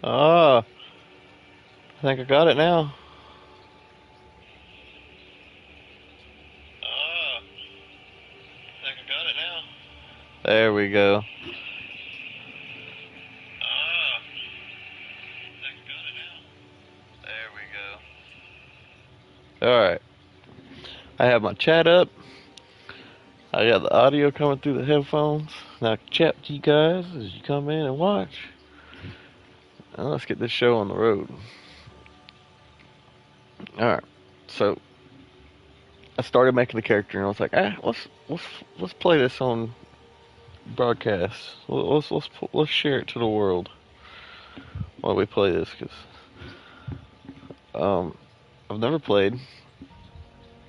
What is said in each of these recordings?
Ah, I think I got it now. Ah, I think I got it now. There we go. Ah, I think I got it now. There we go. All right. I have my chat up. I got the audio coming through the headphones. Now I can chat with you guys as you come in and watch. Now let's get this show on the road. All right. So I started making the character, and I was like, let's play this on broadcast. Let's share it to the world while we play this, because I've never played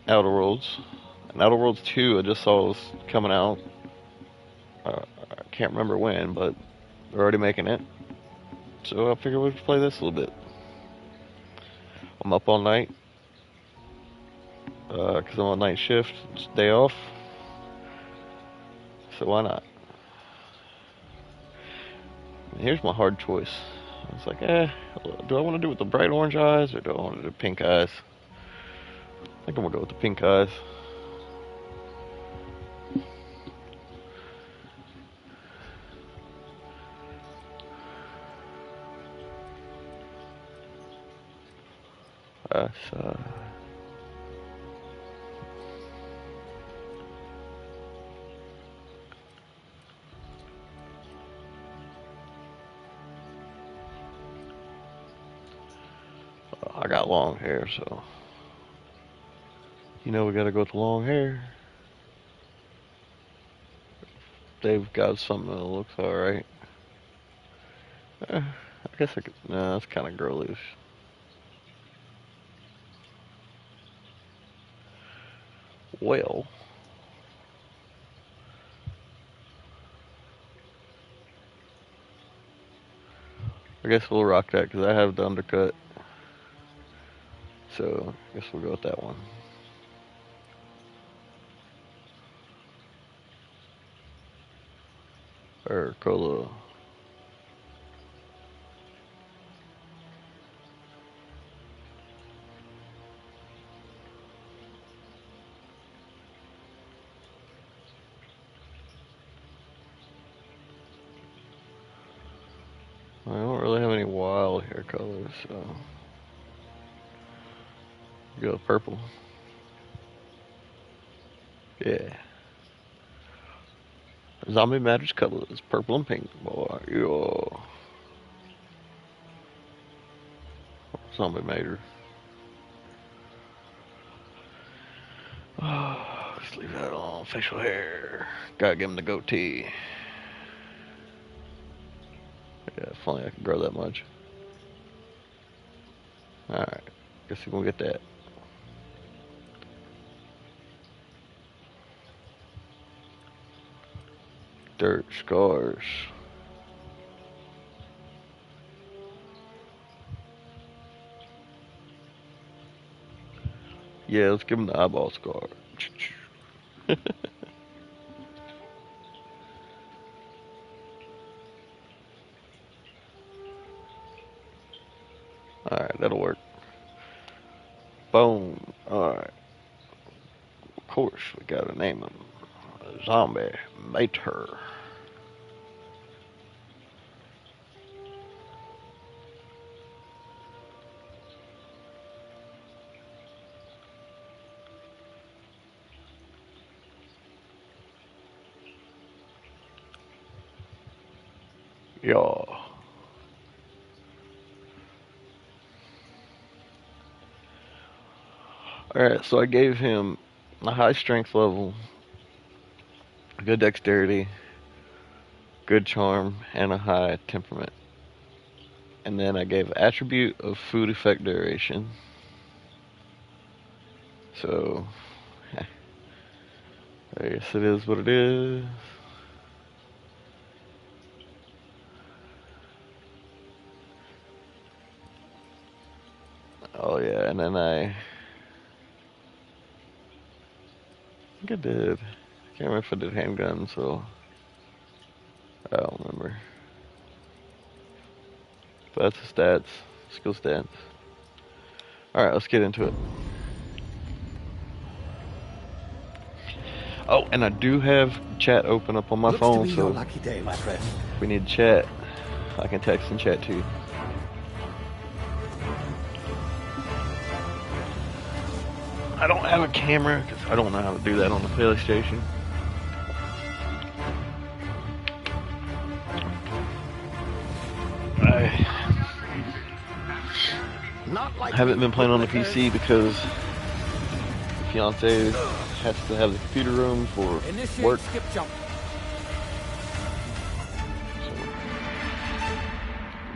Outer Worlds. And Outer Worlds 2, I just saw was coming out. I can't remember when, but they're already making it. So I figured we'd play this a little bit. I'm up all night because I'm on night shift. It's day off, so why not? And here's my hard choice. I was like, do I want to do it with the bright orange eyes or do I want to do pink eyes? I think I'm gonna go with the pink eyes. So I got long hair, so we gotta go with the long hair. They've got something that looks alright. I guess I could. Nah, that's kind of girlish. Well, I guess we'll rock that because I have the undercut. So I guess we'll go with that one. Or Cola. I don't really have any wild hair colors, so go purple. Yeah. Zombie Matters colors, purple and pink, boy. Yeah. Zombie Matter. Oh, just leave that on. Facial hair. Gotta give him the goatee. Yeah, if only I could grow that much. Alright. Guess we're gonna get that. Dirt scars. Yeah, let's give him the eyeball scar. Alright, that'll work. Boom. Alright. Of course, we gotta name him. Zombie Mater. Yeah. Alright, so I gave him a high strength level, good dexterity, good charm, and a high temperament. And then I gave attribute of food effect duration. So, I guess it is what it is. Oh yeah, and then I think I did. I can't remember if I did handgun, so I don't remember. But that's the stats, skill stats. Alright, let's get into it. Oh, and I do have chat open up on my phone, so lucky day, my friend. if we need to chat, I can text and chat too. I don't have a camera because I don't know how to do that on the PlayStation. I haven't been playing on the PC because the fiance has to have the computer room for work. So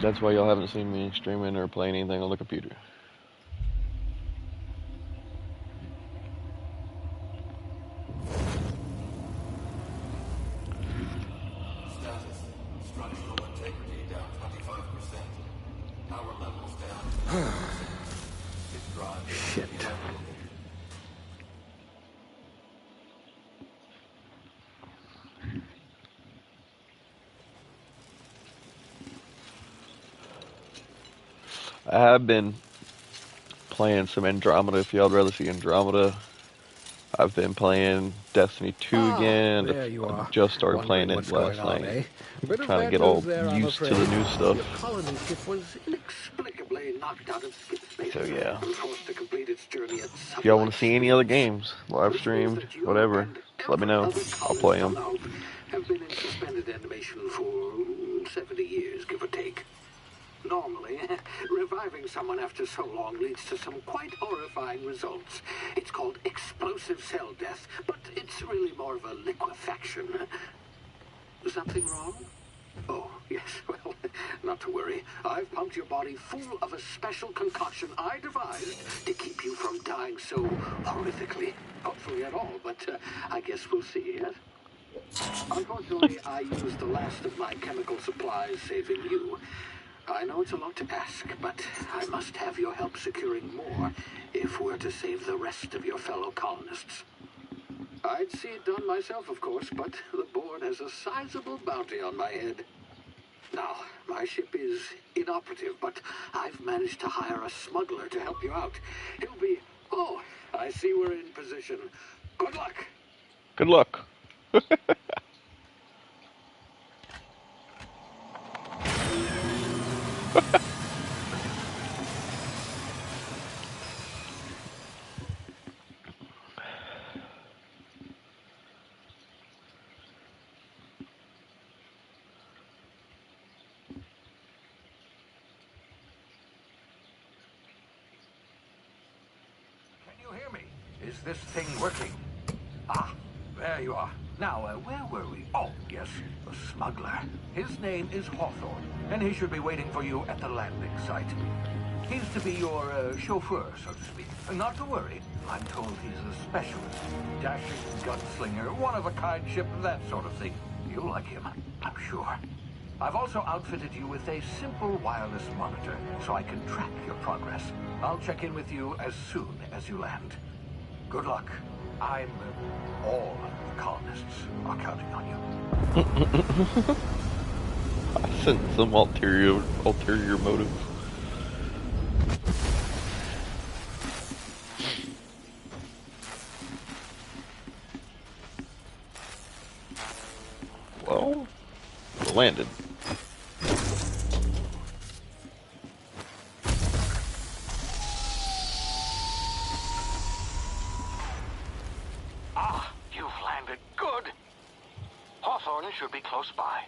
that's why y'all haven't seen me streaming or playing anything on the computer. Shit. I have been playing some Andromeda. If y'all'd rather see Andromeda, I've been playing Destiny 2 again. There you are. I just started playing Wondering it what's last going on, night. Bit of Trying to bad get all news there, I'm used to afraid. the new stuff. Your colony ship was inexplicably knocked out of space. So yeah. And forced to complete its journey at If y'all want to see any other games, live streamed, whatever, let me know. I'll play them. Have been in suspended animation for 70 years, give or take. Normally, reviving someone after so long leads to some quite horrifying results. It's called explosive cell death, but it's really more of a liquefaction. Something wrong? Oh, yes, well, not to worry. I've pumped your body full of a special concoction I devised to keep you from dying so horrifically. Hopefully at all, but I guess we'll see, yes? Unfortunately, I used the last of my chemical supplies saving you. I know it's a lot to ask, but I must have your help securing more if we're to save the rest of your fellow colonists. I'd see it done myself, of course, but the board has a sizable bounty on my head. Now, my ship is inoperative, but I've managed to hire a smuggler to help you out. He'll be... Oh, I see we're in position. Good luck. Good luck. Is this thing working? Ah, there you are. Now, where were we? Oh, yes, the smuggler. His name is Hawthorne, and he should be waiting for you at the landing site. He's to be your chauffeur, so to speak. Not to worry. I'm told he's a specialist. Dashing gunslinger, one-of-a-kind ship, that sort of thing. You'll like him, I'm sure. I've also outfitted you with a simple wireless monitor, so I can track your progress. I'll check in with you as soon as you land. Good luck. All the colonists are counting on you. I sense some ulterior motive. Well, it landed. Should be close by.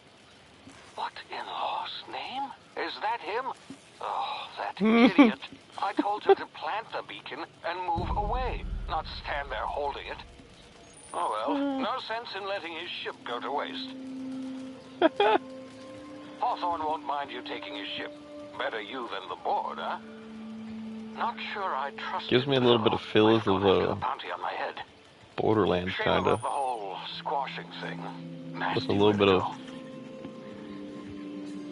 What in law's name? Is that him? Oh, that idiot. I told him to plant the beacon and move away, not stand there holding it. Oh well, no sense in letting his ship go to waste. Hawthorne won't mind you taking his ship. Better you than the board, huh? Not sure I trust. Gives me a little bit of feels of bounty on my head. Borderlands, kind of. The whole squashing thing. With a little bit of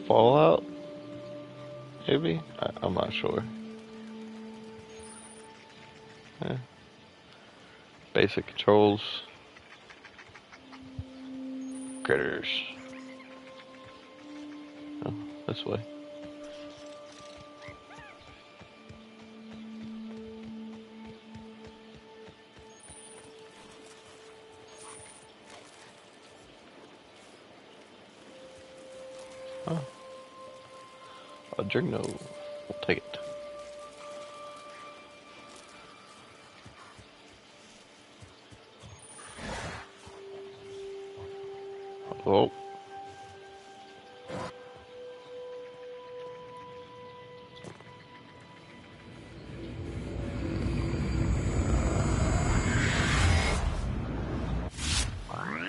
Fallout, maybe? I'm not sure. Yeah. Basic controls. Critters. Oh, this way. A Drigno. We'll take it. Oh.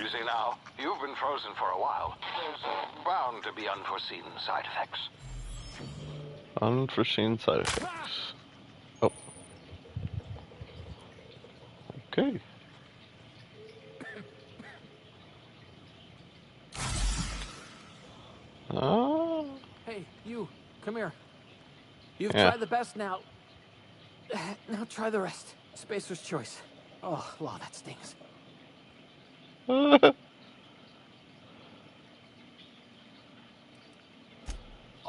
Easy now. You've been frozen for a while. There's bound to be unforeseen side effects. Unforeseen side effects. Oh. Okay. Ah. Hey, you, come here. You've Yeah. tried the best now. Now try the rest. Spacer's choice. Oh, law, that stings.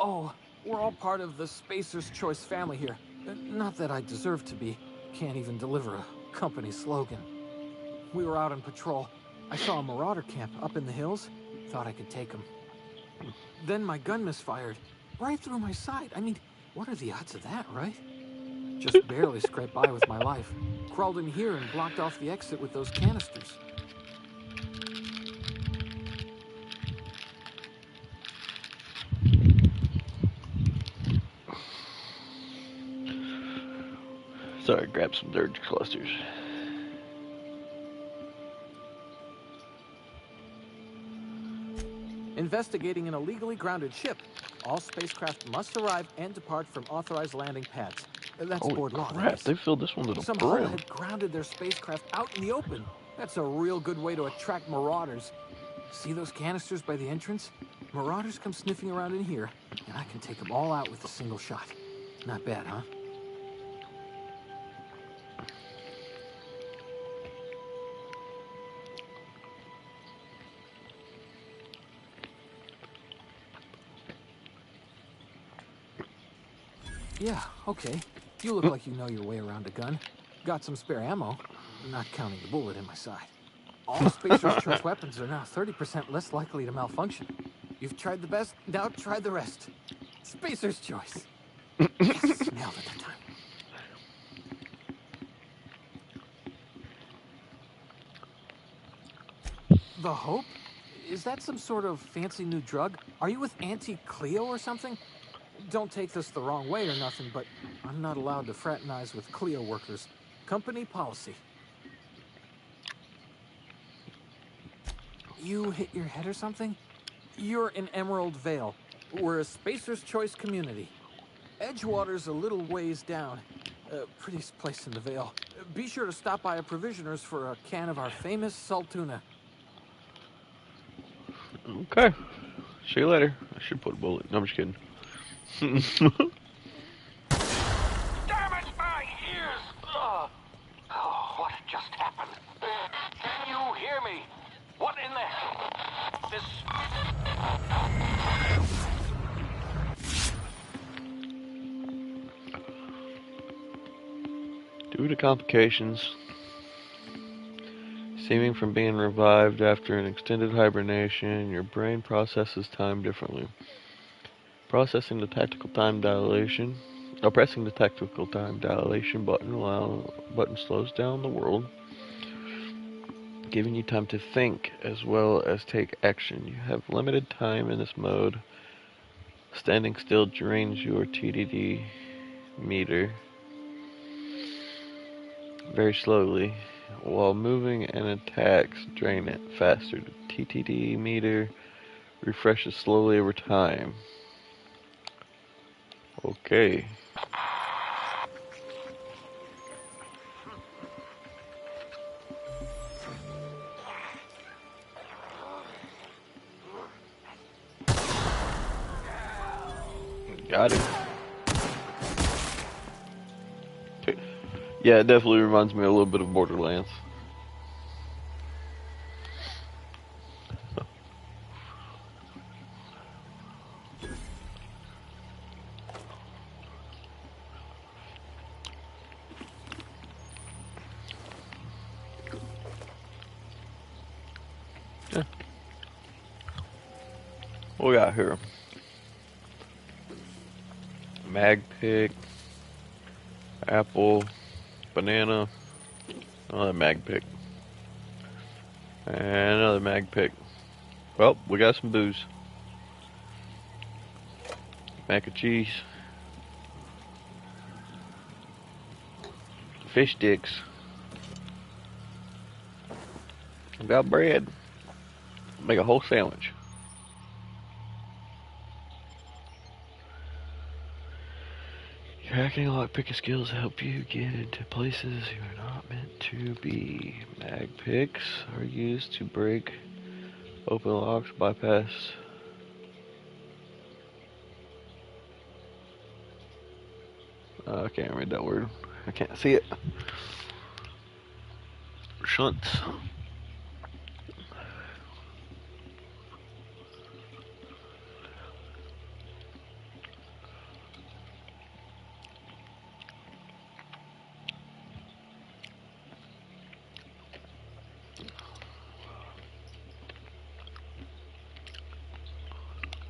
Oh, we're all part of the Spacer's Choice family here. Not that I deserve to be. Can't even deliver a company slogan. We were out on patrol. I saw a marauder camp up in the hills. Thought I could take them. Then my gun misfired. Right through my side. I mean, what are the odds of that, right? Just barely scraped by with my life. Crawled in here and blocked off the exit with those canisters. Sorry, grab some dirge clusters. Investigating an illegally grounded ship. All spacecraft must arrive and depart from authorized landing pads. That's Holy board law, that crap, is. they filled this one to the Some hull brim. had grounded their spacecraft out in the open. That's a real good way to attract marauders. See those canisters by the entrance? Marauders come sniffing around in here, and I can take them all out with a single shot. Not bad, huh? Yeah, okay. You look like you know your way around a gun. Got some spare ammo, not counting the bullet in my side. All Spacer's Choice weapons are now 30% less likely to malfunction. You've tried the best, now try the rest. Spacer's Choice. Yes, nailed it that time. The Hope? Is that some sort of fancy new drug? Are you with Auntie Cleo or something? Don't take this the wrong way or nothing, but I'm not allowed to fraternize with Cleo workers. Company policy. You hit your head or something? You're in Emerald Vale. We're a Spacer's Choice community. Edgewater's a little ways down. Prettiest place in the Vale. Be sure to stop by a provisioner's for a can of our famous Saltuna. Okay. See you later. I should put a bullet. No, I'm just kidding. Damn it, my ears! Oh, what just happened? Can you hear me? What in the hell? This... Due to complications stemming from being revived after an extended hibernation, your brain processes time differently. Pressing the tactical time dilation button slows down the world, giving you time to think as well as take action. You have limited time in this mode. Standing still drains your TDD meter very slowly, while moving and attacks drain it faster. The TTD meter refreshes slowly over time. Okay. Got it. Yeah, it definitely reminds me a little bit of Borderlands. Yeah. What we got here? mag pick, apple, banana, another mag pick, and another mag pick. Well, we got some booze. Mac and cheese. Fish sticks. We got bread. Make a whole sandwich. Your hacking and lockpicking skills help you get into places you are not meant to be. Mag picks are used to break open locks, bypass. I can't read that word. I can't see it. Shunts.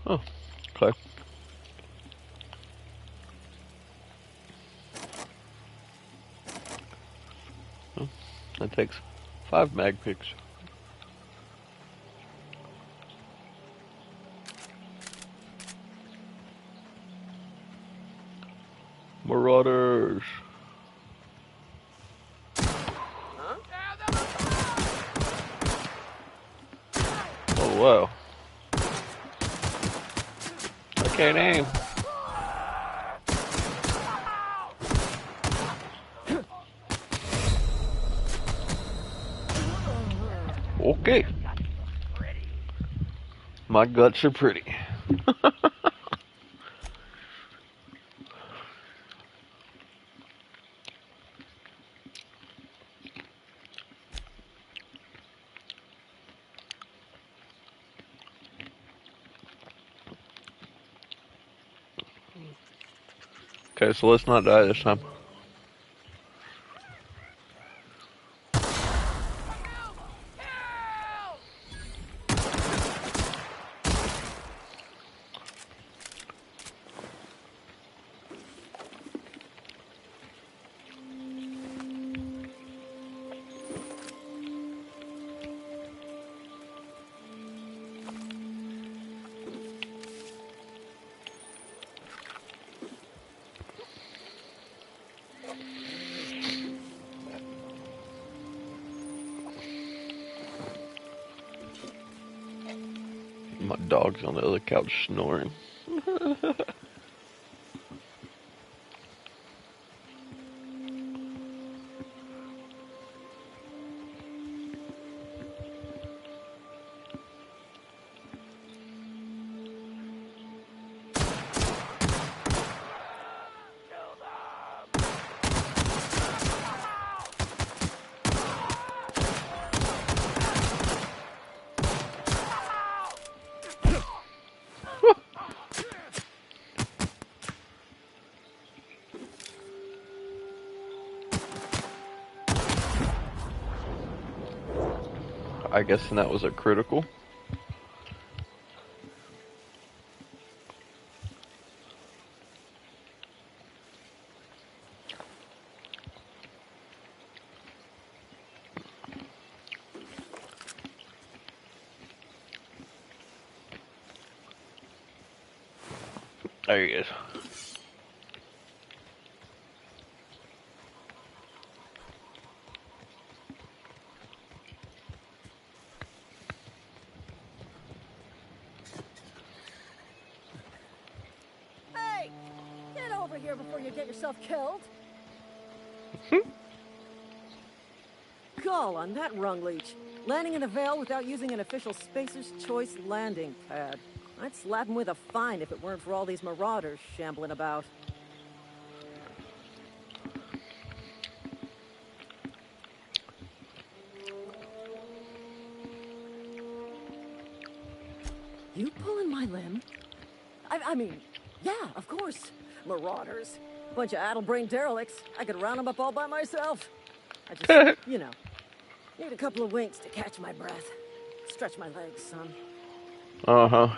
Oh, okay. Oh, that takes 5 mag picks. Marauders. Oh wow. I can't aim. Okay. My guts are pretty. Okay, so let's not die this time. My dog's on the other couch snoring. I guess that was a critical. There he is. Hey! Get over here before you get yourself killed. Call on that rung leech. Landing in the Vale without using an official Spacer's Choice landing pad. I'd slap him with a fine if it weren't for all these marauders shambling about. You pulling my limb? I mean, yeah, of course. Marauders. Bunch of addle-brained derelicts. I could round them up all by myself. I just, you know, need a couple of winks to catch my breath. Stretch my legs, son. Uh-huh.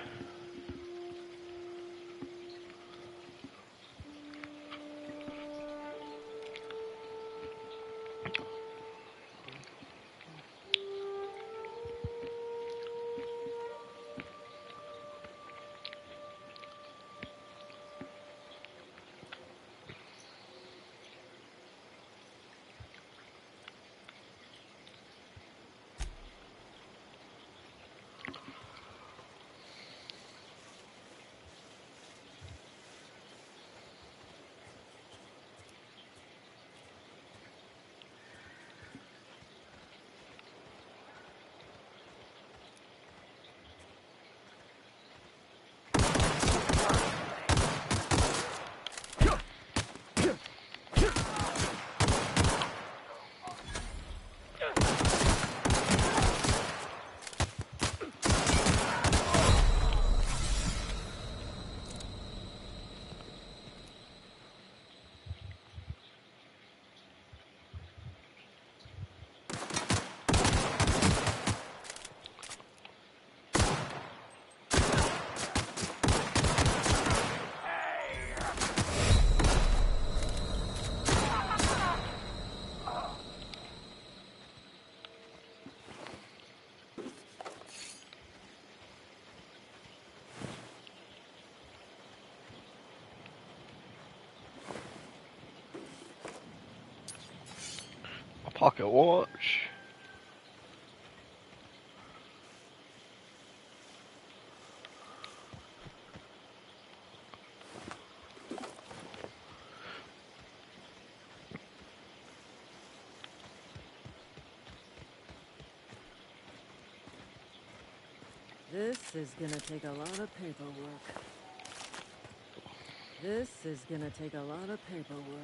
Pocket watch. This is gonna take a lot of paperwork. This is gonna take a lot of paperwork.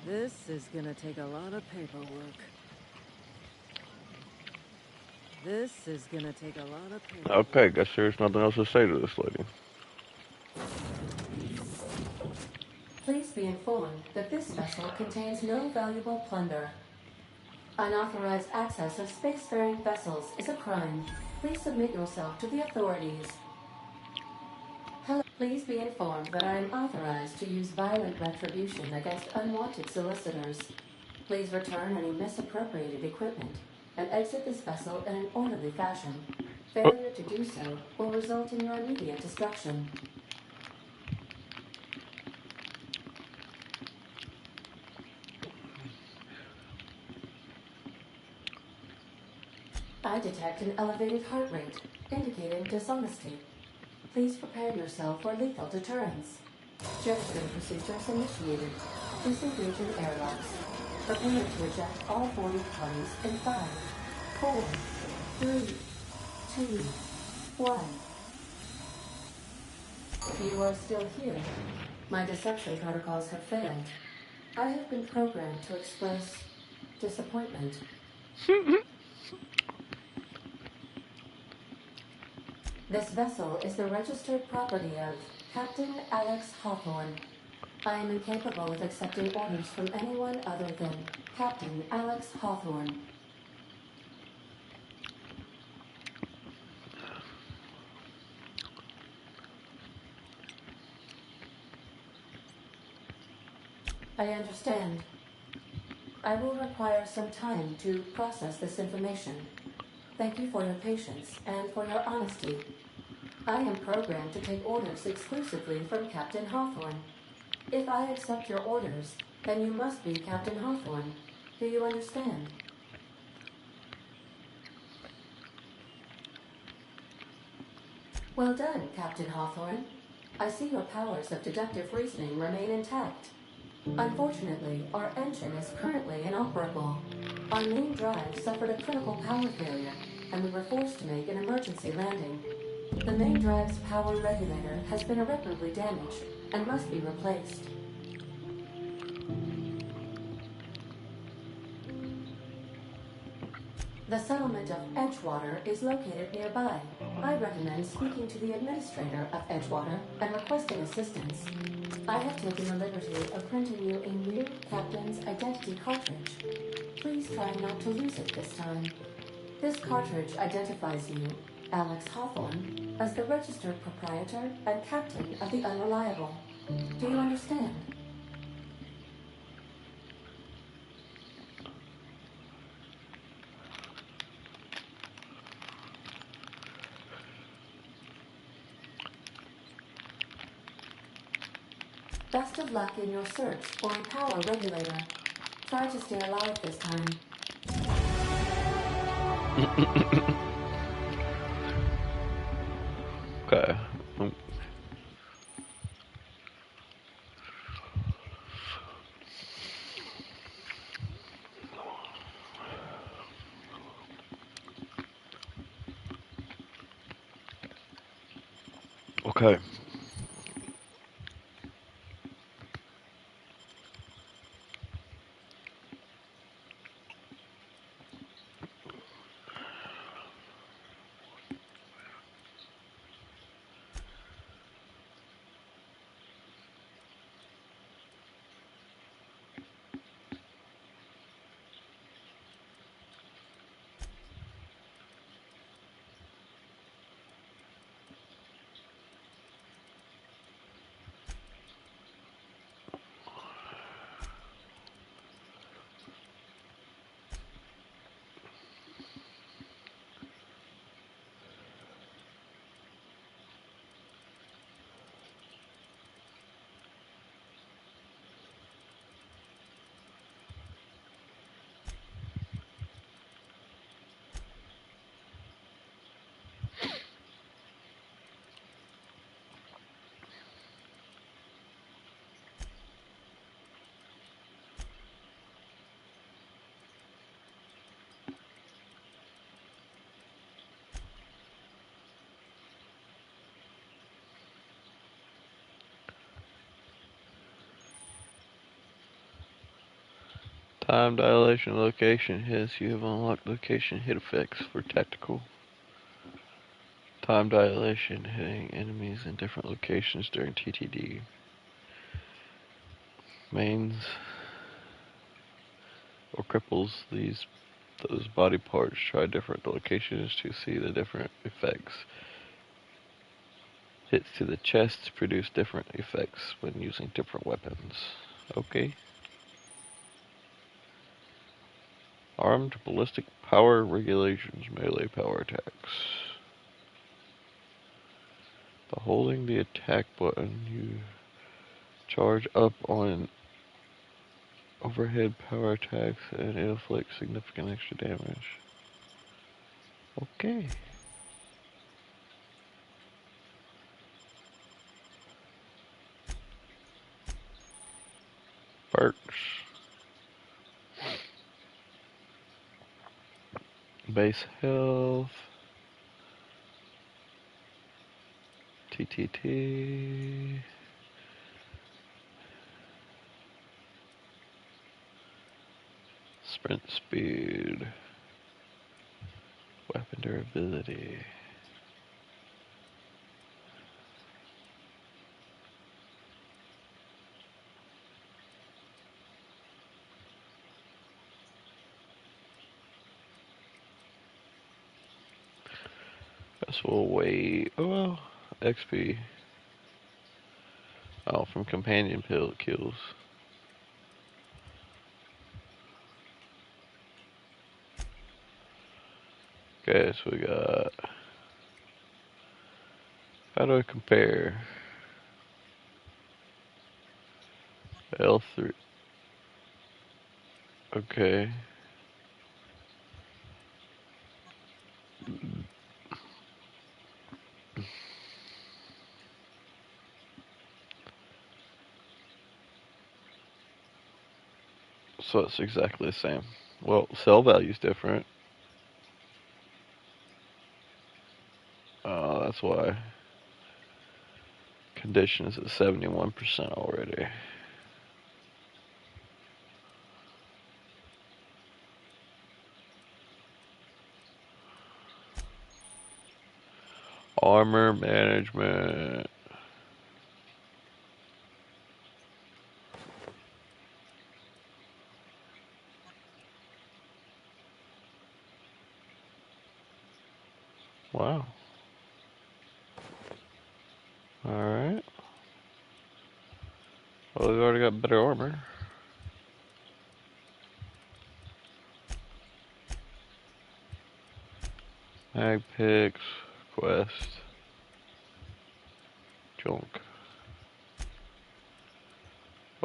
This is gonna take a lot of paperwork. This is gonna take a lot of paperwork. Okay, guess there's nothing else to say to this lady. Please be informed that this vessel contains no valuable plunder. Unauthorized access of spacefaring vessels is a crime. Please submit yourself to the authorities. Hello. Please be informed that I am authorized to use violent retribution against unwanted solicitors. Please return any misappropriated equipment and exit this vessel in an orderly fashion. Failure to do so will result in your immediate destruction. I detect an elevated heart rate, indicating dishonesty. Please prepare yourself for lethal deterrence. Jetstream procedures initiated. Disengage in airlocks. Prepare to eject all boarding parties in 5, 4, 3, 2, 1. You are still here. My deception protocols have failed. I have been programmed to express disappointment. This vessel is the registered property of Captain Alex Hawthorne. I am incapable of accepting orders from anyone other than Captain Alex Hawthorne. I understand. I will require some time to process this information. Thank you for your patience and for your honesty. I am programmed to take orders exclusively from Captain Hawthorne. If I accept your orders, then you must be Captain Hawthorne. Do you understand? Well done, Captain Hawthorne. I see your powers of deductive reasoning remain intact. Unfortunately, our engine is currently inoperable. Our main drive suffered a critical power failure, and we were forced to make an emergency landing. The main drive's power regulator has been irreparably damaged and must be replaced. The settlement of Edgewater is located nearby. I recommend speaking to the administrator of Edgewater and requesting assistance. I have taken the liberty of printing you a new captain's identity cartridge. Please try not to lose it this time. This cartridge identifies you, Alex Hawthorne, as the registered proprietor and captain of the Unreliable. Do you understand? Best of luck in your search for a power regulator. Try to stay alive this time. Okay. Okay. Time dilation location hits. You have unlocked location hit effects for tactical. Time dilation hitting enemies in different locations during TTD. Mains or cripples those body parts. Try different locations to see the different effects. Hits to the chest produce different effects when using different weapons. Okay. Armed ballistic power regulations, melee power attacks. By holding the attack button, you charge up on overhead power attacks and inflict significant extra damage. Okay. Perks. Base health. TTT. Sprint speed. Weapon durability. Guess we'll wait. Oh well. XP. Oh, from companion kills. Okay, so we got. How do I compare? L3. Okay. So it's exactly the same. Well, cell value's different. That's why. Condition is at 71% already. Armor management. Wow. Alright. Well, we've already got better armor. Mag picks, quest, junk.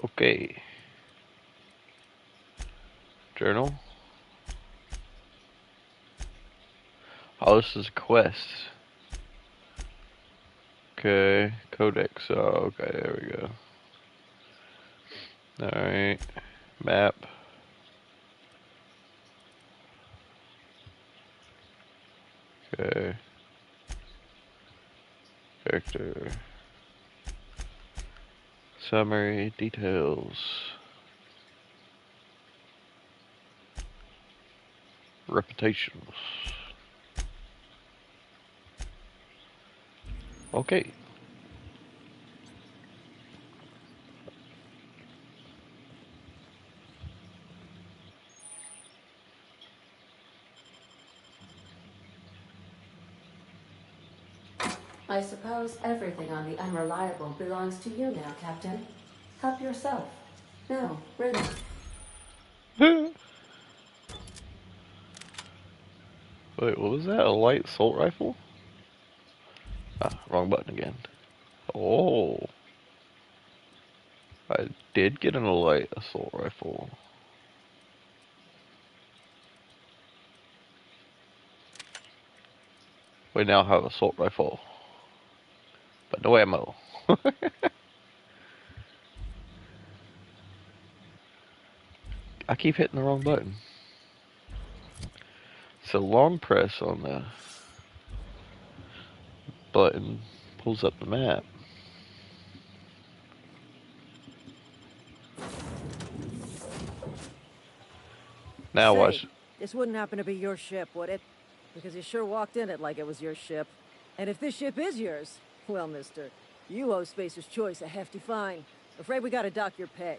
Okay. Journal. Oh, this is a quest. Okay, codex. Oh, okay, there we go. Alright. Map. Okay. Character. Summary details. Reputations. Okay. I suppose everything on the Unreliable belongs to you now, Captain. Help yourself. Now, ready. Wait, what was that? A light assault rifle? Ah, wrong button again. Oh. I did get an light assault rifle. We now have assault rifle. But no ammo. I keep hitting the wrong button. So long press on the button pulls up the map. Now Say, watch. this wouldn't happen to be your ship, would it? Because you sure walked in it like it was your ship. And if this ship is yours, well, mister, you owe Spacer's Choice a hefty fine. Afraid we gotta dock your pay.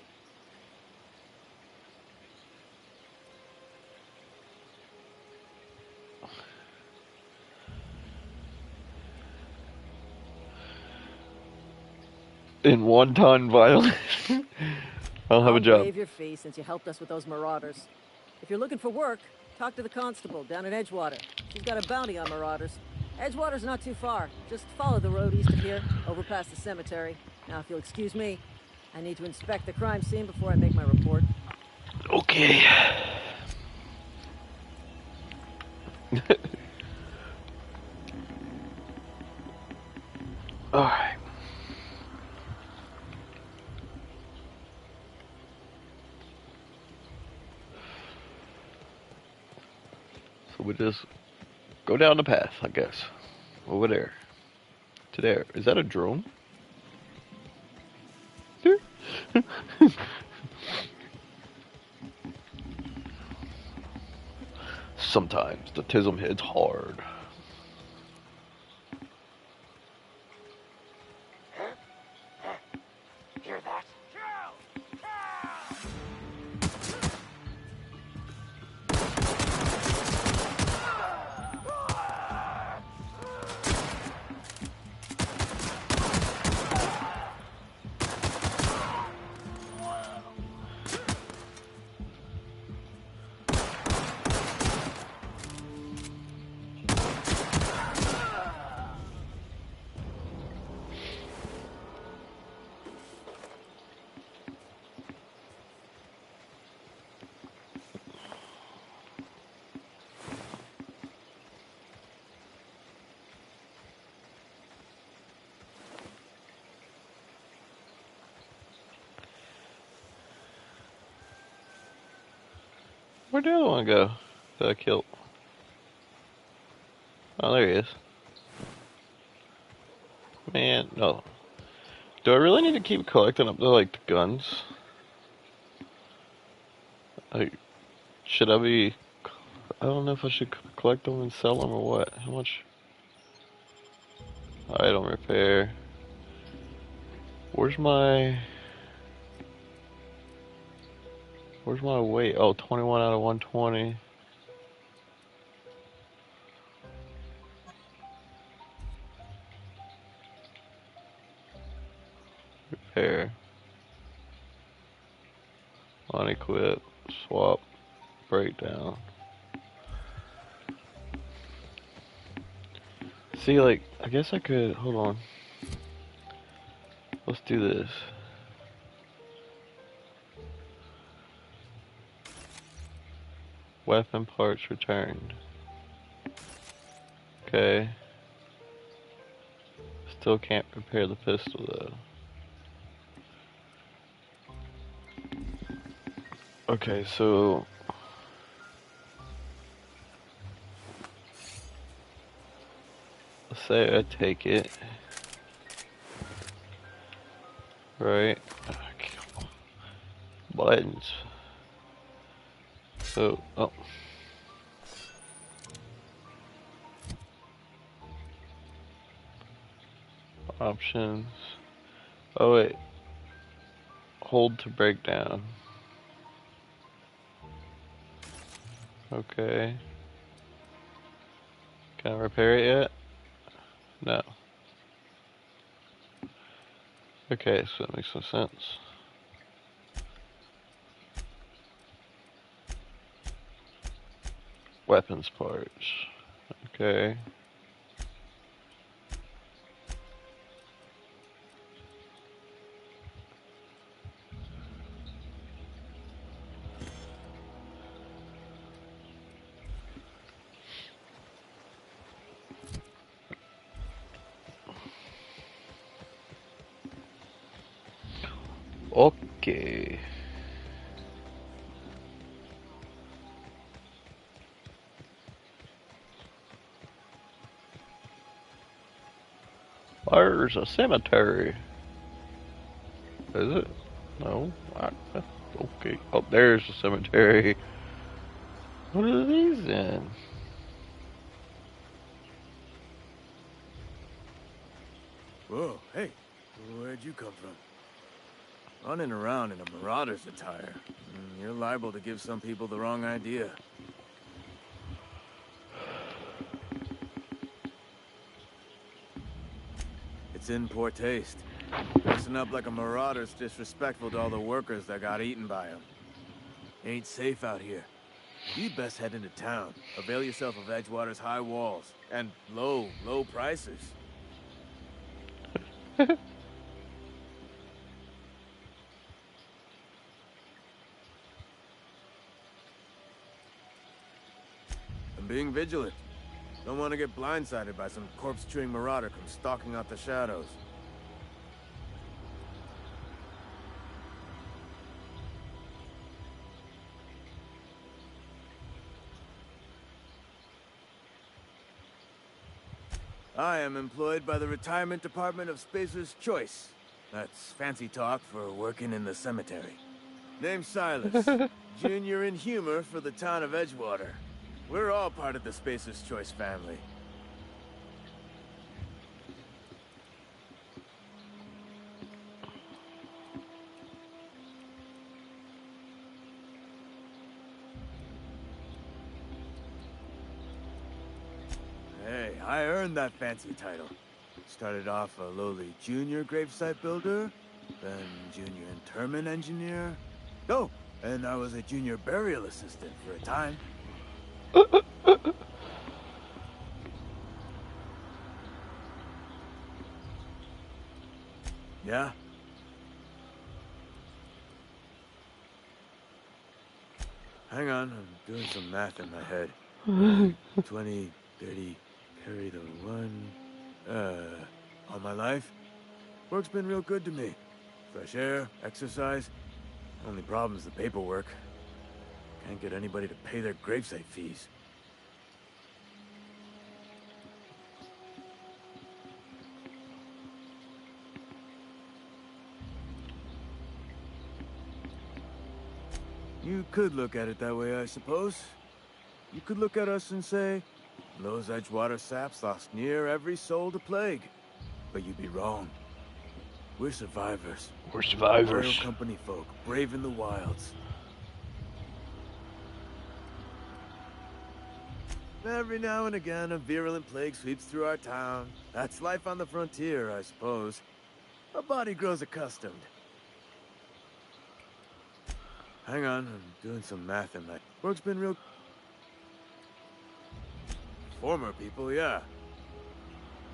In 1-ton violence. I'll have a job. Waive your fee since you helped us with those marauders. If you're looking for work, talk to the constable down in Edgewater. She's got a bounty on marauders. Edgewater's not too far. Just follow the road east of here, over past the cemetery. Now, if you'll excuse me, I need to inspect the crime scene before I make my report. Okay. Alright. So we just go down the path, I guess. Over there. To there. Is that a drone? Sometimes the tism hits hard. Hear that? Where'd the other one go that I killed? Oh, there he is. Man, no. Do I really need to keep collecting up the, like, the guns? Like, should I be... I don't know if I should collect them and sell them or what. How much? Item repair. Where's my weight? Oh, 21 out of 120. Repair. Unequip. Swap. Breakdown. See, like, I guess I could, hold on. Let's do this. Weapon parts returned. Okay. Still can't repair the pistol though. Okay, so let's say I take it. Right. Buttons. So, oh. Options. Oh wait. Hold to break down. Okay. Can I repair it yet? No. Okay, so that makes some sense. Weapons parts. Okay. Okay. There's a cemetery. Is it? No. Okay. Oh, there's the cemetery. What are these then? Whoa, hey, where'd you come from? Running around in a marauder's attire. You're liable to give some people the wrong idea. It's in poor taste. Dressing up like a marauder's disrespectful to all the workers that got eaten by them. Ain't safe out here. You'd best head into town. Avail yourself of Edgewater's high walls. And low prices. I'm being vigilant. Don't want to get blindsided by some corpse-chewing marauder come stalking out the shadows. I am employed by the Retirement Department of Spacer's Choice. That's fancy talk for working in the cemetery. Name's Silas. Junior in humor for the town of Edgewater. We're all part of the Spacer's Choice family. Hey, I earned that fancy title. Started off a lowly junior gravesite builder, then junior interment engineer. Oh, and I was a junior burial assistant for a time. Yeah? Hang on, I'm doing some math in my head. 20, 30, carry the 1. All my life? Work's been real good to me. Fresh air, exercise. Only problem's the paperwork. Can't get anybody to pay their gravesite fees. You could look at it that way, I suppose. You could look at us and say, those Edgewater saps lost near every soul to plague. But you'd be wrong. We're survivors. We're survivors. Royal company folk, brave in the wilds. Every now and again, a virulent plague sweeps through our town. That's life on the frontier, I suppose. A body grows accustomed. Hang on, I'm doing some math in my... Work's been real... Former people, yeah.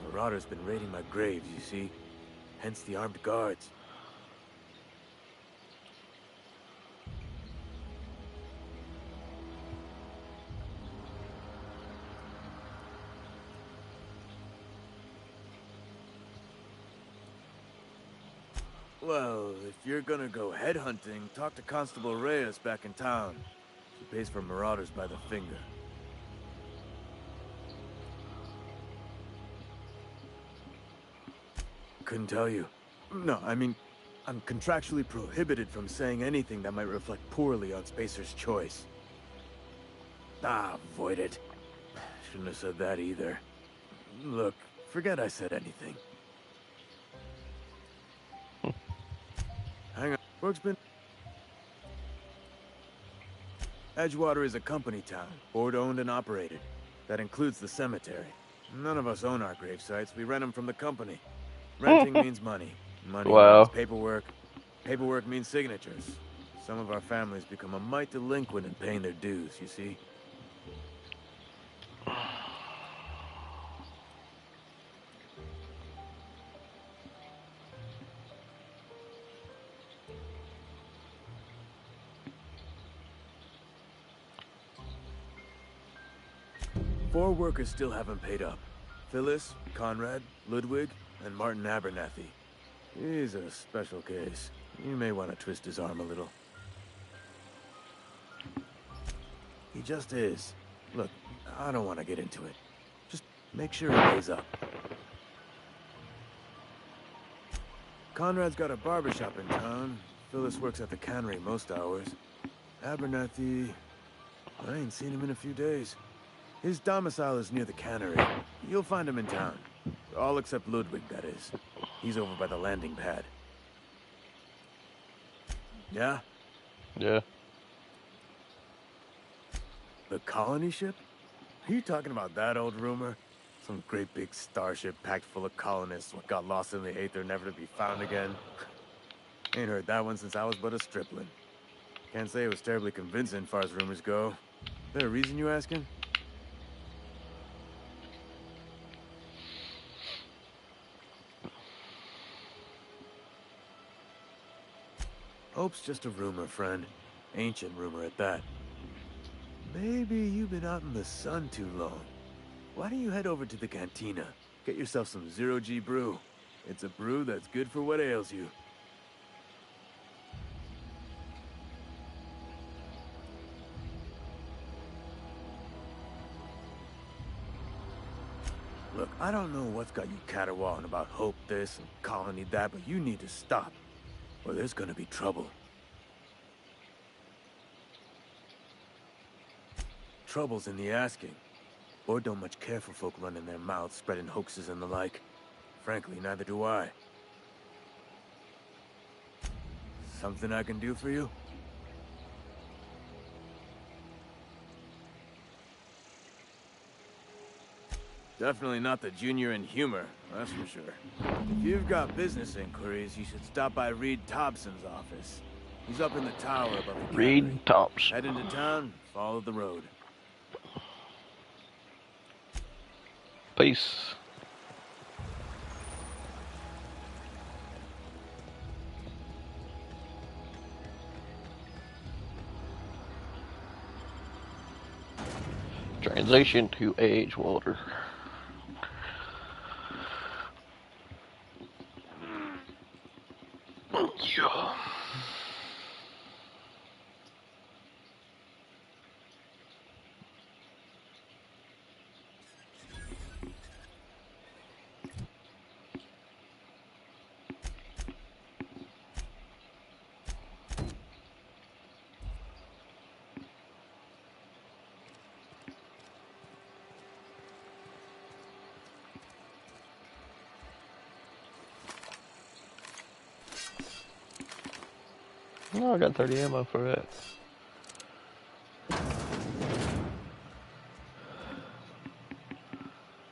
Marauder's been raiding my graves, you see. Hence the armed guards. Well, if you're gonna go headhunting, talk to Constable Reyes back in town. She pays for marauders by the finger. Couldn't tell you. No, I mean, I'm contractually prohibited from saying anything that might reflect poorly on Spacer's Choice. Ah, avoid it. Shouldn't have said that either. Look, forget I said anything. Hang on, work's been... Edgewater is a company town, board-owned and operated. That includes the cemetery. None of us own our grave sites, we rent them from the company. Renting means money. Money means paperwork. Paperwork means signatures. Some of our families become a mite delinquent in paying their dues, you see. Four workers still haven't paid up. Phyllis, Conrad, Ludwig, and Martin Abernathy. He's a special case. You may want to twist his arm a little. He just is. Look, I don't want to get into it. Just make sure he pays up. Conrad's got a barbershop in town. Phyllis works at the cannery most hours. Abernathy... I ain't seen him in a few days. His domicile is near the cannery. You'll find him in town. All except Ludwig, that is. He's over by the landing pad. Yeah? Yeah. The colony ship? Are you talking about that old rumor? Some great big starship packed full of colonists what got lost in the aether never to be found again? Ain't heard that one since I was but a stripling. Can't say it was terribly convincing far as rumors go. There a reason you asking? Hope's just a rumor, friend. Ancient rumor at that. Maybe you've been out in the sun too long. Why don't you head over to the cantina? Get yourself some Zero-G brew. It's a brew that's good for what ails you. Look, I don't know what's got you caterwauling about Hope this and Colony that, but you need to stop, or there's gonna be trouble. Trouble's in the asking. Board don't much care for folk running their mouths, spreading hoaxes and the like. Frankly, neither do I. Something I can do for you? Definitely not the junior in humor, that's for sure. If you've got business inquiries, you should stop by Reed Thompson's office. He's up in the tower above the Reed cannery. Thompson. Head into town, follow the road. Peace. Transition to Edgewater. Yeah. Oh, I got 30 ammo for it.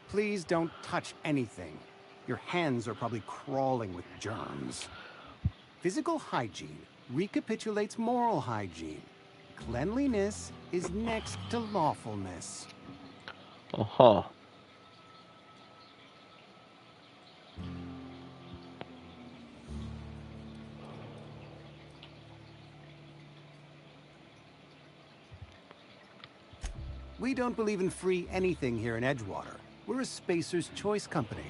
Please don't touch anything. Your hands are probably crawling with germs. Physical hygiene recapitulates moral hygiene. Cleanliness is next to lawfulness. Uh-huh. We don't believe in free anything here in Edgewater. We're a Spacer's Choice company.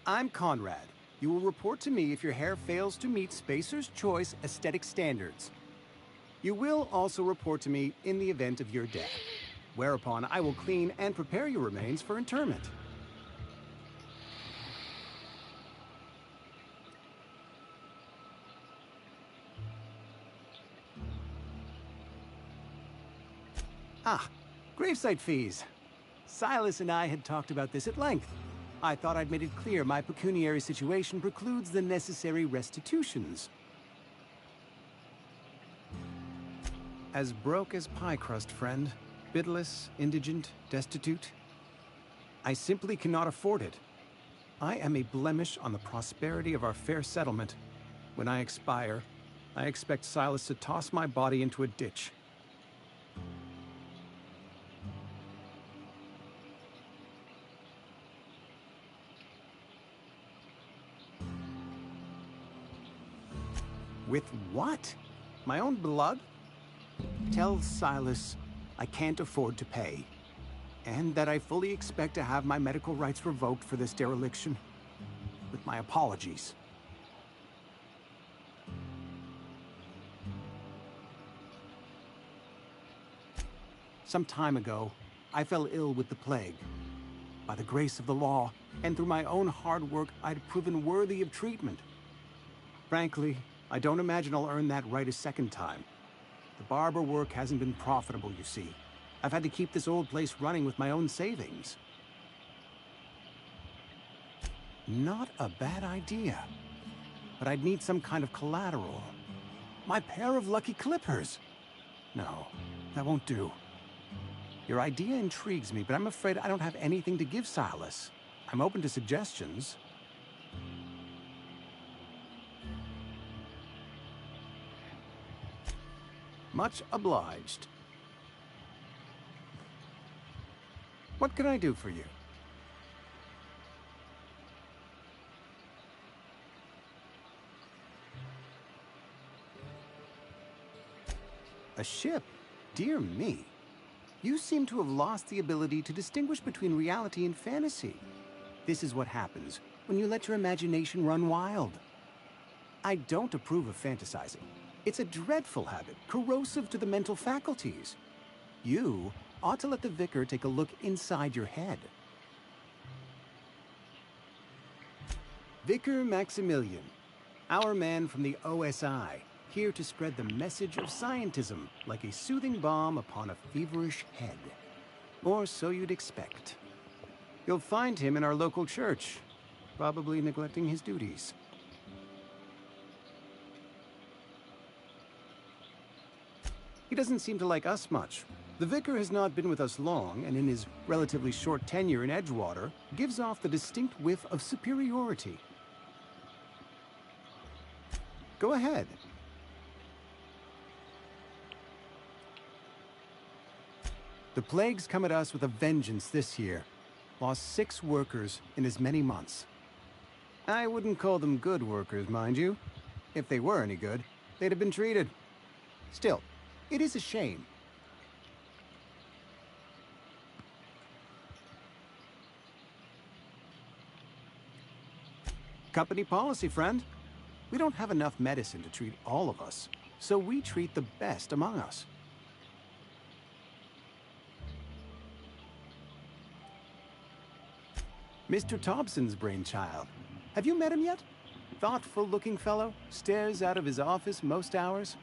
I'm Conrad. You will report to me if your hair fails to meet Spacer's Choice aesthetic standards. You will also report to me in the event of your death, whereupon I will clean and prepare your remains for interment. Ah, gravesite fees. Silas and I had talked about this at length. I thought I'd made it clear my pecuniary situation precludes the necessary restitutions. As broke as pie crust, friend. Bidless, indigent, destitute. I simply cannot afford it. I am a blemish on the prosperity of our fair settlement. When I expire, I expect Silas to toss my body into a ditch. With what? My own blood? Tell Silas I can't afford to pay. And that I fully expect to have my medical rights revoked for this dereliction. With my apologies. Some time ago, I fell ill with the plague. By the grace of the law, and through my own hard work, I'd proven worthy of treatment. Frankly, I don't imagine I'll earn that right a second time. The barber work hasn't been profitable, you see. I've had to keep this old place running with my own savings. Not a bad idea. But I'd need some kind of collateral. My pair of lucky clippers. No, that won't do. Your idea intrigues me, but I'm afraid I don't have anything to give Silas. I'm open to suggestions. Much obliged. What can I do for you? A ship? Dear me. You seem to have lost the ability to distinguish between reality and fantasy. This is what happens when you let your imagination run wild. I don't approve of fantasizing. It's a dreadful habit, corrosive to the mental faculties. You ought to let the vicar take a look inside your head. Vicar Maximilian, our man from the OSI, here to spread the message of scientism like a soothing balm upon a feverish head. Or so you'd expect. You'll find him in our local church, probably neglecting his duties. He doesn't seem to like us much. The vicar has not been with us long, and in his relatively short tenure in Edgewater, gives off the distinct whiff of superiority. Go ahead. The plague's come at us with a vengeance this year. Lost 6 workers in as many months. I wouldn't call them good workers, mind you. If they were any good, they'd have been treated. Still, it is a shame. Company policy, friend. We don't have enough medicine to treat all of us, so we treat the best among us. Mr. Thompson's brainchild. Have you met him yet? Thoughtful-looking fellow, stares out of his office most hours.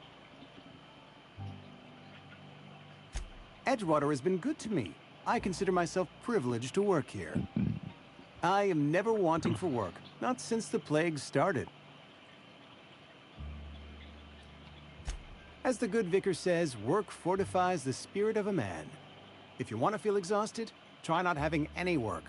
Edgewater has been good to me. I consider myself privileged to work here. I am never wanting for work, not since the plague started. As the good vicar says, work fortifies the spirit of a man. If you want to feel exhausted, try not having any work.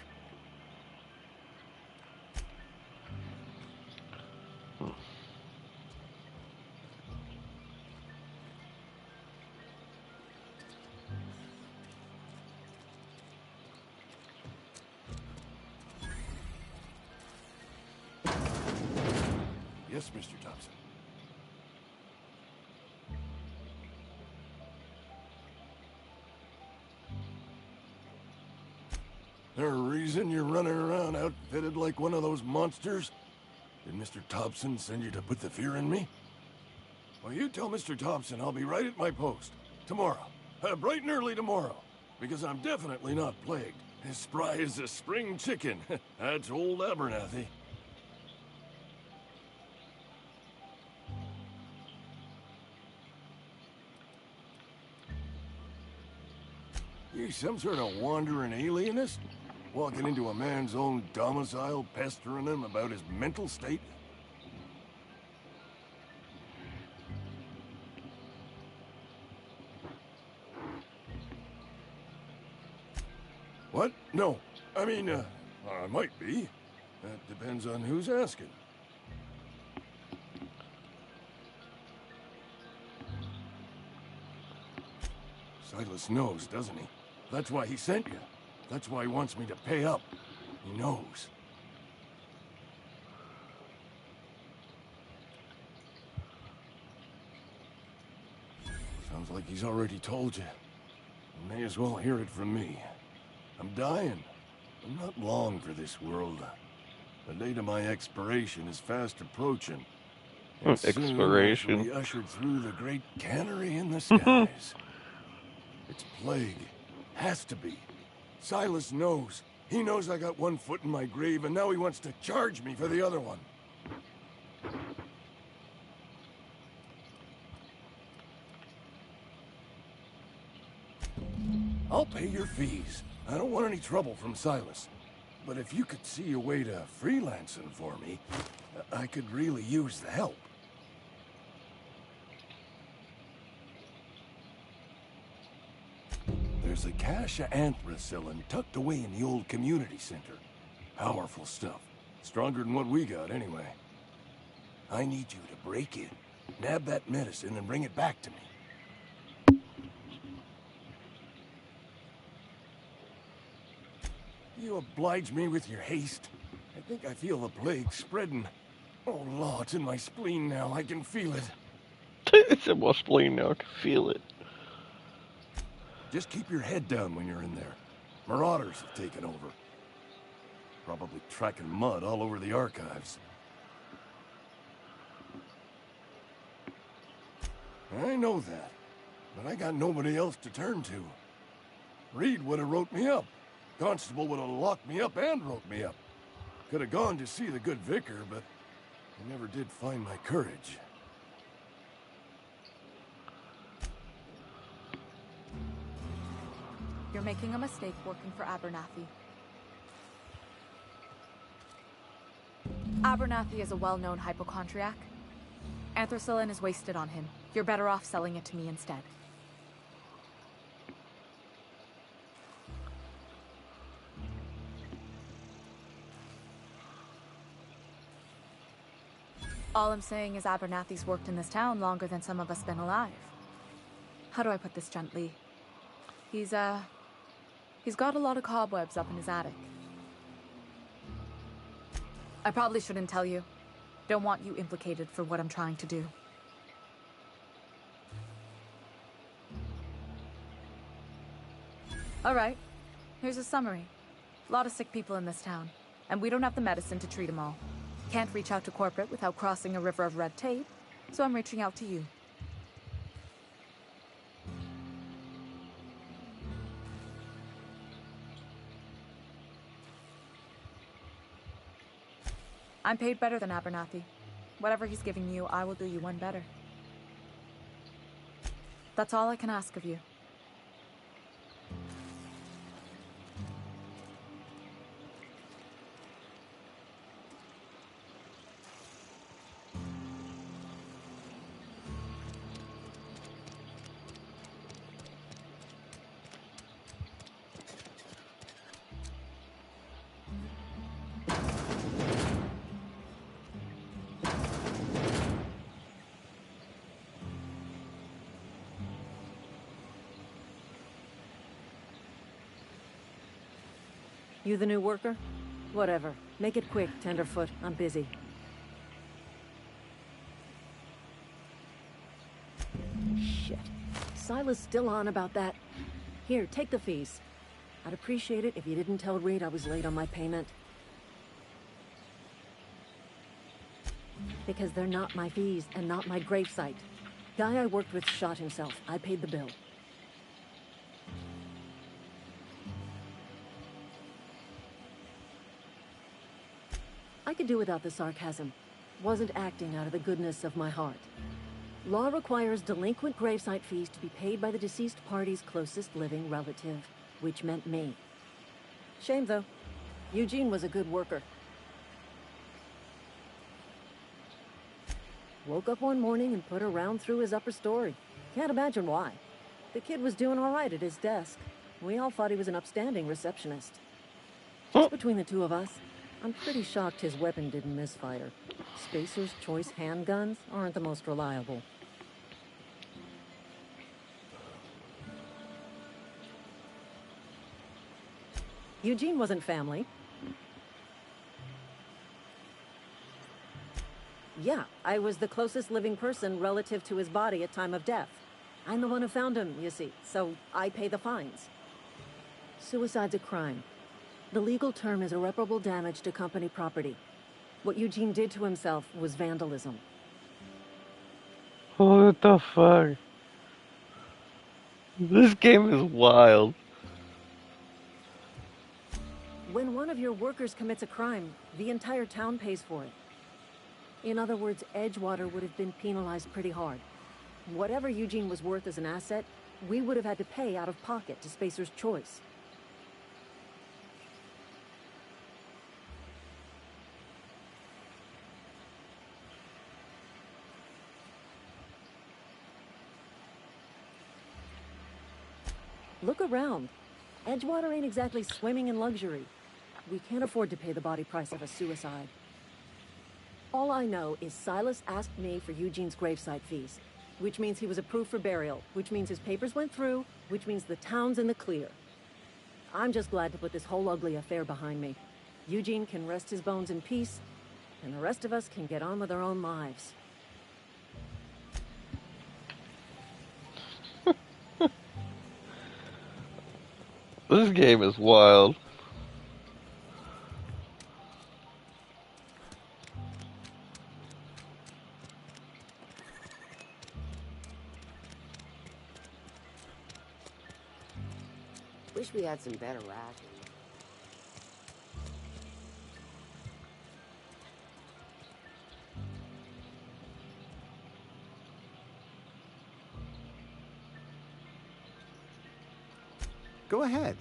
Yes, Mr. Thompson. There a reason you're running around outfitted like one of those monsters? Did Mr. Thompson send you to put the fear in me? Well, you tell Mr. Thompson I'll be right at my post. Tomorrow. Bright and early tomorrow. Because I'm definitely not plagued. As spry as a spring chicken. That's old Abernathy. You some sort of wandering alienist? Walking into a man's own domicile, pestering him about his mental state? What? No. I mean, I might be. That depends on who's asking. Silas knows, doesn't he? That's why he sent you. That's why he wants me to pay up. He knows. Sounds like he's already told you. You may as well hear it from me. I'm dying. I'm not long for this world. The date of my expiration is fast approaching. And soon I shall be ushered through the great cannery in the skies. It's plague. Has to be. Silas knows. He knows I got one foot in my grave, and now he wants to charge me for the other one. I'll pay your fees. I don't want any trouble from Silas. But if you could see a way to freelancing for me, I could really use the help. There's a cache of anthracillin tucked away in the old community center. Powerful stuff. Stronger than what we got, anyway. I need you to break in, nab that medicine, and bring it back to me. You oblige me with your haste. I think I feel the plague spreading. Oh, Law, it's in my spleen now. I can feel it. It's in my spleen now. I can feel it. Just keep your head down when you're in there. Marauders have taken over. Probably tracking mud all over the archives. I know that, but I got nobody else to turn to. Reed would have wrote me up. Constable would have locked me up and wrote me up. Could have gone to see the good vicar, but I never did find my courage. You're making a mistake working for Abernathy. Abernathy is a well-known hypochondriac. Anthracillin is wasted on him. You're better off selling it to me instead. All I'm saying is Abernathy's worked in this town longer than some of us been alive. How do I put this gently? He's got a lot of cobwebs up in his attic. I probably shouldn't tell you. Don't want you implicated for what I'm trying to do. All right, here's a summary. A lot of sick people in this town, and we don't have the medicine to treat them all. Can't reach out to corporate without crossing a river of red tape, so I'm reaching out to you. I'm paid better than Abernathy. Whatever he's giving you, I will do you one better. That's all I can ask of you. You the new worker? Whatever. Make it quick, Tenderfoot. I'm busy. Shit. Silas still on about that. Here, take the fees. I'd appreciate it if you didn't tell Reed I was late on my payment. Because they're not my fees and not my gravesite. Guy I worked with shot himself. I paid the bill. I could do without the sarcasm. Wasn't acting out of the goodness of my heart. Law requires delinquent gravesite fees to be paid by the deceased party's closest living relative, which meant me. Shame, though. Eugene was a good worker. Woke up one morning and put a round through his upper story. Can't imagine why. The kid was doing all right at his desk. We all thought he was an upstanding receptionist. Just between the two of us, I'm pretty shocked his weapon didn't misfire. Spacer's Choice handguns aren't the most reliable. Eugene wasn't family. Yeah, I was the closest living person relative to his body at time of death. I'm the one who found him, you see, so I pay the fines. Suicide's a crime. The legal term is irreparable damage to company property. What Eugene did to himself was vandalism. What the fuck? This game is wild. When one of your workers commits a crime, the entire town pays for it. In other words, Edgewater would have been penalized pretty hard. Whatever Eugene was worth as an asset we would have had to pay out of pocket to Spacer's Choice. Look around. Edgewater ain't exactly swimming in luxury. We can't afford to pay the body price of a suicide. All I know is Silas asked me for Eugene's gravesite fees, which means he was approved for burial, which means his papers went through, which means the town's in the clear. I'm just glad to put this whole ugly affair behind me. Eugene can rest his bones in peace, and the rest of us can get on with our own lives. This game is wild. Wish we had some better rations. Go ahead.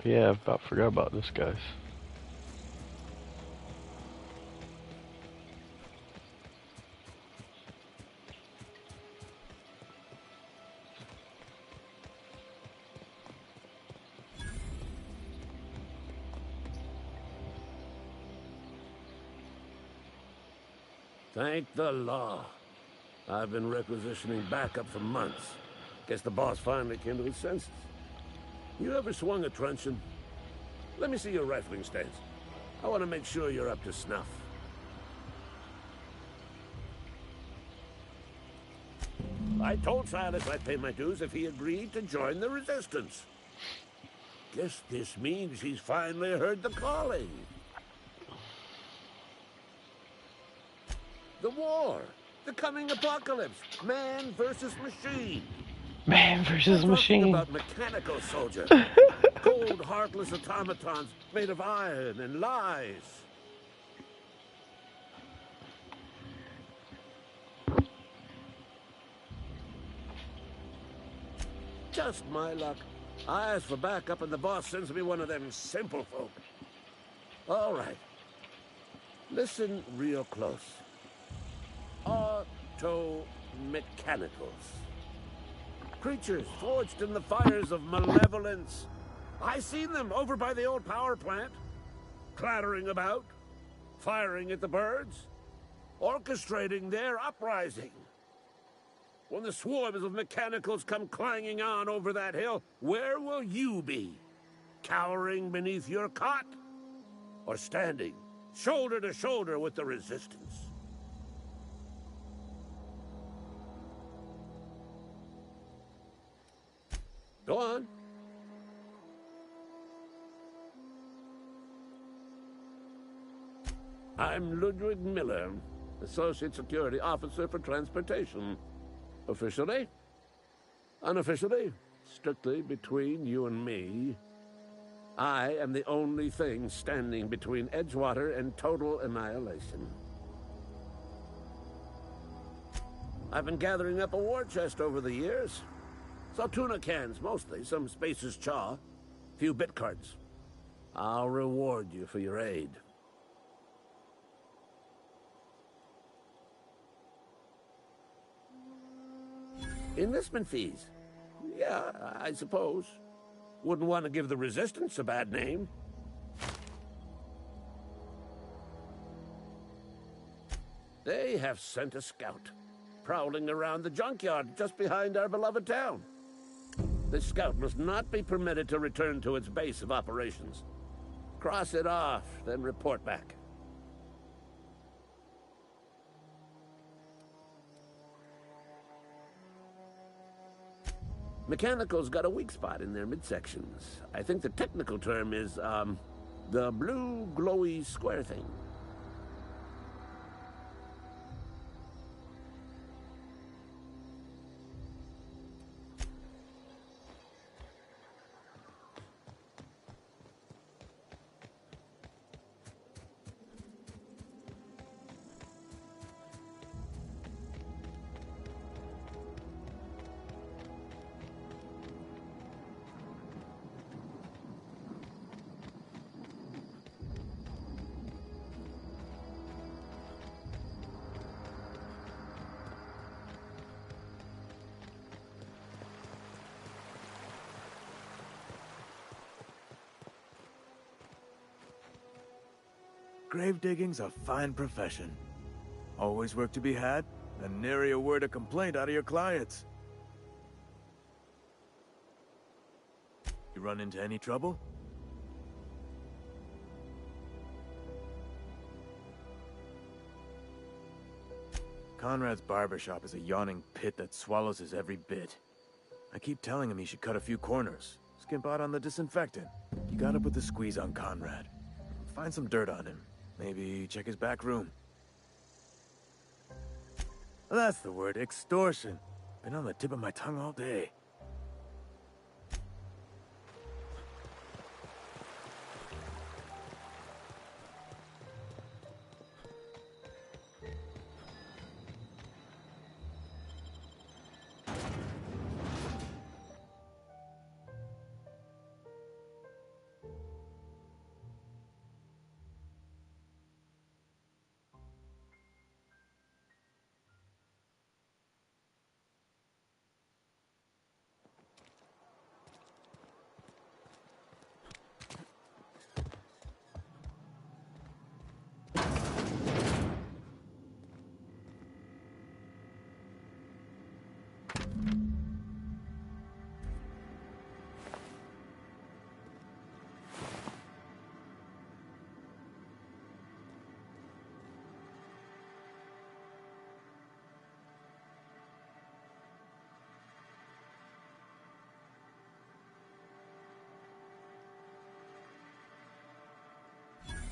Yeah, I about forgot about this, guys. Thank the law. I've been requisitioning backup for months. Guess the boss finally came to his senses. You ever swung a truncheon? Let me see your rifling stance. I want to make sure you're up to snuff. I told Silas I'd pay my dues if he agreed to join the resistance. Guess this means he's finally heard the calling. The war. The coming apocalypse. Man versus machine. Man versus machine. About mechanical soldiers. Cold, heartless automatons made of iron and lies. Just my luck. I ask for backup and the boss sends me one of them simple folk. All right. Listen real close. Auto-mechanicals. Creatures forged in the fires of malevolence. I seen them over by the old power plant, clattering about, firing at the birds, orchestrating their uprising. When the swarms of mechanicals come clanging on over that hill, where will you be? Cowering beneath your cot? Or standing, shoulder to shoulder with the resistance? Go on. I'm Ludwig Miller, Associate Security Officer for Transportation. Officially, unofficially, strictly between you and me, I am the only thing standing between Edgewater and total annihilation. I've been gathering up a war chest over the years. Saw tuna cans, mostly, some Spacer's Chaw, few bit cards. I'll reward you for your aid. Enlistment fees? Yeah, I suppose. Wouldn't want to give the Resistance a bad name. They have sent a scout. prowling around the junkyard just behind our beloved town. This scout must not be permitted to return to its base of operations. Cross it off, then report back. Mechanical's got a weak spot in their midsections. I think the technical term is, the blue glowy square thing. Grave digging's a fine profession. Always work to be had, and nary a word of complaint out of your clients. You run into any trouble? Conrad's barbershop is a yawning pit that swallows his every bit. I keep telling him he should cut a few corners, skimp out on the disinfectant. You gotta put the squeeze on Conrad. Find some dirt on him. Maybe check his back room. That's the word, extortion. Been on the tip of my tongue all day.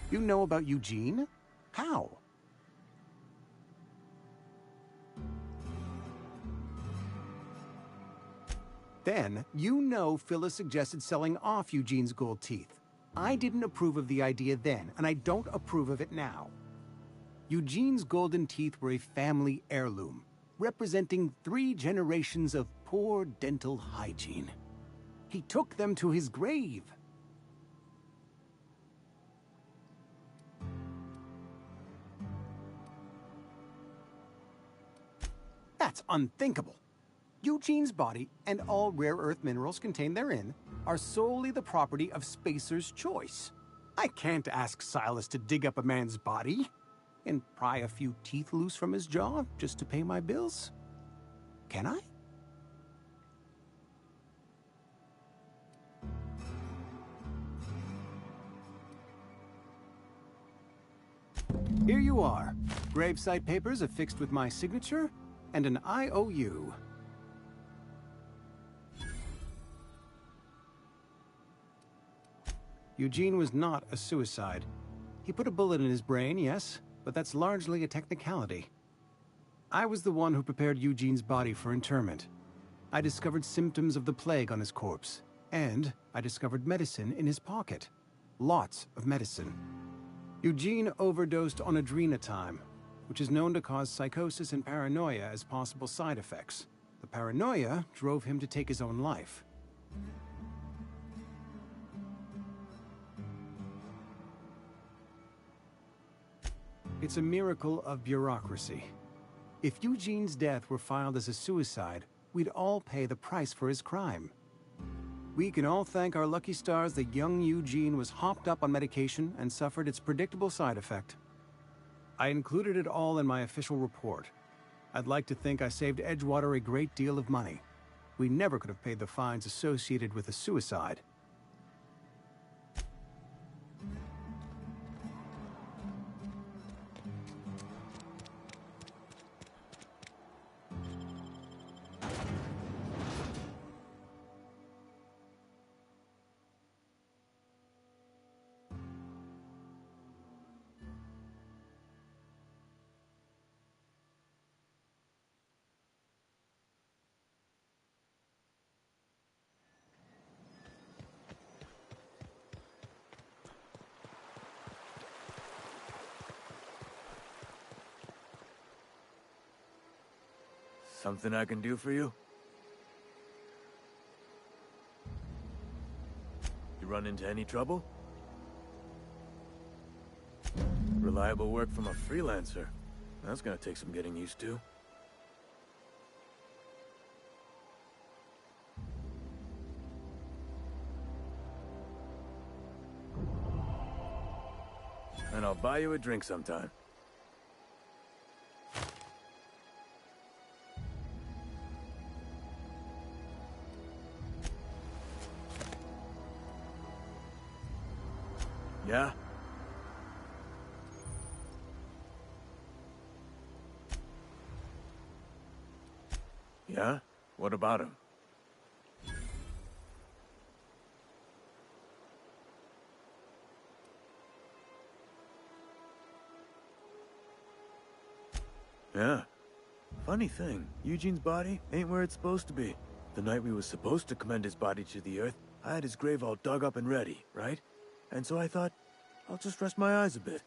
You know about Eugene? How? Then, you know Phyllis suggested selling off Eugene's gold teeth. I didn't approve of the idea then, and I don't approve of it now. Eugene's golden teeth were a family heirloom, representing 3 generations of poor dental hygiene. He took them to his grave. That's unthinkable. Eugene's body and all rare earth minerals contained therein are solely the property of Spacer's Choice. I can't ask Silas to dig up a man's body and pry a few teeth loose from his jaw just to pay my bills. Can I? Here you are. Gravesite papers affixed with my signature and an IOU. Eugene was not a suicide. He put a bullet in his brain, yes, but that's largely a technicality. I was the one who prepared Eugene's body for interment. I discovered symptoms of the plague on his corpse, and I discovered medicine in his pocket. Lots of medicine. Eugene overdosed on adrenatime, which is known to cause psychosis and paranoia as possible side effects. The paranoia drove him to take his own life. It's a miracle of bureaucracy. If Eugene's death were filed as a suicide, we'd all pay the price for his crime. We can all thank our lucky stars that young Eugene was hopped up on medication and suffered its predictable side effect. I included it all in my official report. I'd like to think I saved Edgewater a great deal of money. We never could have paid the fines associated with a suicide. Something I can do for you? You run into any trouble? Reliable work from a freelancer. That's gonna take some getting used to. And I'll buy you a drink sometime. Yeah? Yeah? What about him? Yeah. Funny thing, Eugene's body ain't where it's supposed to be. The night we was supposed to commend his body to the earth, I had his grave all dug up and ready, right? And so I thought, I'll just rest my eyes a bit.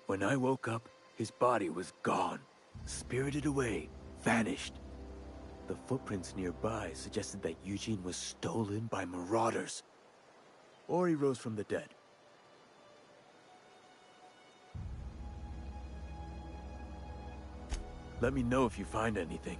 When I woke up, his body was gone. Spirited away. Vanished. The footprints nearby suggested that Eugene was stolen by marauders. Or he rose from the dead. Let me know if you find anything.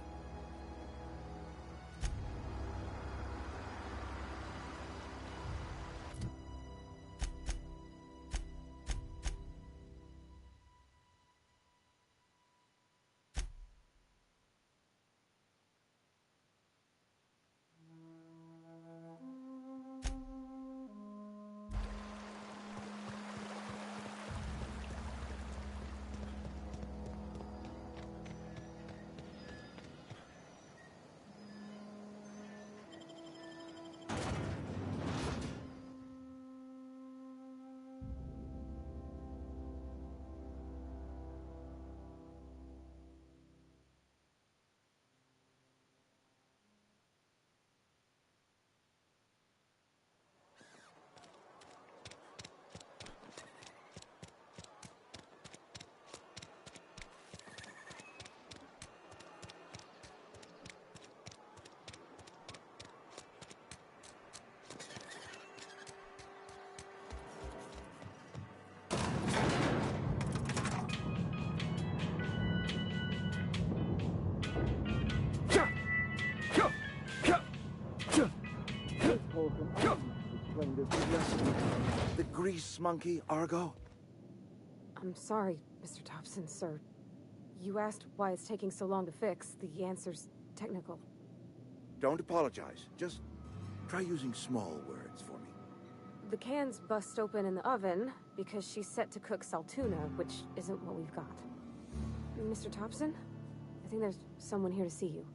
The grease monkey, Argo? I'm sorry, Mr. Thompson, sir. You asked why it's taking so long to fix. The answer's technical. Don't apologize. Just try using small words for me. The cans bust open in the oven because she's set to cook saltuna, which isn't what we've got. Mr. Thompson? I think there's someone here to see you.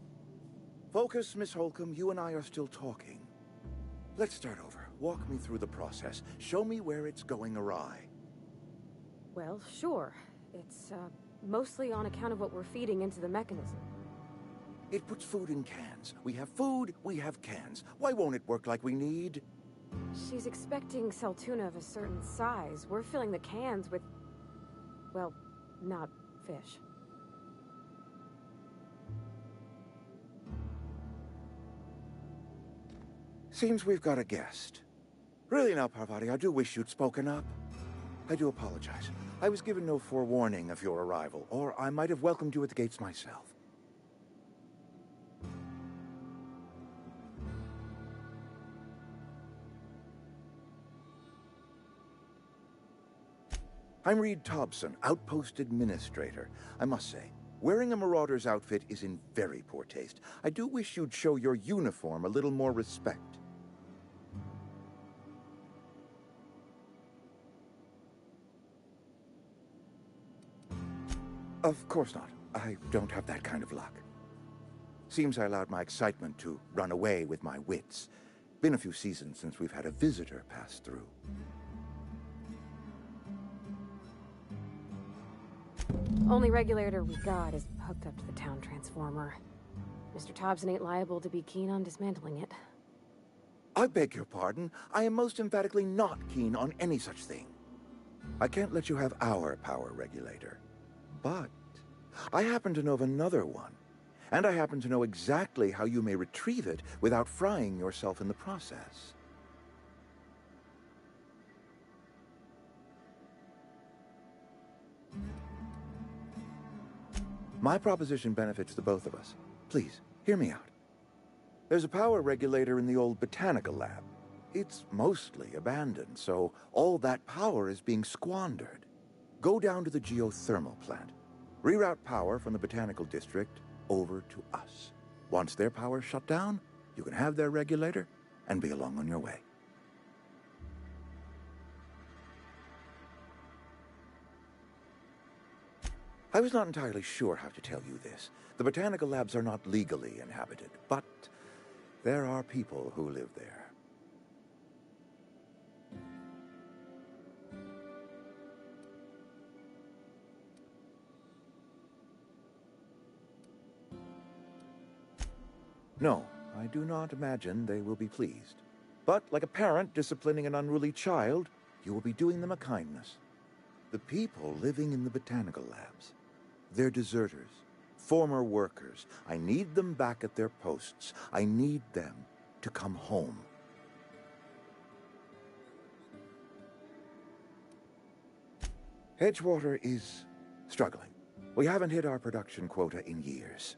Focus, Miss Holcomb. You and I are still talking. Let's start over. Walk me through the process. Show me where it's going awry. Well, sure. It's, mostly on account of what we're feeding into the mechanism. It puts food in cans. We have food, we have cans. Why won't it work like we need? She's expecting saltuna of a certain size. We're filling the cans with, well, not fish. Seems we've got a guest. Really now, Parvati, I do wish you'd spoken up. I do apologize. I was given no forewarning of your arrival, or I might have welcomed you at the gates myself. I'm Reed Thompson, Outpost Administrator. I must say, Wearing a Marauder's outfit is in very poor taste. I do wish you'd show your uniform a little more respect. Of course not. I don't have that kind of luck. Seems I allowed my excitement to run away with my wits. Been a few seasons since we've had a visitor pass through. Only regulator we got is hooked up to the town transformer. Mr. Thompson ain't liable to be keen on dismantling it. I beg your pardon. I am most emphatically not keen on any such thing. I can't let you have our power regulator. But I happen to know of another one. And I happen to know exactly how you may retrieve it without frying yourself in the process. My proposition benefits the both of us. Please, hear me out. There's a power regulator in the old botanical lab. It's mostly abandoned, so all that power is being squandered. Go down to the geothermal plant. Reroute power from the botanical district over to us. Once their power's shut down, you can have their regulator and be along on your way. I was not entirely sure how to tell you this. The botanical labs are not legally inhabited, but there are people who live there. No, I do not imagine they will be pleased. But like a parent disciplining an unruly child, you will be doing them a kindness. The people living in the botanical labs, they're deserters, former workers. I need them back at their posts. I need them to come home. Edgewater is struggling. We haven't hit our production quota in years.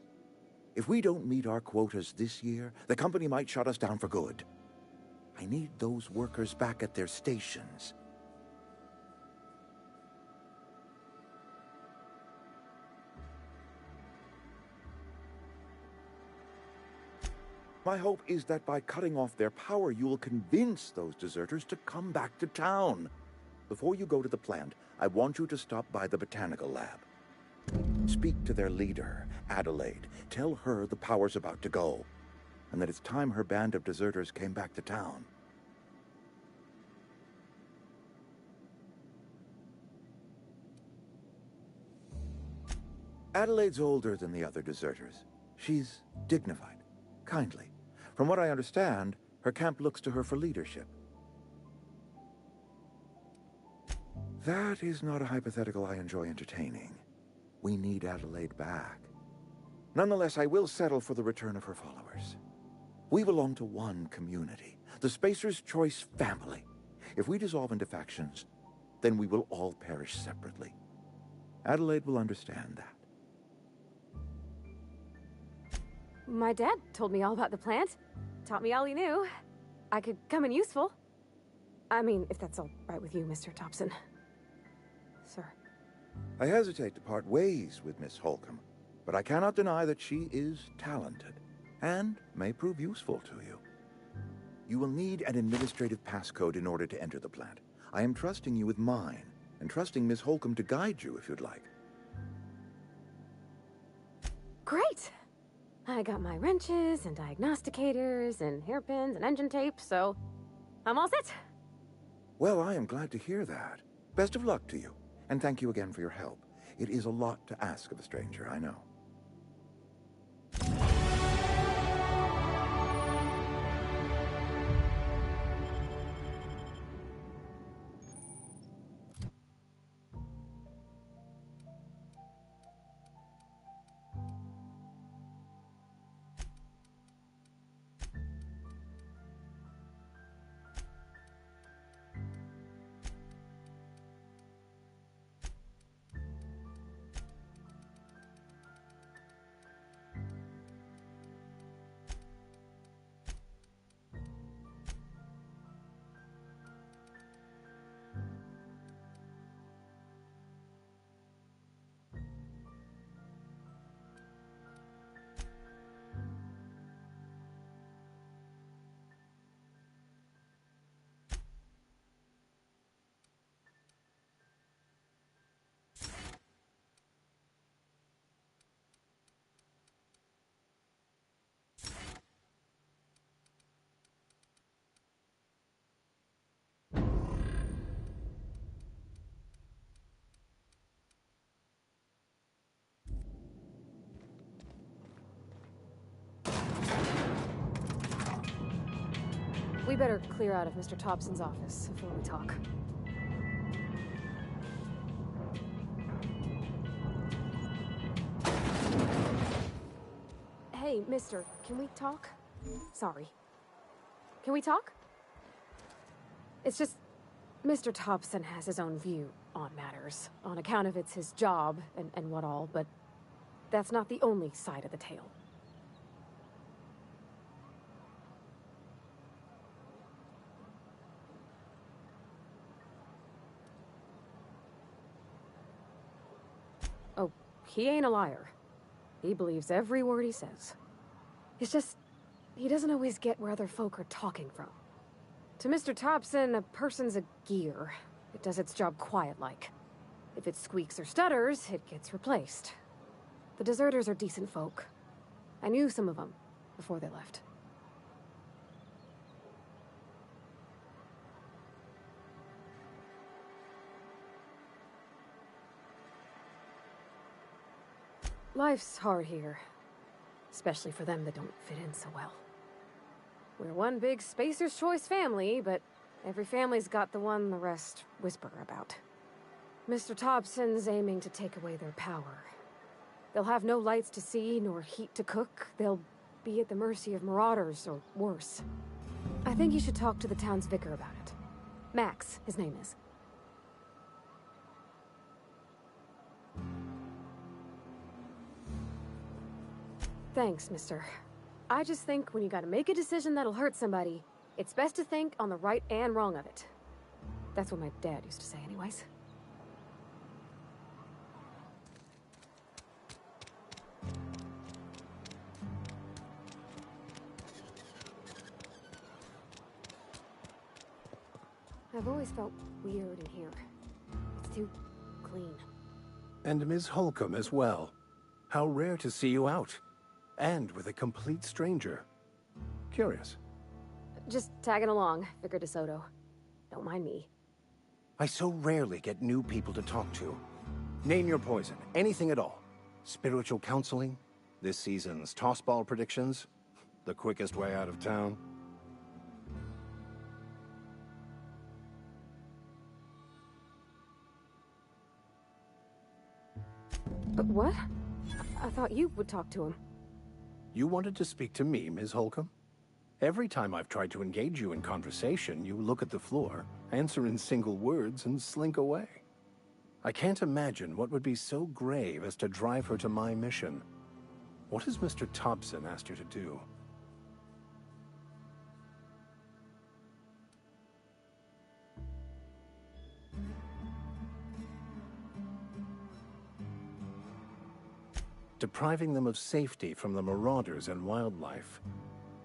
If we don't meet our quotas this year, the company might shut us down for good. I need those workers back at their stations. My hope is that by cutting off their power, you will convince those deserters to come back to town. Before you go to the plant, I want you to stop by the botanical lab. Speak to their leader, Adelaide. Tell her the power's about to go, and that it's time her band of deserters came back to town. Adelaide's older than the other deserters. She's dignified, kindly. From what I understand, her camp looks to her for leadership. That is not a hypothetical I enjoy entertaining. We need Adelaide back. Nonetheless, I will settle for the return of her followers. We belong to one community, the Spacer's Choice family. If we dissolve into factions, then we will all perish separately. Adelaide will understand that. My dad told me all about the plant. Taught me all he knew. I could come in useful. I mean, if that's all right with you, Mr. Thompson. Sir. I hesitate to part ways with Miss Holcomb, but I cannot deny that she is talented and may prove useful to you. You will need an administrative passcode in order to enter the plant. I am trusting you with mine, and trusting Miss Holcomb to guide you if you'd like. Great! I got my wrenches and diagnosticators and hairpins and engine tape, so I'm all set. Well, I am glad to hear that. Best of luck to you, and thank you again for your help. It is a lot to ask of a stranger, I know. We better clear out of Mr. Thompson's office before we talk. Hey, mister, can we talk? Sorry. Can we talk? It's just, Mr. Thompson has his own view on matters, on account of it's his job and what all, but that's not the only side of the tale. Oh, he ain't a liar. He believes every word he says. It's just, he doesn't always get where other folk are talking from. To Mr. Thompson, a person's a gear. It does its job quiet-like. If it squeaks or stutters, it gets replaced. The deserters are decent folk. I knew some of them before they left. Life's hard here, especially for them that don't fit in so well. We're one big Spacer's Choice family, but every family's got the one the rest whisper about. Mr. Thompson's aiming to take away their power. They'll have no lights to see, nor heat to cook. They'll be at the mercy of marauders, or worse. I think you should talk to the town's vicar about it. Max, his name is. Thanks, mister. I just think when you gotta make a decision that'll hurt somebody, it's best to think on the right and wrong of it. That's what my dad used to say anyways. I've always felt weird in here. It's too clean. And Ms. Holcomb as well. How rare to see you out. And with a complete stranger. Curious. Just tagging along, Vicar DeSoto. Don't mind me. I so rarely get new people to talk to. Name your poison, anything at all. Spiritual counseling, this season's tossball predictions, the quickest way out of town. But what? I thought you would talk to him. You wanted to speak to me, Ms. Holcomb? Every time I've tried to engage you in conversation, you look at the floor, answer in single words, and slink away. I can't imagine what would be so grave as to drive her to my mission. What has Mr. Thompson asked you to do? Depriving them of safety from the marauders and wildlife.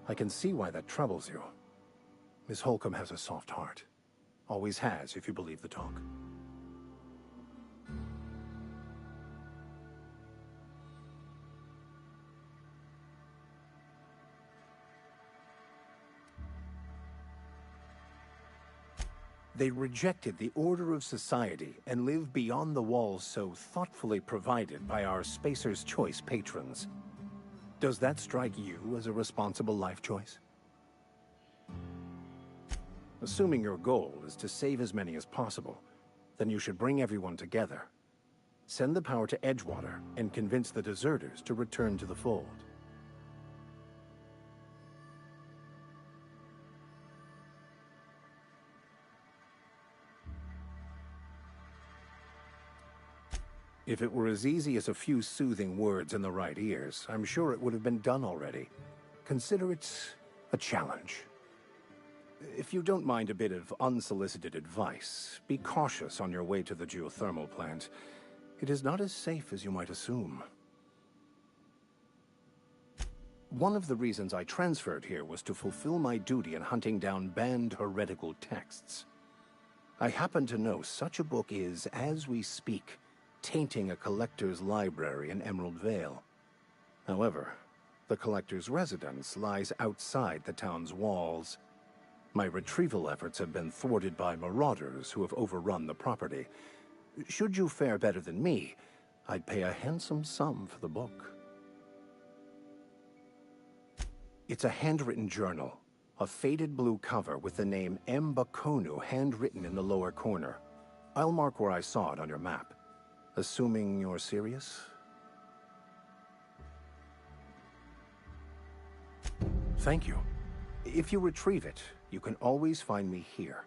I can see why that troubles you. Miss Holcomb has a soft heart. Always has, if you believe the talk. They rejected the order of society and live beyond the walls so thoughtfully provided by our Spacer's Choice patrons. Does that strike you as a responsible life choice? Assuming your goal is to save as many as possible, then you should bring everyone together. Send the power to Edgewater and convince the deserters to return to the fold. If it were as easy as a few soothing words in the right ears, I'm sure it would have been done already. Consider it a challenge. If you don't mind a bit of unsolicited advice, be cautious on your way to the geothermal plant. It is not as safe as you might assume. One of the reasons I transferred here was to fulfill my duty in hunting down banned heretical texts. I happen to know such a book is, as we speak, tainting a collector's library in Emerald Vale. However, the collector's residence lies outside the town's walls. My retrieval efforts have been thwarted by marauders who have overrun the property. Should you fare better than me, I'd pay a handsome sum for the book. It's a handwritten journal, A faded blue cover with the name M'Bakono handwritten in the lower corner. I'll mark where I saw it on your map. Assuming you're serious? Thank you. If you retrieve it, you can always find me here.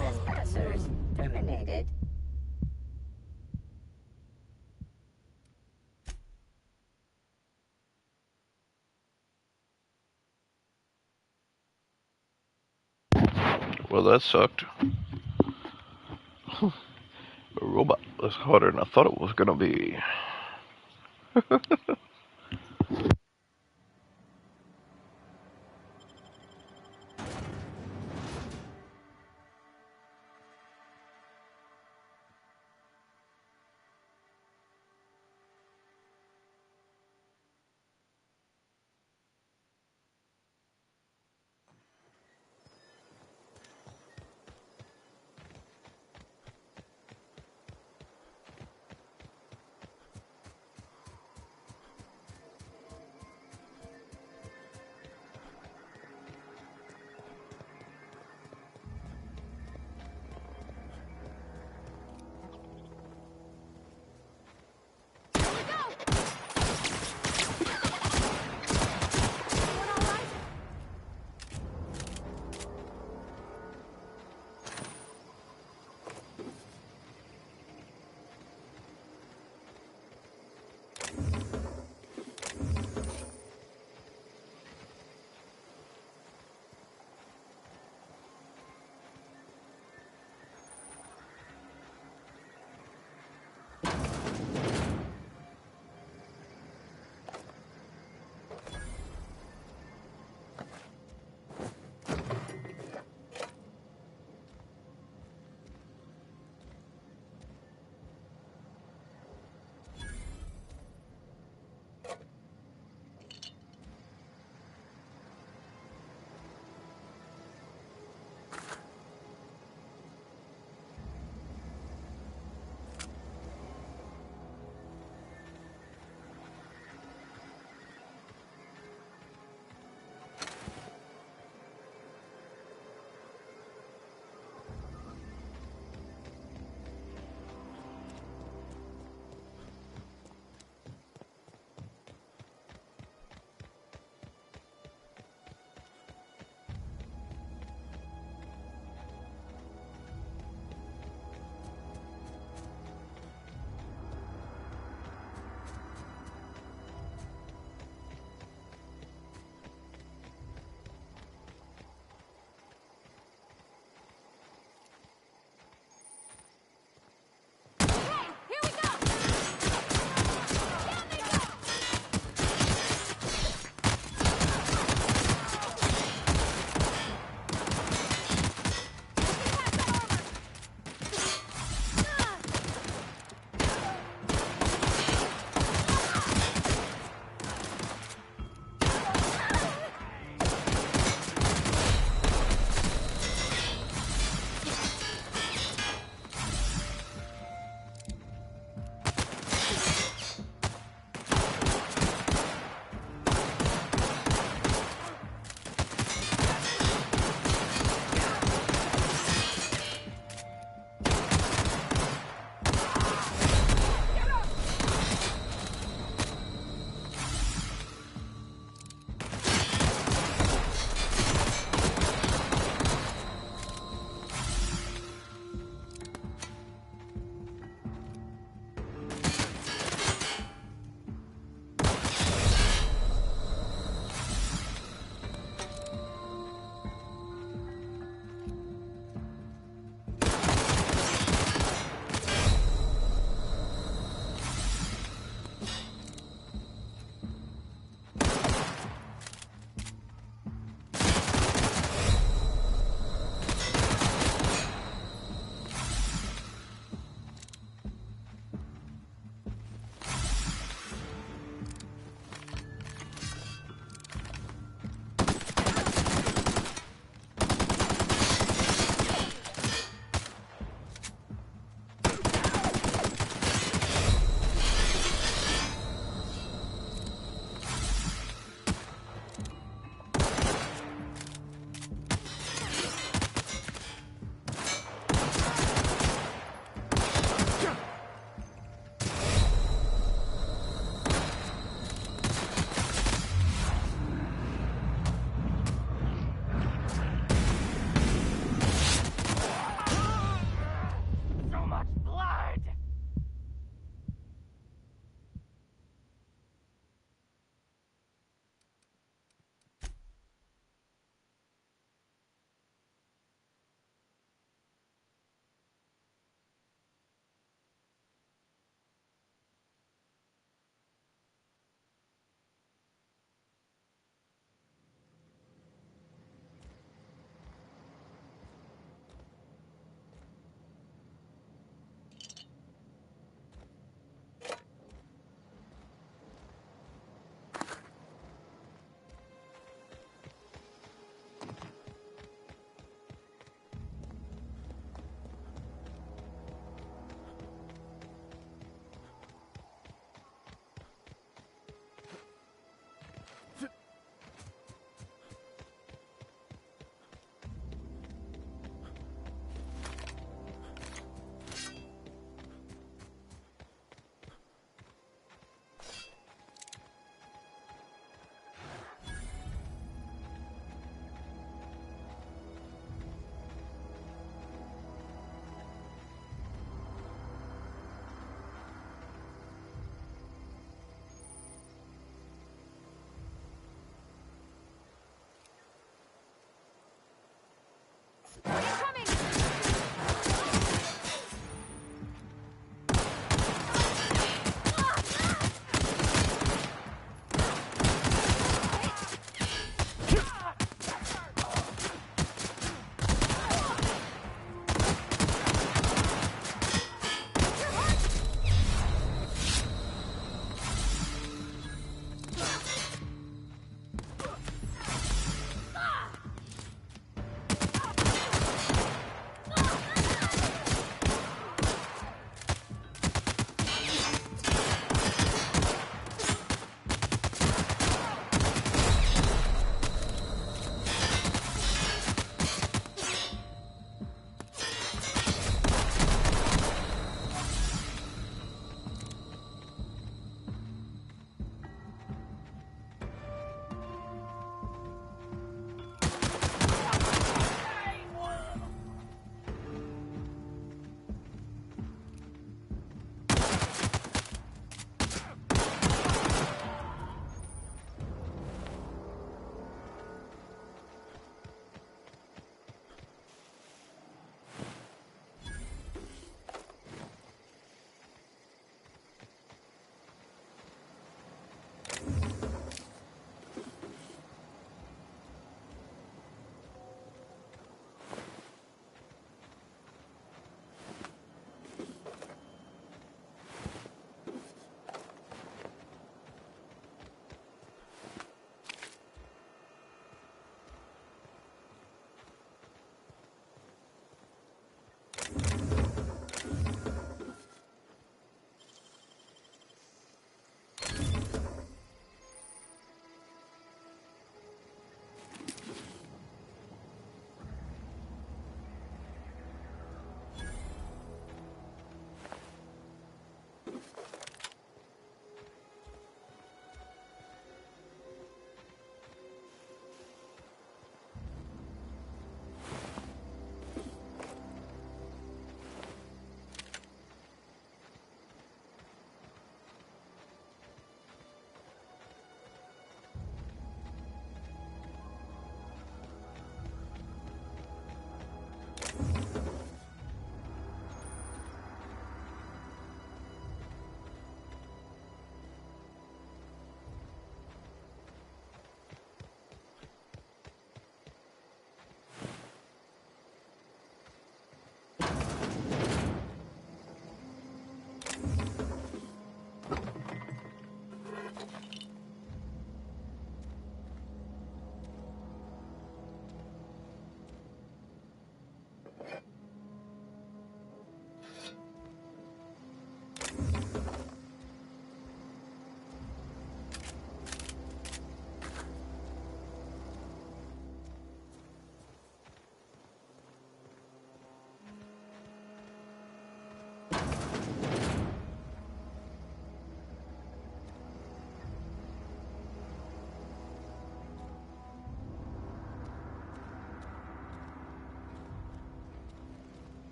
Trespassers terminated. Well, that sucked. A robot was harder than I thought it was gonna be.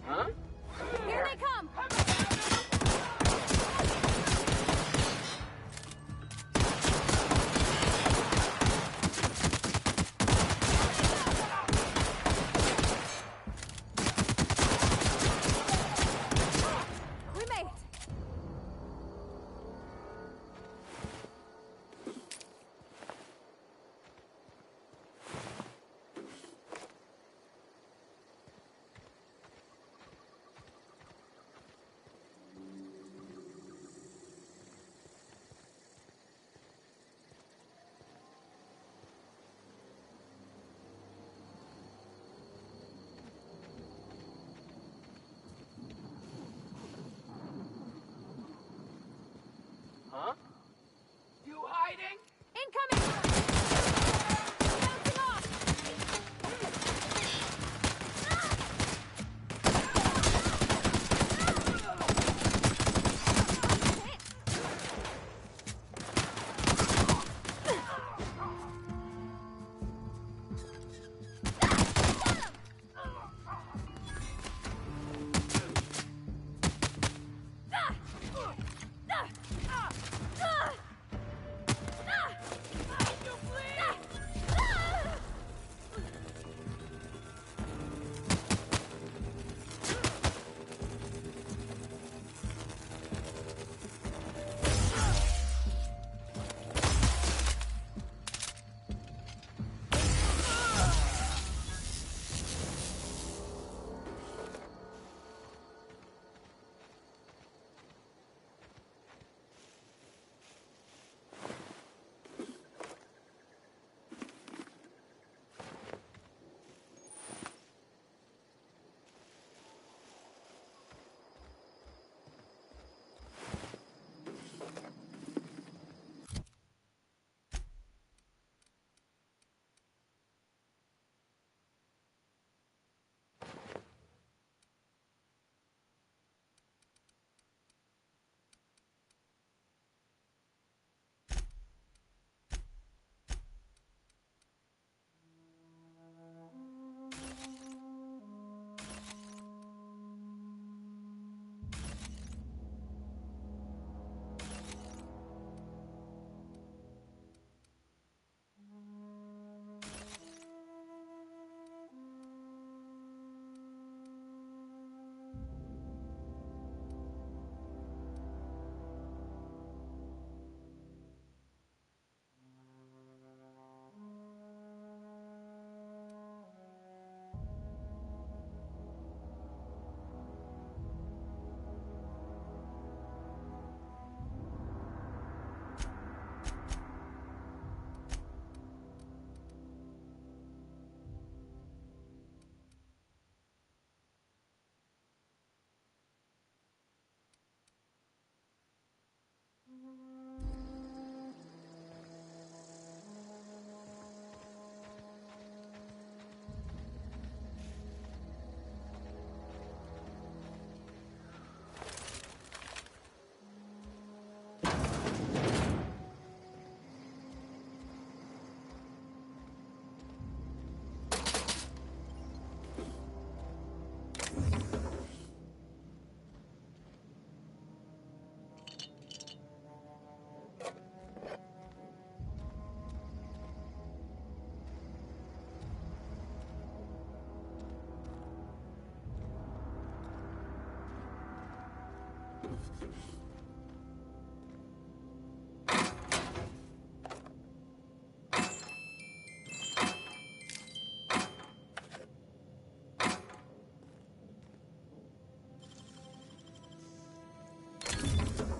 Huh? Here they come! We made it! Huh? You hiding? Incoming! Bouncing off!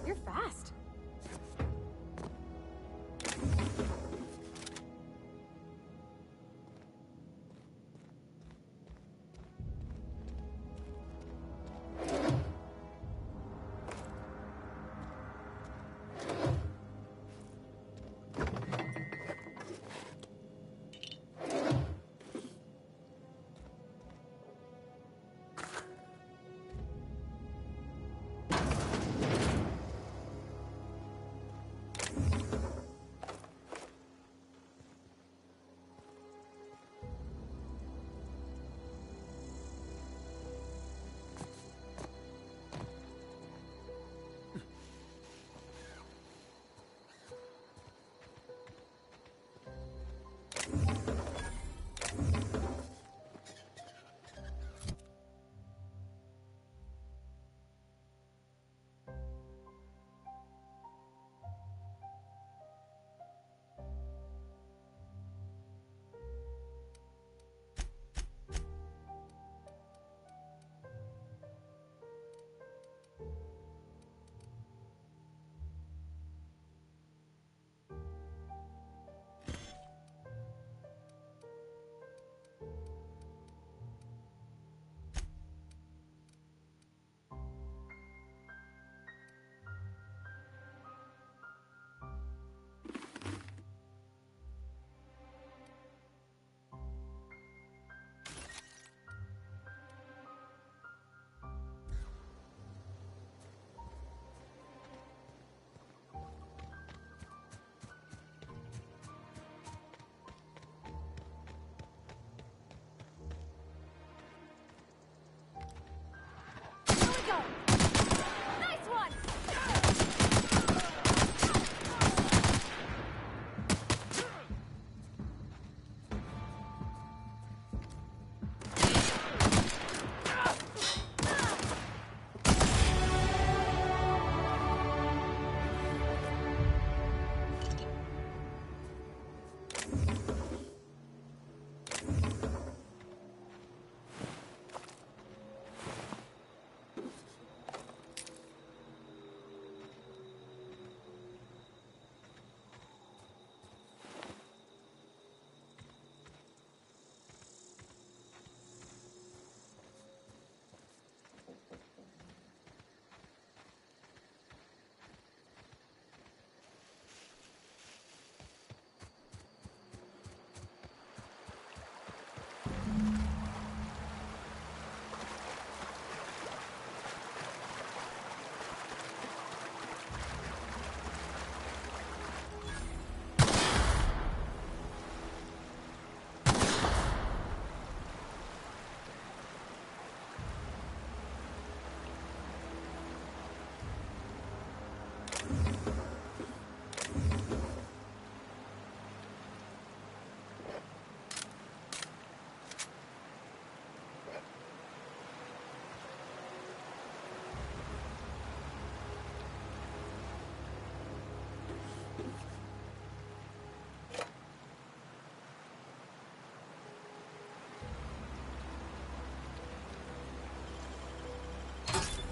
You're fast. Nice one!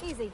Easy.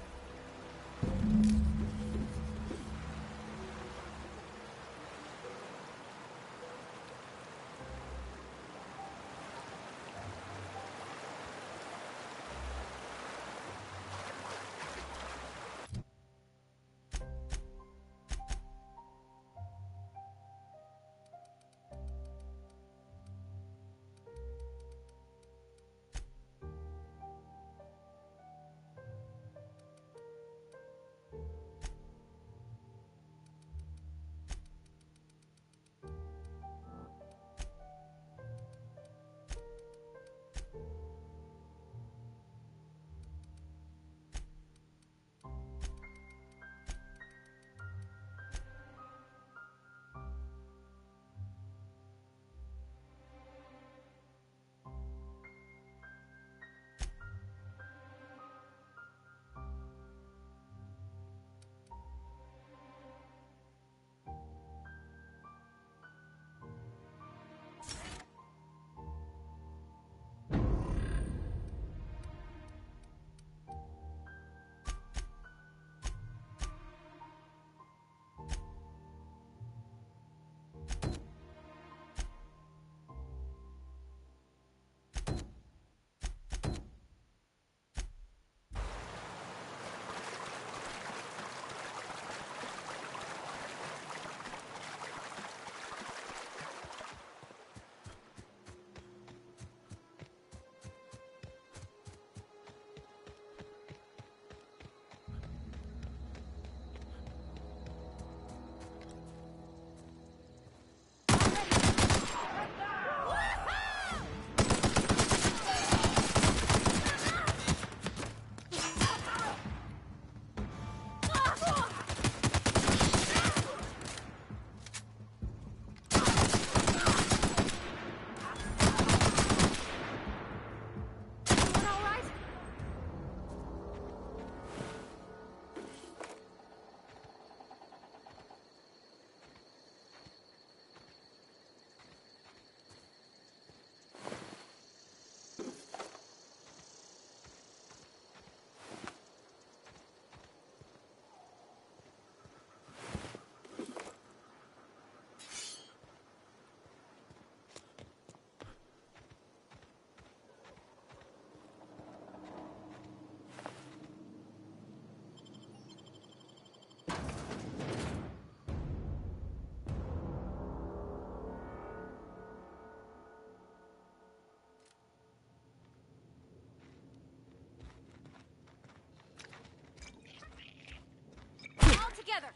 together.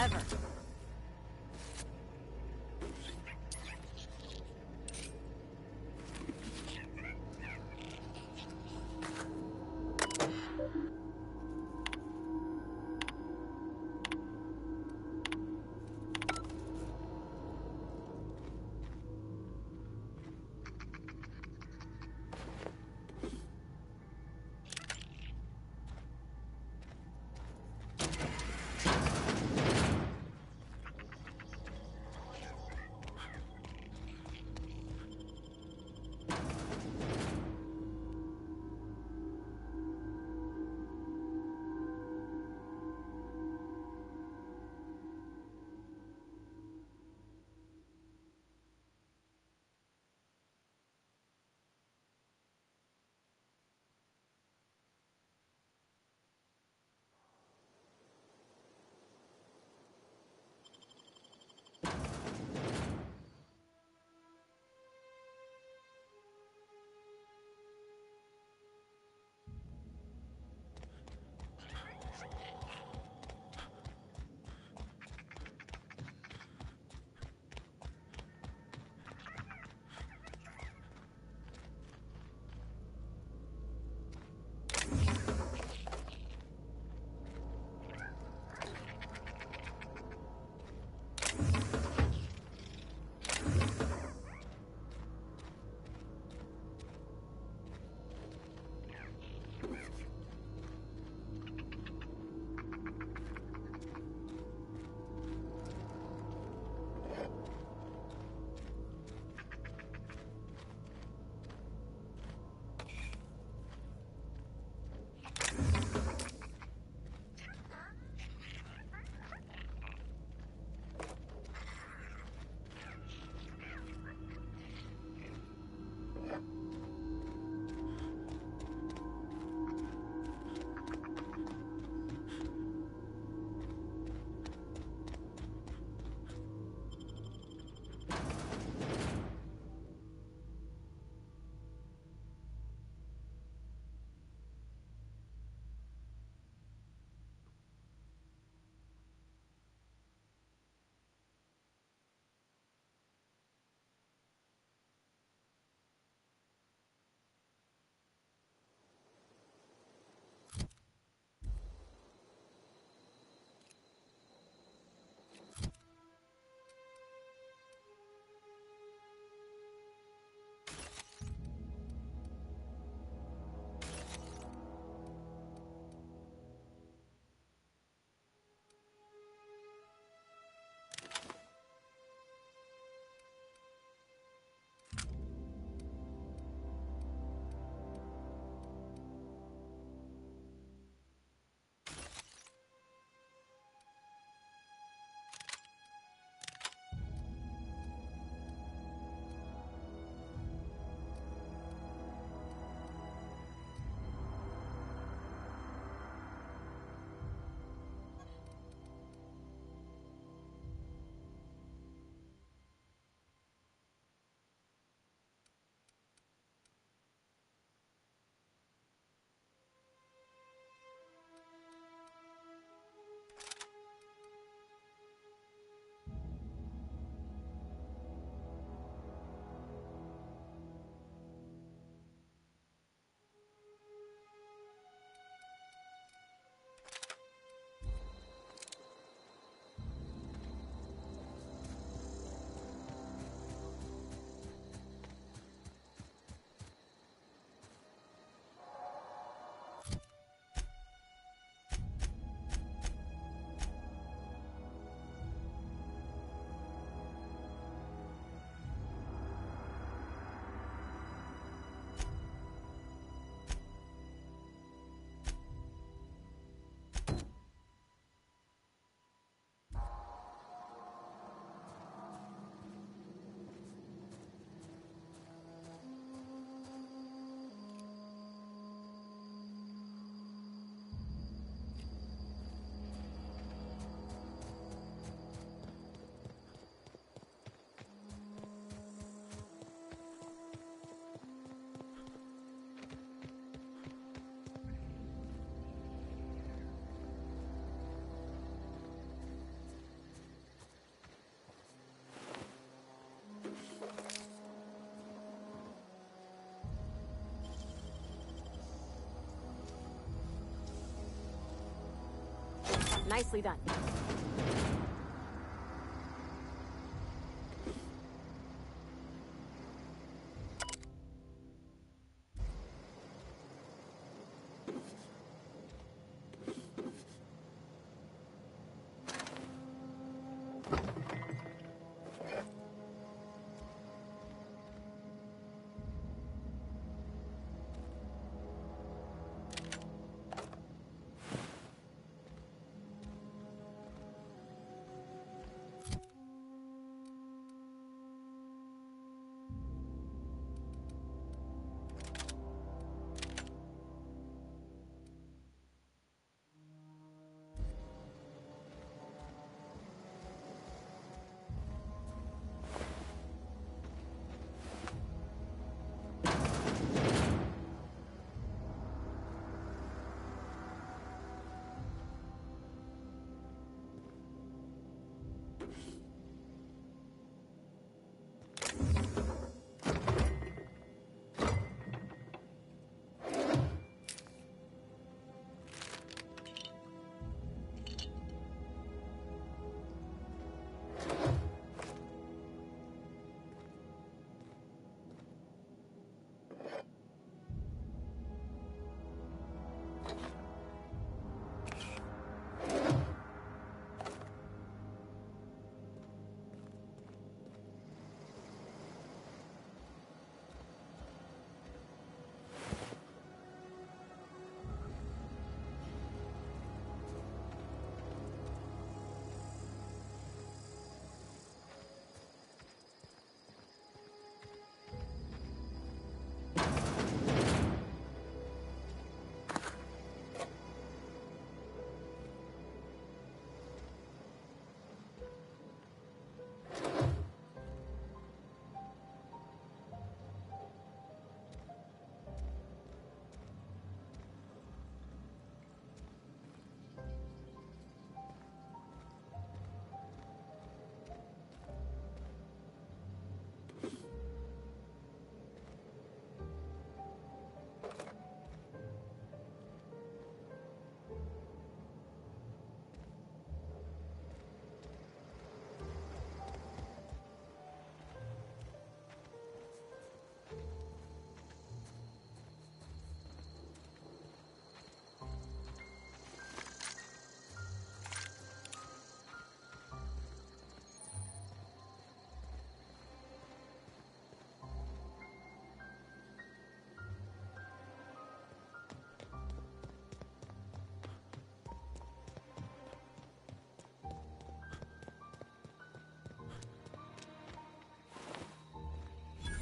ever. Nicely done.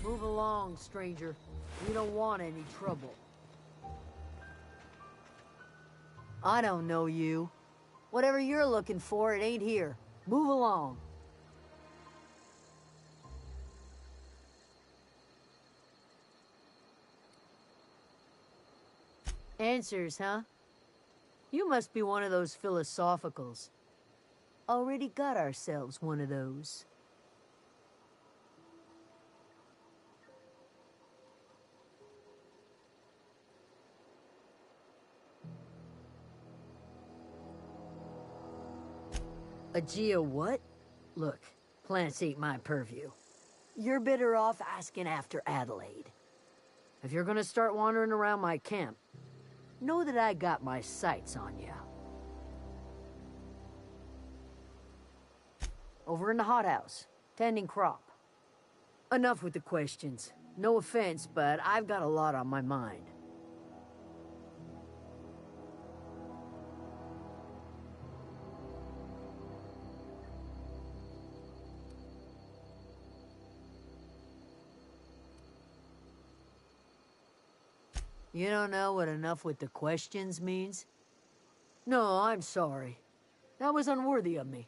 Move along, stranger. We don't want any trouble. I don't know you. Whatever you're looking for, it ain't here. Move along. Answers, huh? You must be one of those philosophicals. Already got ourselves one of those. A geo what? Look, plants ain't my purview. You're better off asking after Adelaide. If you're gonna start wandering around my camp, know that I got my sights on you. Over in the hothouse, tending crop. Enough with the questions. No offense, but I've got a lot on my mind. You don't know what enough with the questions means? No, I'm sorry. That was unworthy of me.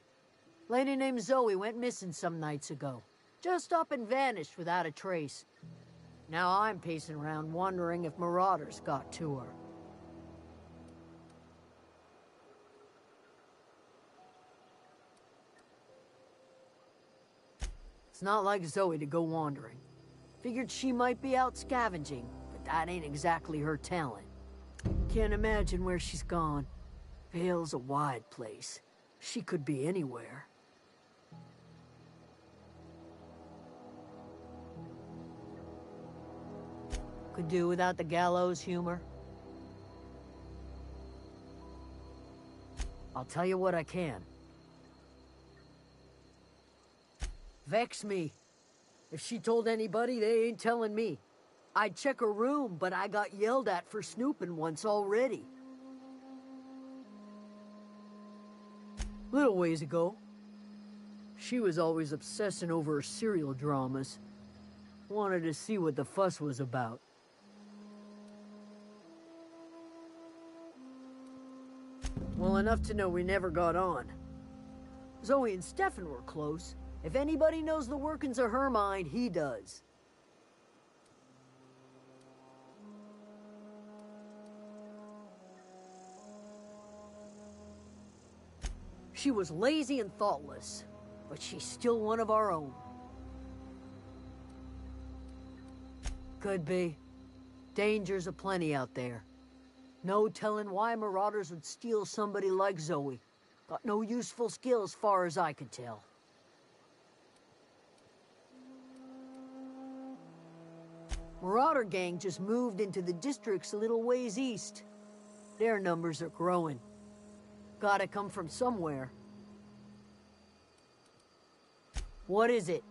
Lady named Zoe went missing some nights ago. Just up and vanished without a trace. Now I'm pacing around wondering if marauders got to her. It's not like Zoe to go wandering. Figured she might be out scavenging. That ain't exactly her talent. Can't imagine where she's gone. Hell's a wide place. She could be anywhere. Could do without the gallows humor. I'll tell you what I can. Vex me. If she told anybody, they ain't telling me. I'd check her room, but I got yelled at for snooping once already. Little ways ago. She was always obsessing over her serial dramas. Wanted to see what the fuss was about. Well, enough to know we never got on. Zoe and Stefan were close. If anybody knows the workings of her mind, he does. She was lazy and thoughtless, but she's still one of our own. Could be. Dangers aplenty out there. No telling why marauders would steal somebody like Zoe. Got no useful skill as far as I could tell. Marauder gang just moved into the districts a little ways east. Their numbers are growing. Gotta come from somewhere. What is it?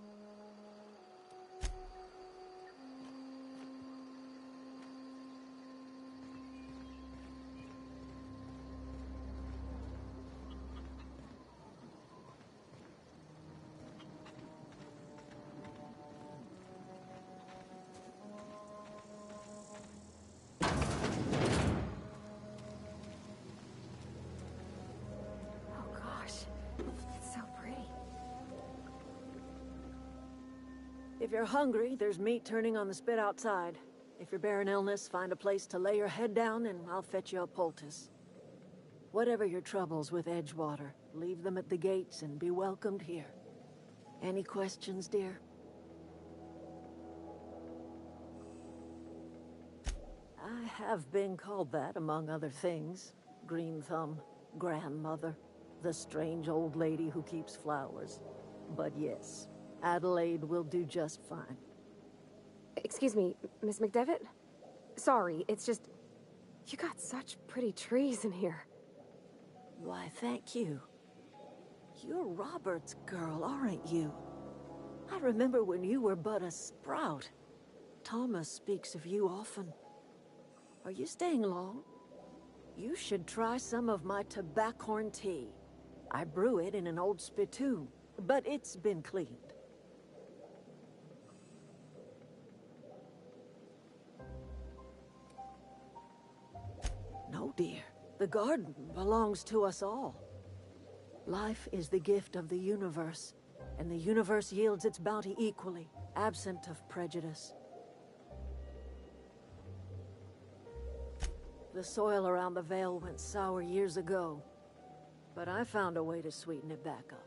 If you're hungry, there's meat turning on the spit outside. If you're bearing illness, find a place to lay your head down and I'll fetch you a poultice. Whatever your troubles with Edgewater, leave them at the gates and be welcomed here. Any questions, dear? I have been called that, among other things. Green Thumb, grandmother, the strange old lady who keeps flowers. But yes, Adelaide will do just fine. Excuse me, Miss McDevitt? Sorry, it's just... You got such pretty trees in here. Why, thank you. You're Robert's girl, aren't you? I remember when you were but a sprout. Thomas speaks of you often. Are you staying long? You should try some of my tobaccorn tea. I brew it in an old spittoon, but it's been cleaned. No, dear. The garden belongs to us all. Life is the gift of the universe, and the universe yields its bounty equally, absent of prejudice. The soil around the Vale went sour years ago, but I found a way to sweeten it back up.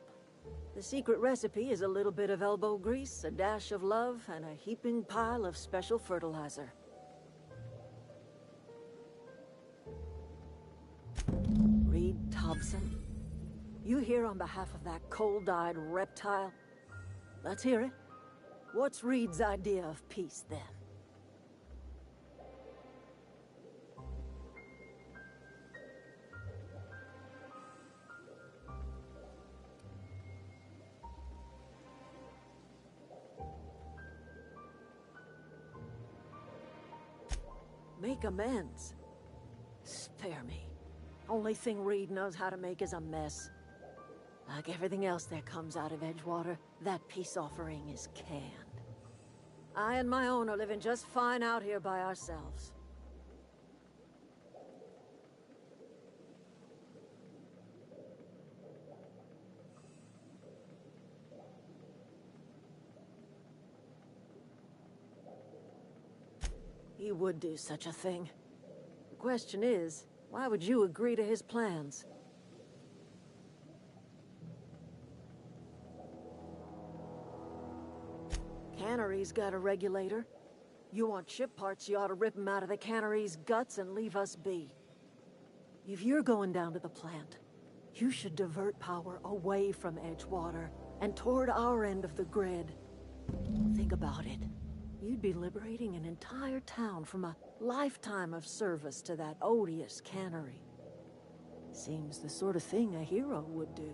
The secret recipe is a little bit of elbow grease, a dash of love, and a heaping pile of special fertilizer. Reed Thompson, you here on behalf of that cold-eyed reptile? Let's hear it. What's Reed's idea of peace, then? Make amends. Spare me. Only thing Reed knows how to make is a mess. Like everything else that comes out of Edgewater, that peace offering is canned. I and my own are living just fine out here by ourselves. He would do such a thing. The question is, why would you agree to his plans? Cannery's got a regulator. You want ship parts, you ought to rip them out of the cannery's guts and leave us be. If you're going down to the plant, you should divert power away from Edgewater and toward our end of the grid. Think about it. You'd be liberating an entire town from a lifetime of service to that odious cannery. Seems the sort of thing a hero would do.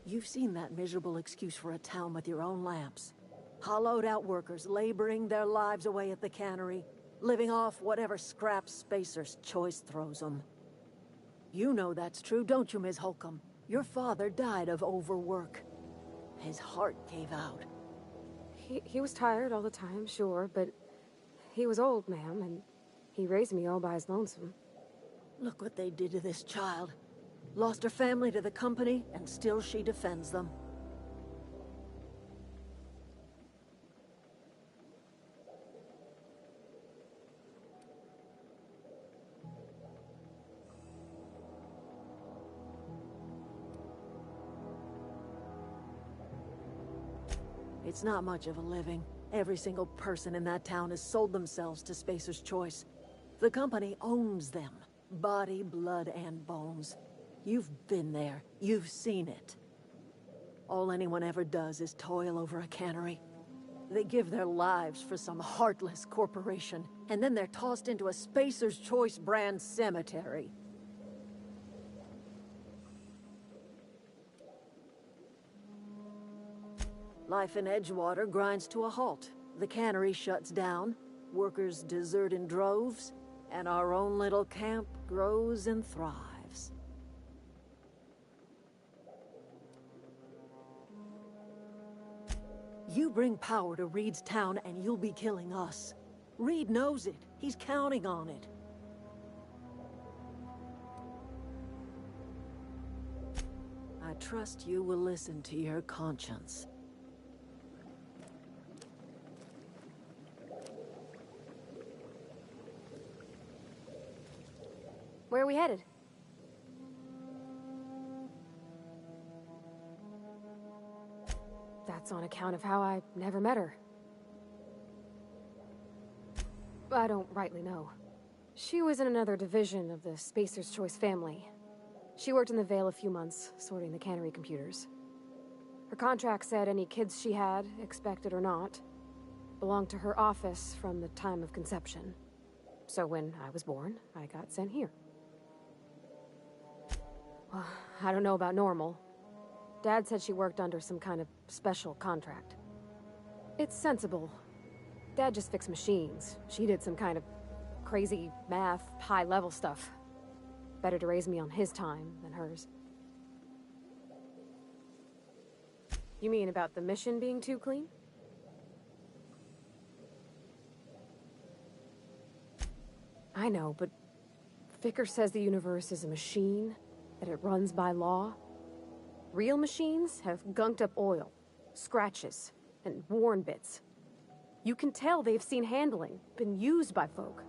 You've seen that miserable excuse for a town with your own lamps. Hollowed out workers laboring their lives away at the cannery, living off whatever scrap Spacer's Choice throws them. You know that's true, don't you, Ms. Holcomb? Your father died of overwork. His heart gave out. He was tired all the time, sure, but he was old, ma'am, and he raised me all by his lonesome. Look what they did to this child. Lost her family to the company, and still she defends them. It's not much of a living. Every single person in that town has sold themselves to Spacer's Choice. The company owns them. Body, blood, and bones. You've been there. You've seen it. All anyone ever does is toil over a cannery. They give their lives for some heartless corporation, and then they're tossed into a Spacer's Choice brand cemetery. Life in Edgewater grinds to a halt. The cannery shuts down, workers desert in droves, and our own little camp grows and thrives. You bring power to Reed's town and you'll be killing us. Reed knows it. He's counting on it. I trust you will listen to your conscience. Where are we headed? That's on account of how I never met her. I don't rightly know. She was in another division of the Spacer's Choice family. She worked in the Vale a few months, sorting the cannery computers. Her contract said any kids she had, expected or not, belonged to her office from the time of conception. So when I was born, I got sent here. Well, I don't know about normal. Dad said she worked under some kind of special contract. It's sensible. Dad just fixed machines. She did some kind of crazy math, high-level stuff. Better to raise me on his time than hers. You mean about the mission being too clean? I know, but Vickers says the universe is a machine, that it runs by law. Real machines have gunked up oil, scratches, and worn bits. You can tell they've seen handling, been used by folk.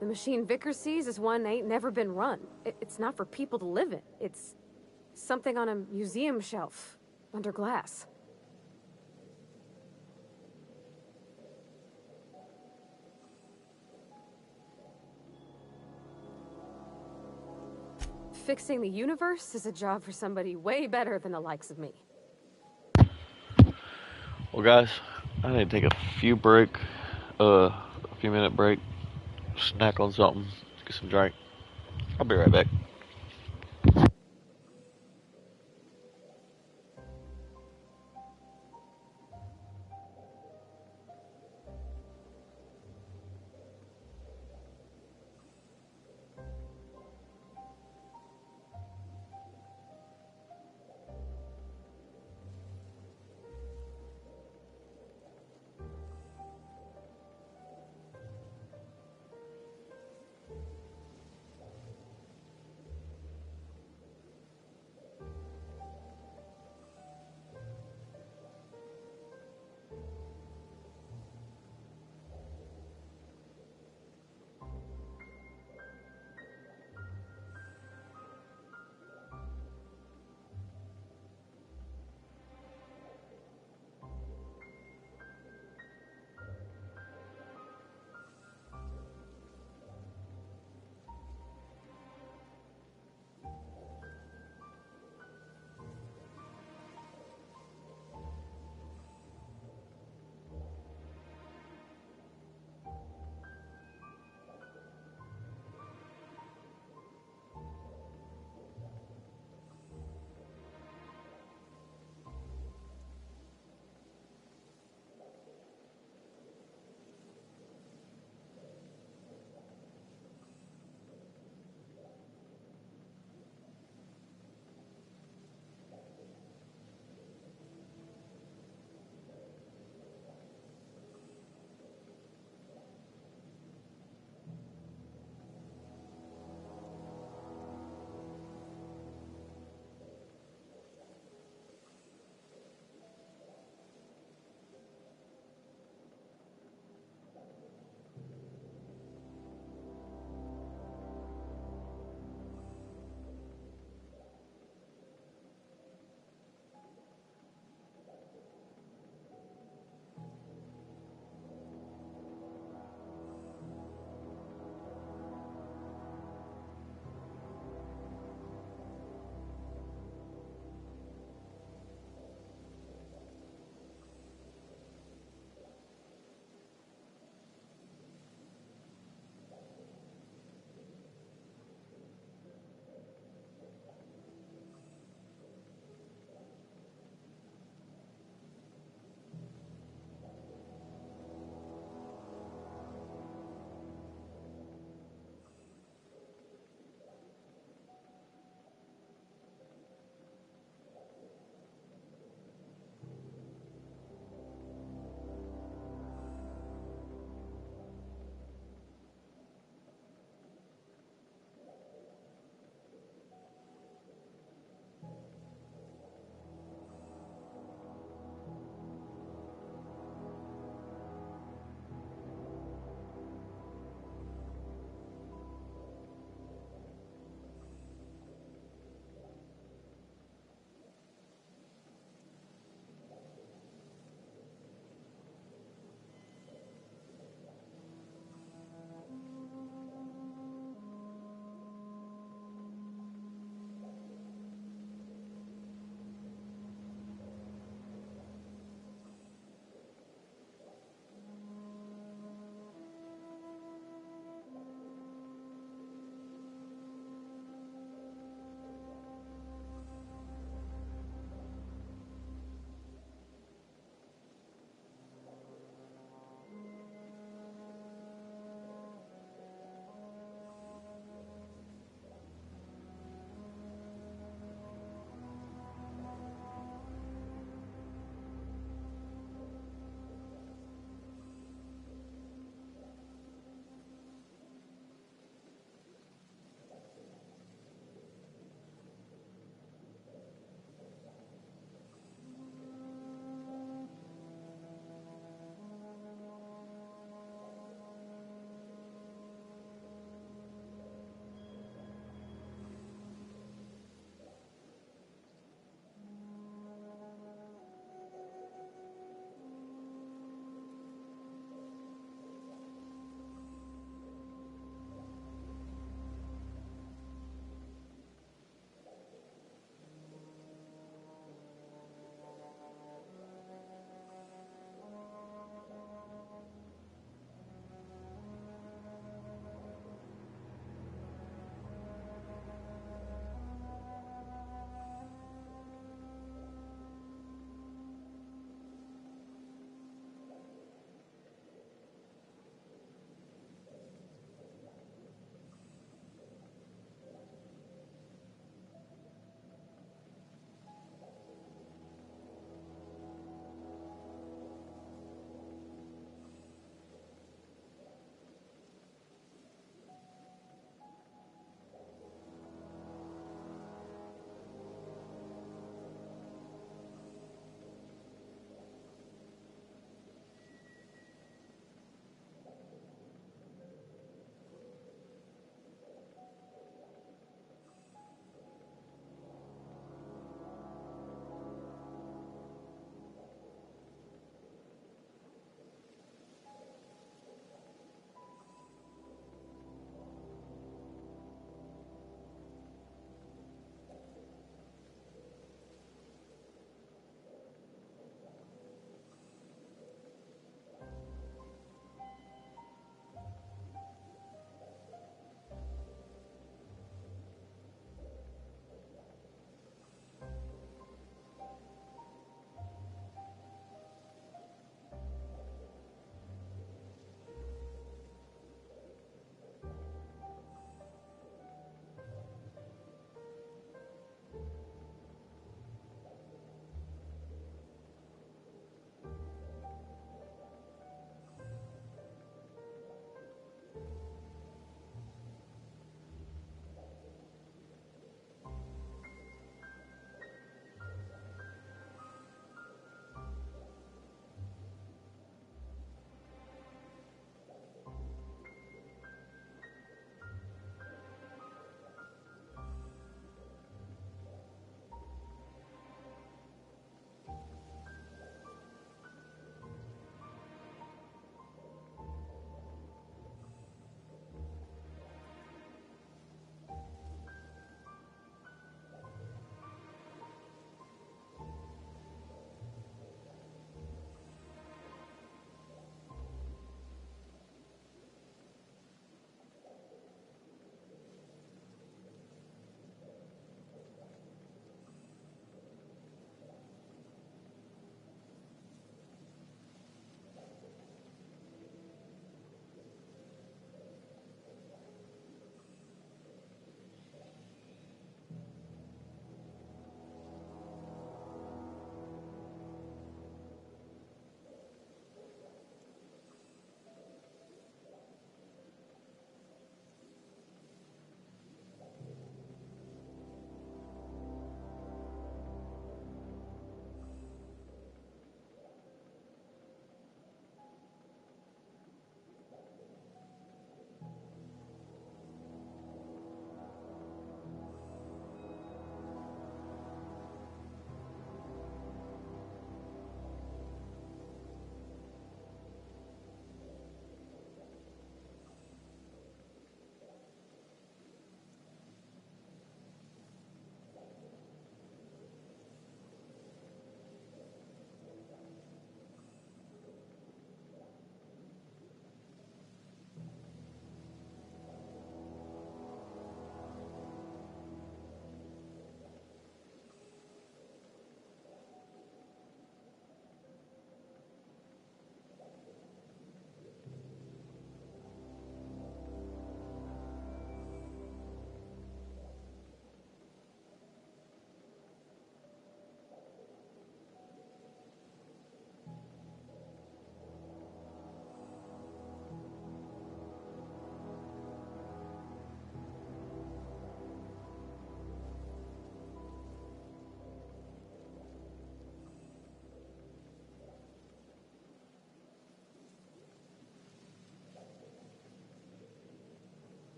The machine Vickers sees is one ain't never been run. It's not for people to live in. It's something on a museum shelf, under glass. Fixing the universe is a job for somebody way better than the likes of me. Well, guys, I need to take a few minute break, snack on something, get some drink. I'll be right back.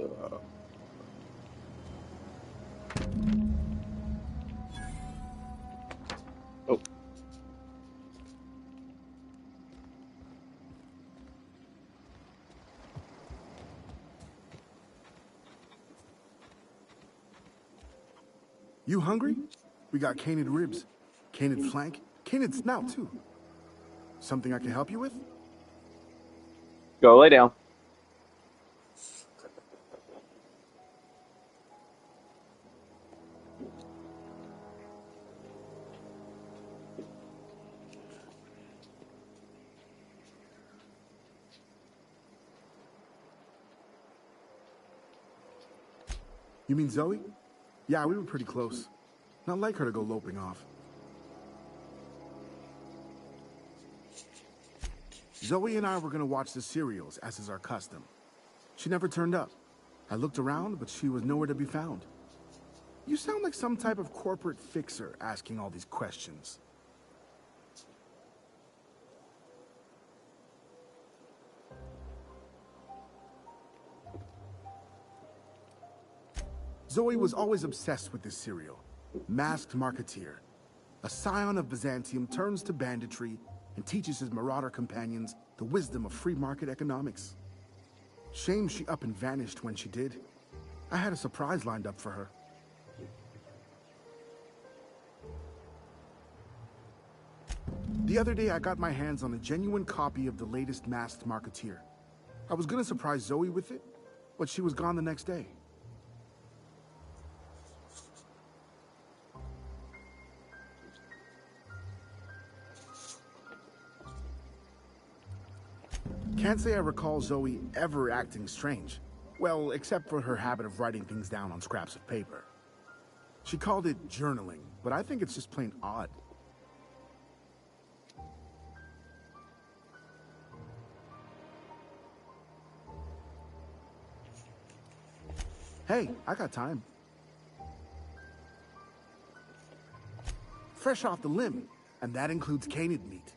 Oh. You hungry? We got canid ribs, canid flank, canid snout too. Something I can help you with? Go lay down. You mean Zoe? Yeah, we were pretty close. Not like her to go loping off. Zoe and I were gonna watch the serials, as is our custom. She never turned up. I looked around, but she was nowhere to be found. You sound like some type of corporate fixer asking all these questions. Zoe was always obsessed with this serial. Masked Marketeer. A scion of Byzantium turns to banditry and teaches his marauder companions the wisdom of free market economics. Shame she up and vanished when she did. I had a surprise lined up for her. The other day, I got my hands on a genuine copy of the latest Masked Marketeer. I was gonna surprise Zoe with it, but she was gone the next day. Can't say I recall Zoe ever acting strange. Well, except for her habit of writing things down on scraps of paper. She called it journaling, but I think it's just plain odd. Hey, I got time. Fresh off the limb, and that includes canid meat.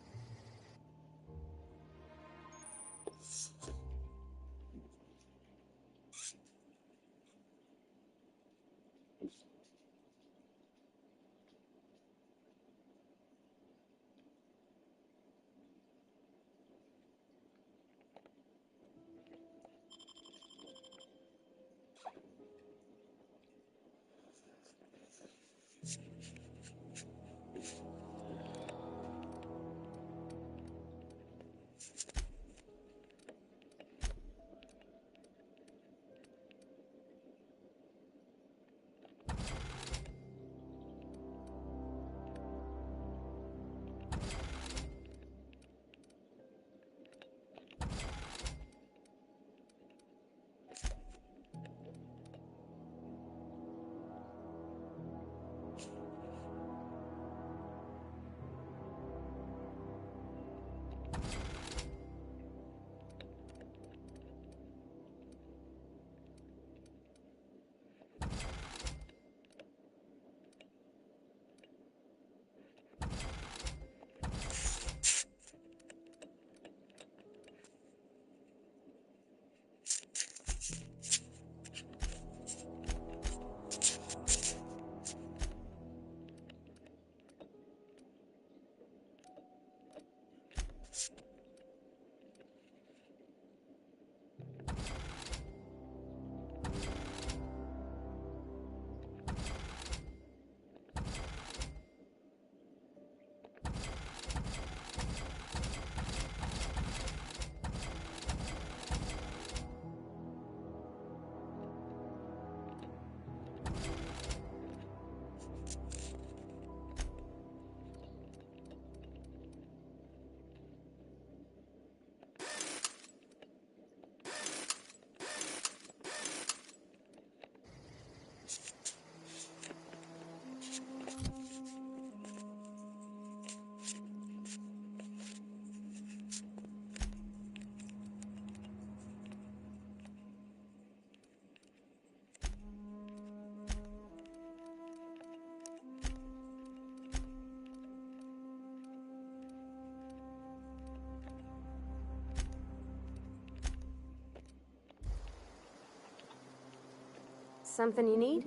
Something you need?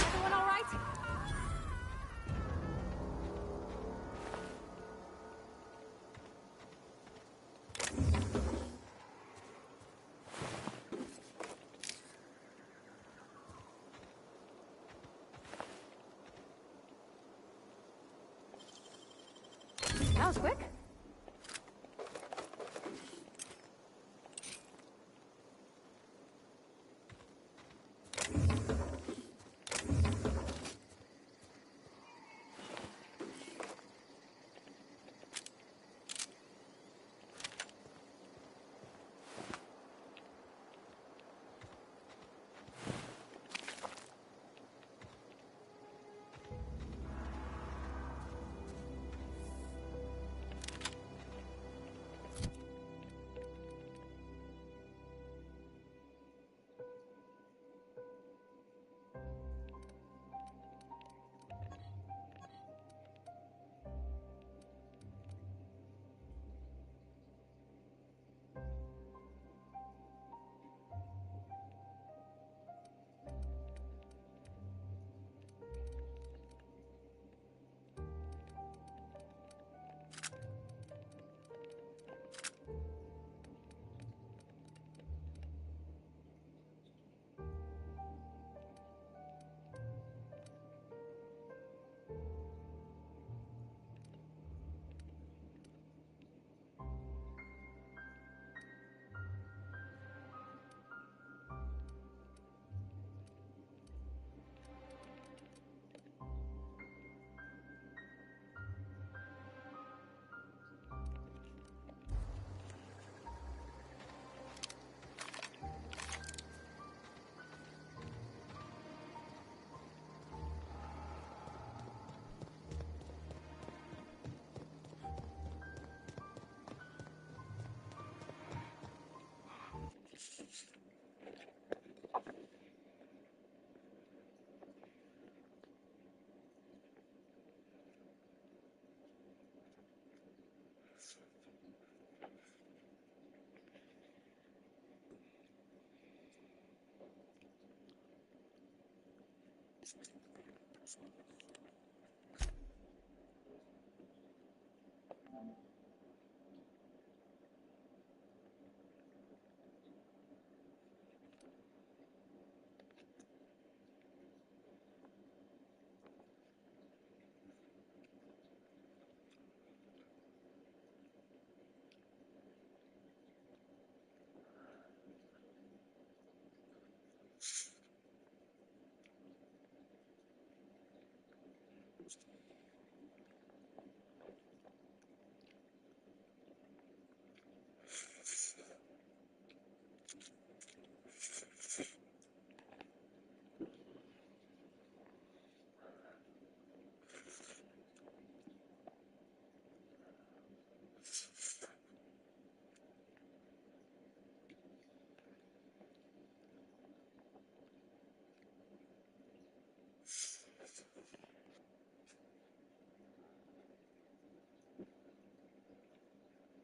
Everyone all right? That was quick.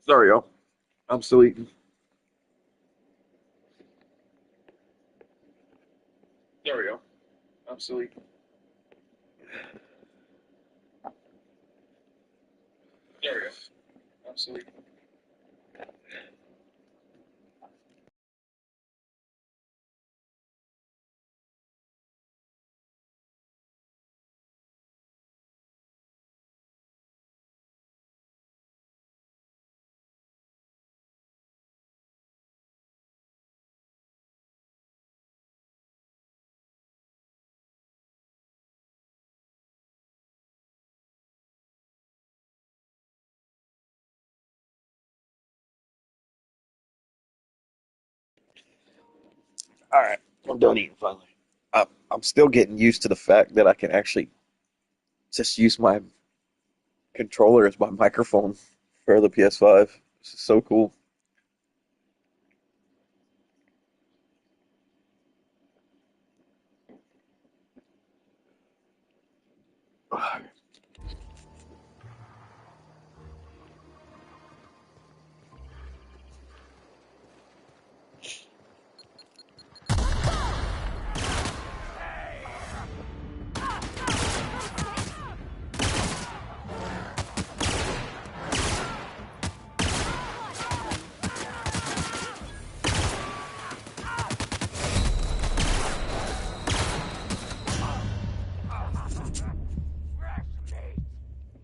Sorry, y'all. I'm still eating. Sorry, y'all. I'm still eating. Sorry, y'all. I'm still eating. All right, I'm done eating finally. I'm still getting used to the fact that I can actually just use my controller as my microphone for the PS5. This is so cool.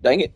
Dang it.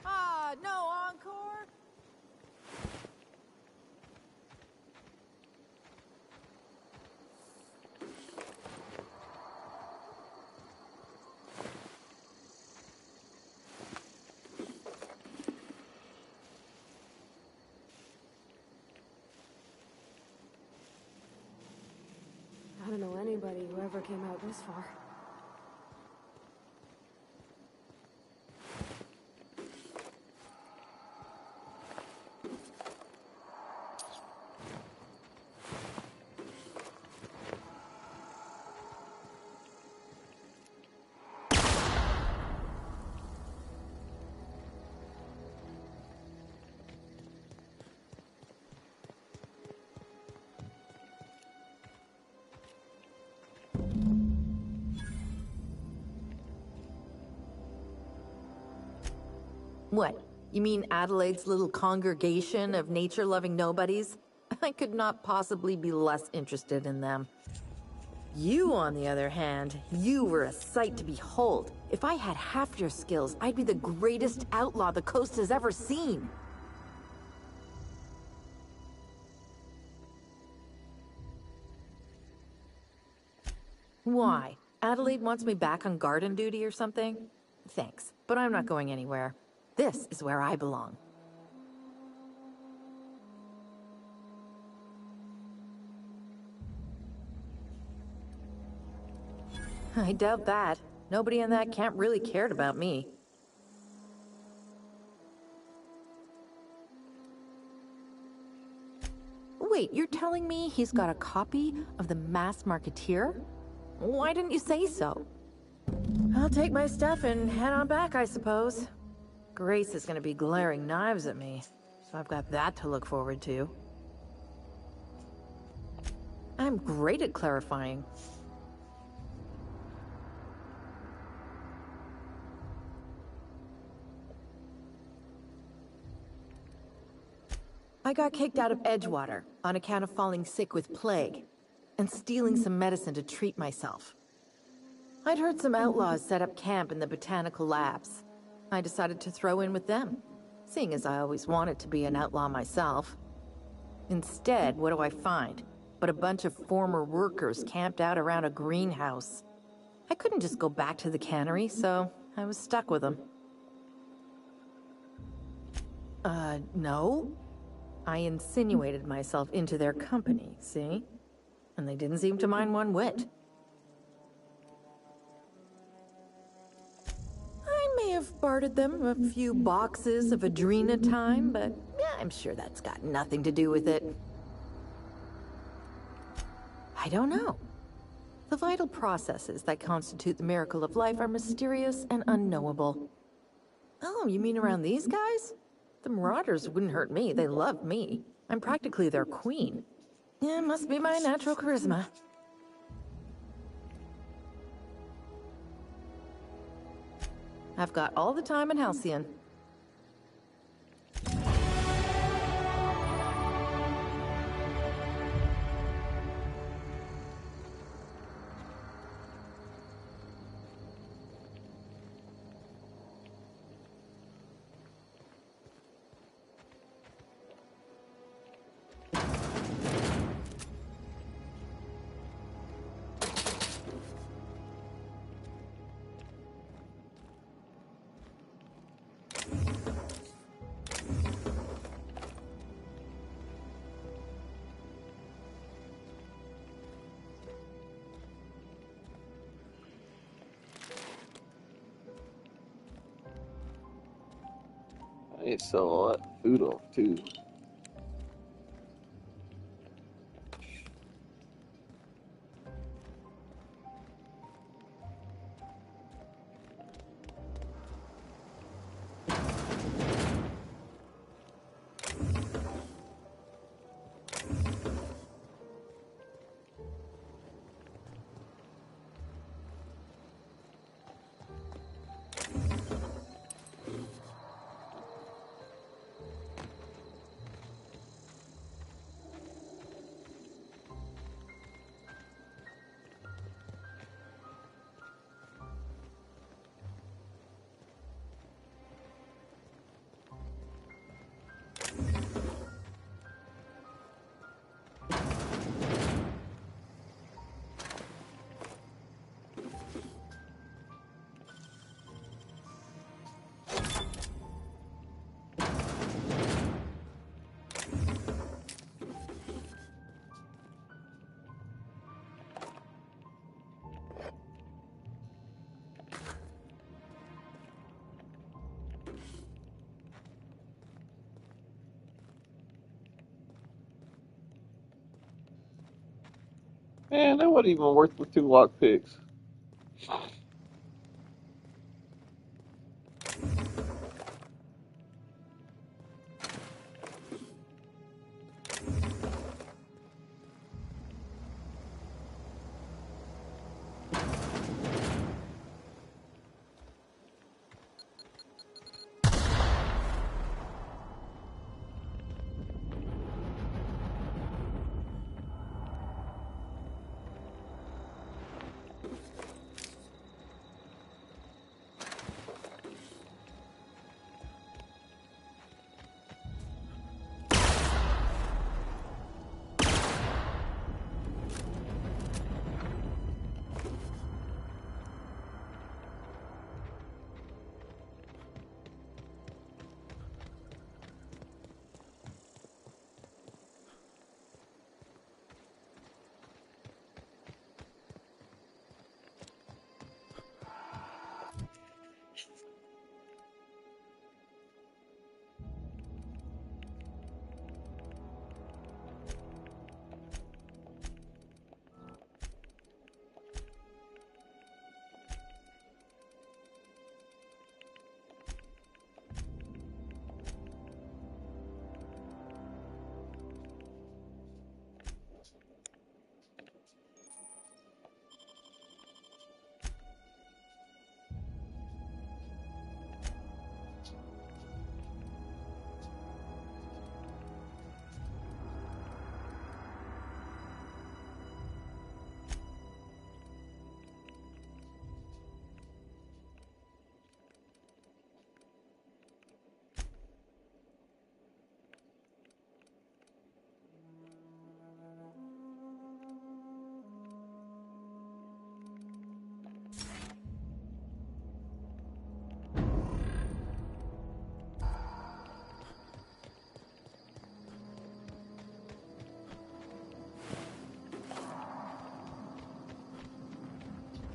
Ah, no encore? I don't know anybody who ever came out this far. What? You mean Adelaide's little congregation of nature-loving nobodies? I could not possibly be less interested in them. You, on the other hand, you were a sight to behold. If I had half your skills, I'd be the greatest outlaw the coast has ever seen. Why? Adelaide wants me back on garden duty or something? Thanks, but I'm not going anywhere. This is where I belong. I doubt that. Nobody in that camp really cared about me. Wait, you're telling me he's got a copy of the Masked Marketeer? Why didn't you say so? I'll take my stuff and head on back, I suppose. Grace is gonna be glaring knives at me, so I've got that to look forward to. I'm great at clarifying. I got kicked out of Edgewater on account of falling sick with plague and stealing some medicine to treat myself. I'd heard some outlaws set up camp in the botanical labs. I decided to throw in with them, seeing as I always wanted to be an outlaw myself. Instead, what do I find but a bunch of former workers camped out around a greenhouse? I couldn't just go back to the cannery, so I was stuck with them. No. I insinuated myself into their company, see? And they didn't seem to mind one whit. I may have bartered them a few boxes of Adrenatime, but yeah, I'm sure that's got nothing to do with it. I don't know. The vital processes that constitute the miracle of life are mysterious and unknowable. Oh, you mean around these guys? The Marauders wouldn't hurt me. They love me. I'm practically their queen. Yeah, it must be my natural charisma. I've got all the time in Halcyon. I need to sell all that food off too. Man, that wasn't even worth the 2 lockpicks.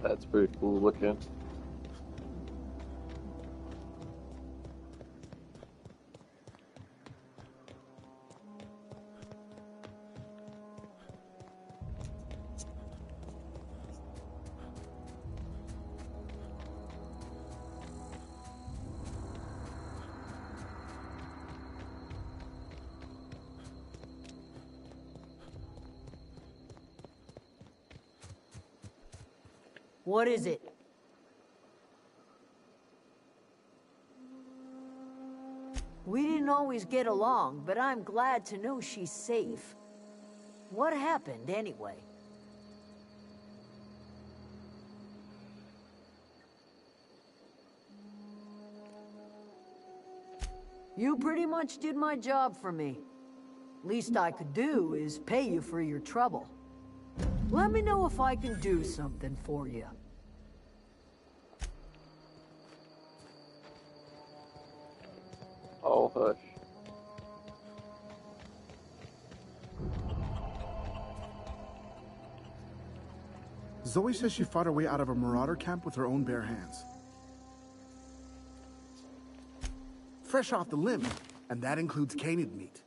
That's pretty cool looking. What is it? We didn't always get along, but I'm glad to know she's safe. What happened, anyway? You pretty much did my job for me. Least I could do is pay you for your trouble. Let me know if I can do something for you. Oh, hush. Zoe says she fought her way out of a marauder camp with her own bare hands. Fresh off the limb, and that includes canid meat.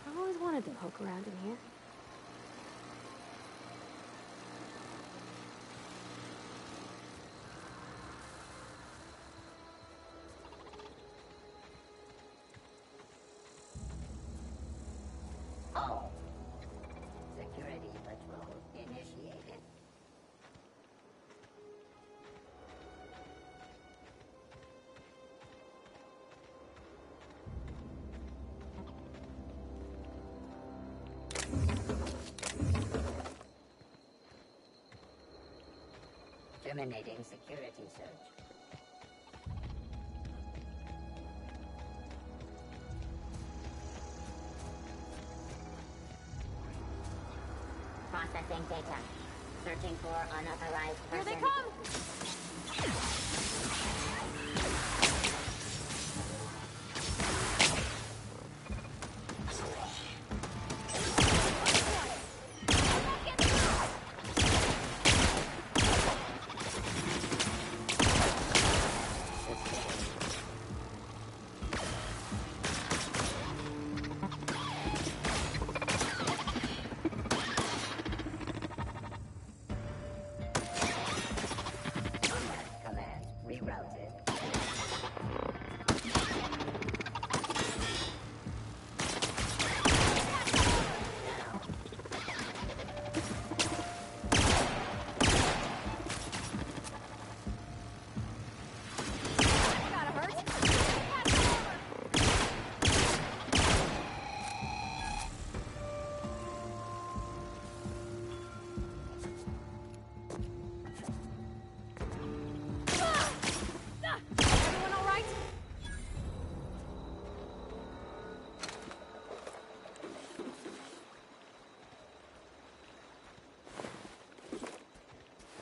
I've always wanted to poke around in here. Oh. Security patrol. Terminating security search. Processing data. Searching for unauthorized person. Here they come! Command rerouted. Gotta hurt. Everyone all right?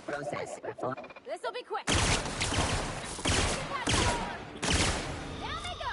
Process perform. This'll be quick. Down they go.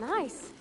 Nice.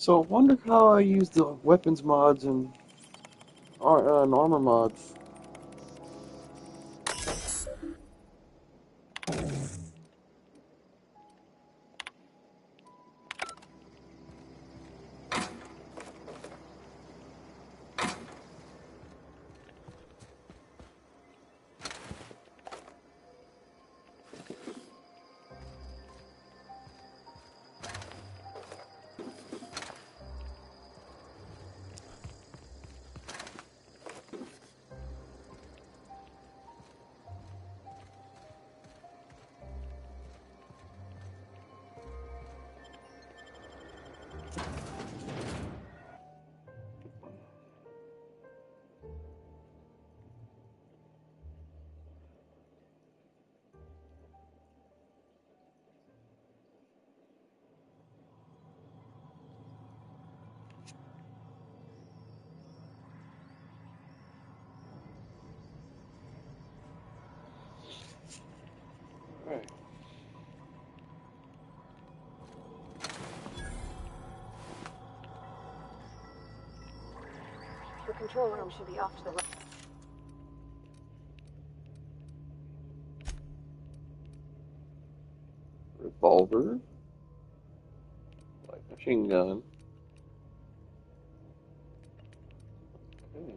So I wonder how I use the weapons mods and armor mods. Alright. The control room should be off to the left. Revolver. Light machine gun. Okay.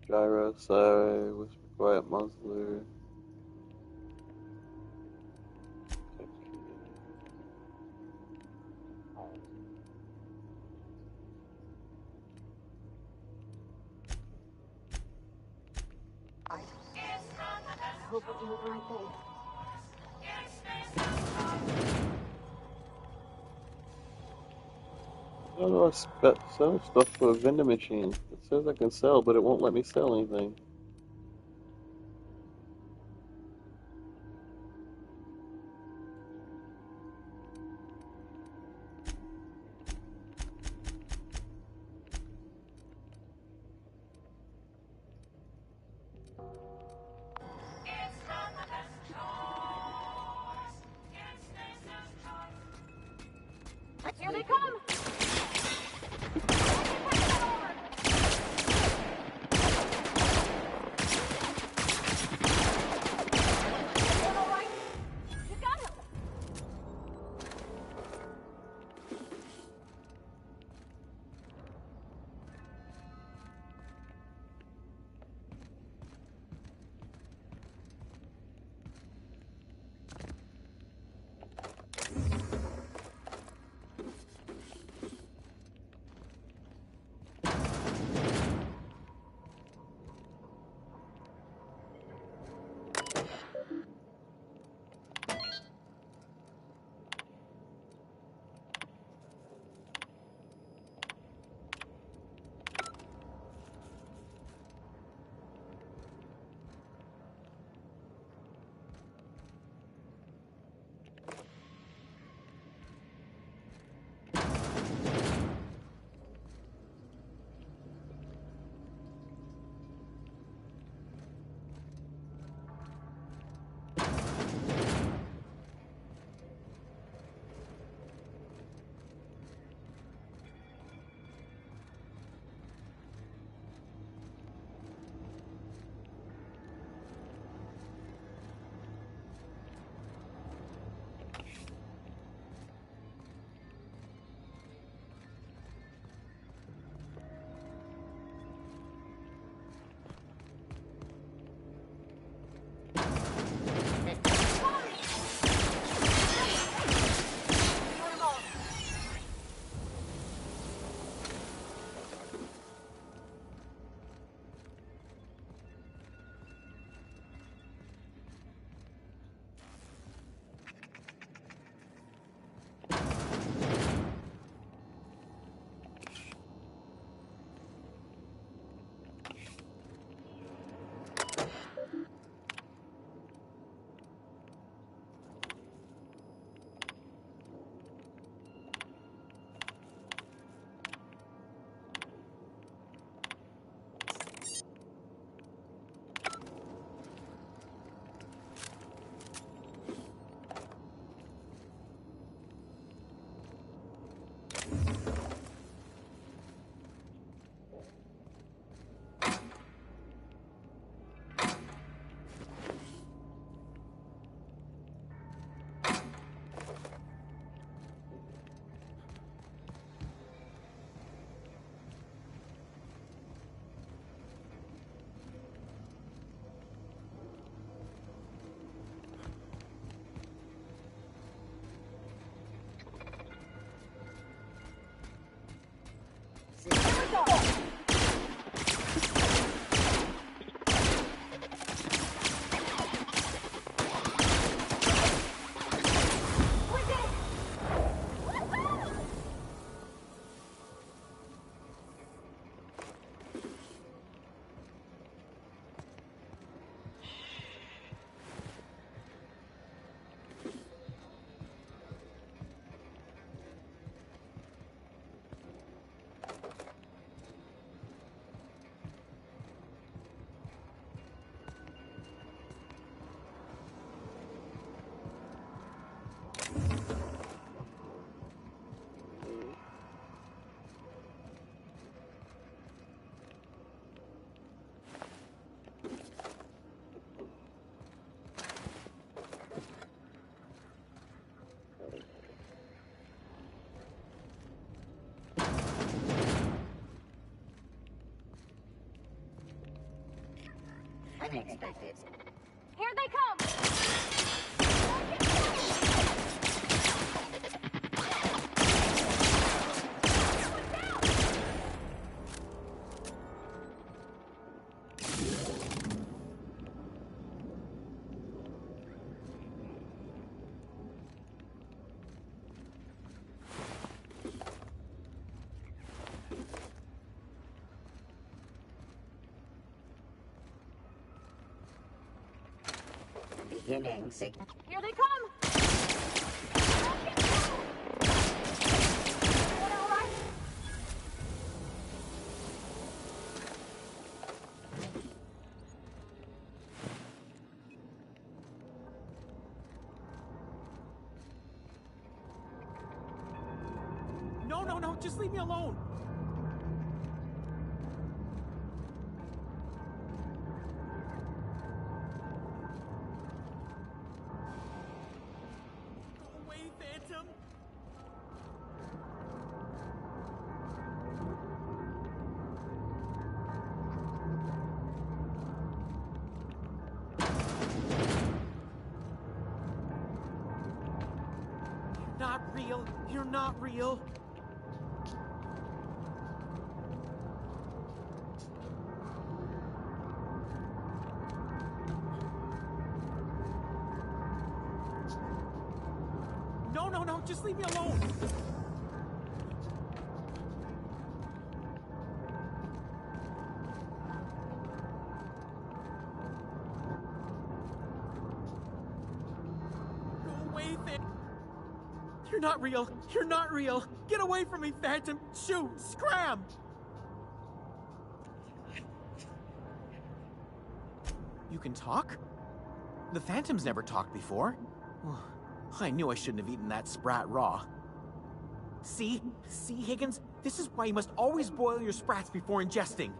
Gyro, Sire, Whisper Quiet Muzzler. I hope we're doing the right thing. How do I sell stuff to a vending machine? It says I can sell, but it won't let me sell anything. Here they come! Unexpected. Here they come! Beginning signal. Here they come! Everyone all right? No, no, no, just leave me alone. Go away, Phantom. You're not real. You're not real. No, no, no, just leave me alone. Go away, Phantom. You're not real. You're not real. Get away from me, Phantom. Shoot, scram. You can talk? The Phantom's never talked before. I knew I shouldn't have eaten that sprat raw. See? See, Higgins? This is why you must always boil your sprats before ingesting.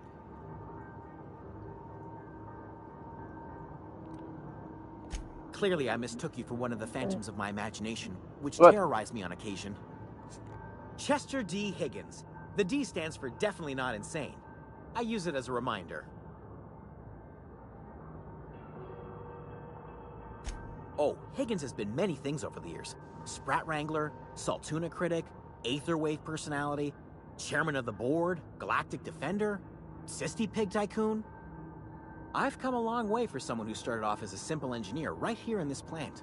Clearly, I mistook you for one of the phantoms of my imagination, which terrorized me on occasion. Chester D. Higgins. The D stands for definitely not insane. I use it as a reminder. Oh, Higgins has been many things over the years. Sprat Wrangler, Saltuna Critic, Aetherwave Personality, Chairman of the Board, Galactic Defender, Sisty Pig Tycoon. I've come a long way for someone who started off as a simple engineer right here in this plant.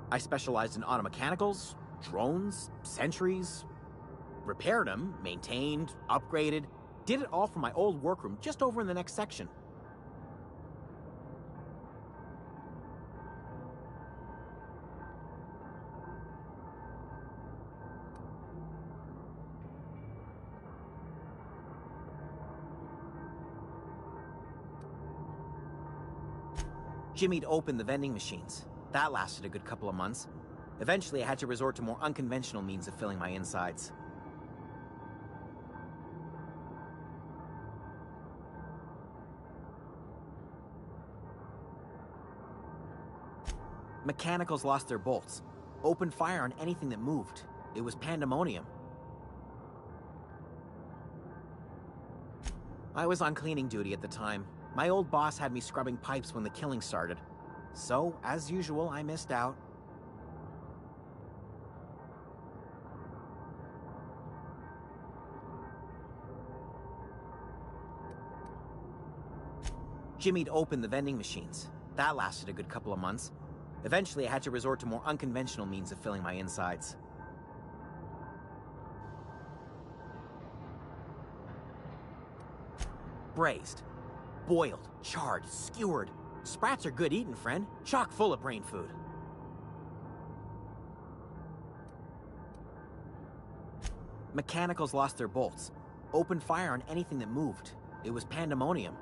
I specialized in automechanicals, drones, sentries, repaired them, maintained, upgraded, did it all from my old workroom just over in the next section. Jimmy'd opened the vending machines. That lasted a good couple of months. Eventually, I had to resort to more unconventional means of filling my insides. Mechanicals lost their bolts. Opened fire on anything that moved. It was pandemonium. I was on cleaning duty at the time. My old boss had me scrubbing pipes when the killing started. So, as usual, I missed out. Jimmy'd opened the vending machines. That lasted a good couple of months. Eventually, I had to resort to more unconventional means of filling my insides. Braised. Boiled, charred, skewered. Sprats are good eating, friend. Chock full of brain food. Mechanicals lost their bolts. Opened fire on anything that moved. It was pandemonium.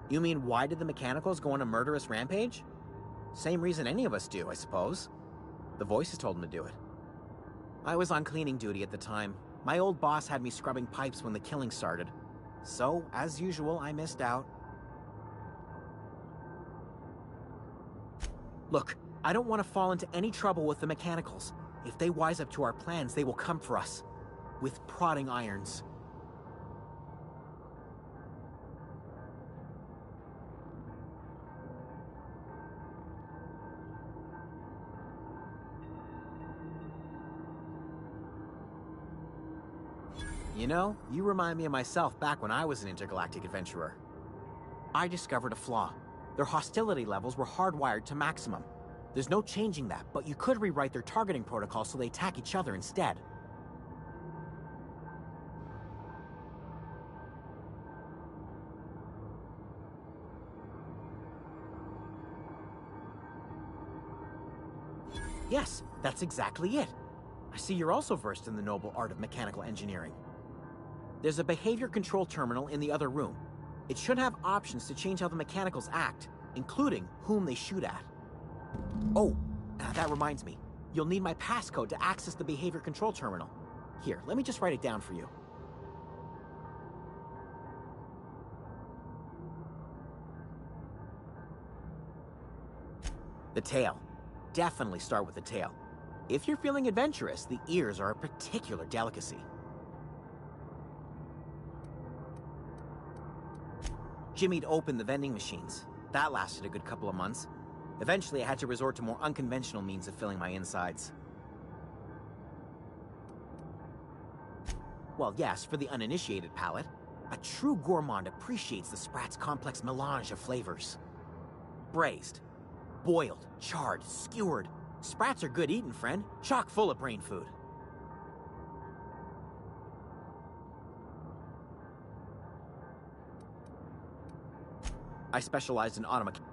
You mean, why did the mechanicals go on a murderous rampage? Same reason any of us do, I suppose. The voices told them to do it. I was on cleaning duty at the time. My old boss had me scrubbing pipes when the killing started. So, as usual, I missed out. Look, I don't want to fall into any trouble with the mechanicals. If they wise up to our plans, they will come for us. With prodding irons. You know, you remind me of myself back when I was an intergalactic adventurer. I discovered a flaw. Their hostility levels were hardwired to maximum. There's no changing that, but you could rewrite their targeting protocol so they attack each other instead. Yes, that's exactly it. I see you're also versed in the noble art of mechanical engineering. There's a behavior control terminal in the other room. It should have options to change how the mechanicals act, including whom they shoot at. Oh, that reminds me. You'll need my passcode to access the behavior control terminal. Here, let me just write it down for you. The tail. Definitely start with the tail. If you're feeling adventurous, the ears are a particular delicacy. Jimmy'd opened the vending machines. That lasted a good couple of months. Eventually, I had to resort to more unconventional means of filling my insides. Well, yes, for the uninitiated palate. A true gourmand appreciates the Sprat's complex melange of flavors. Braised. Boiled, charred, skewered. Sprats are good eating, friend. Chock full of brain food. I specialized in automechanicals.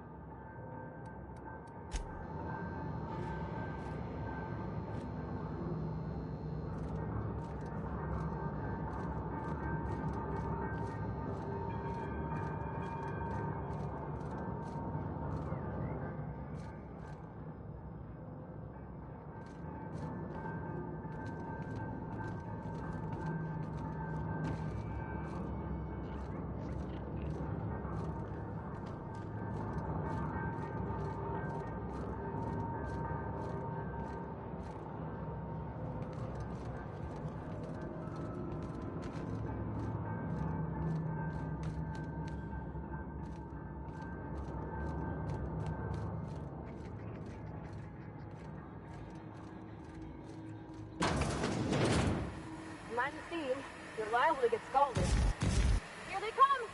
Mind the steam. You're liable to get scalded. Here they come!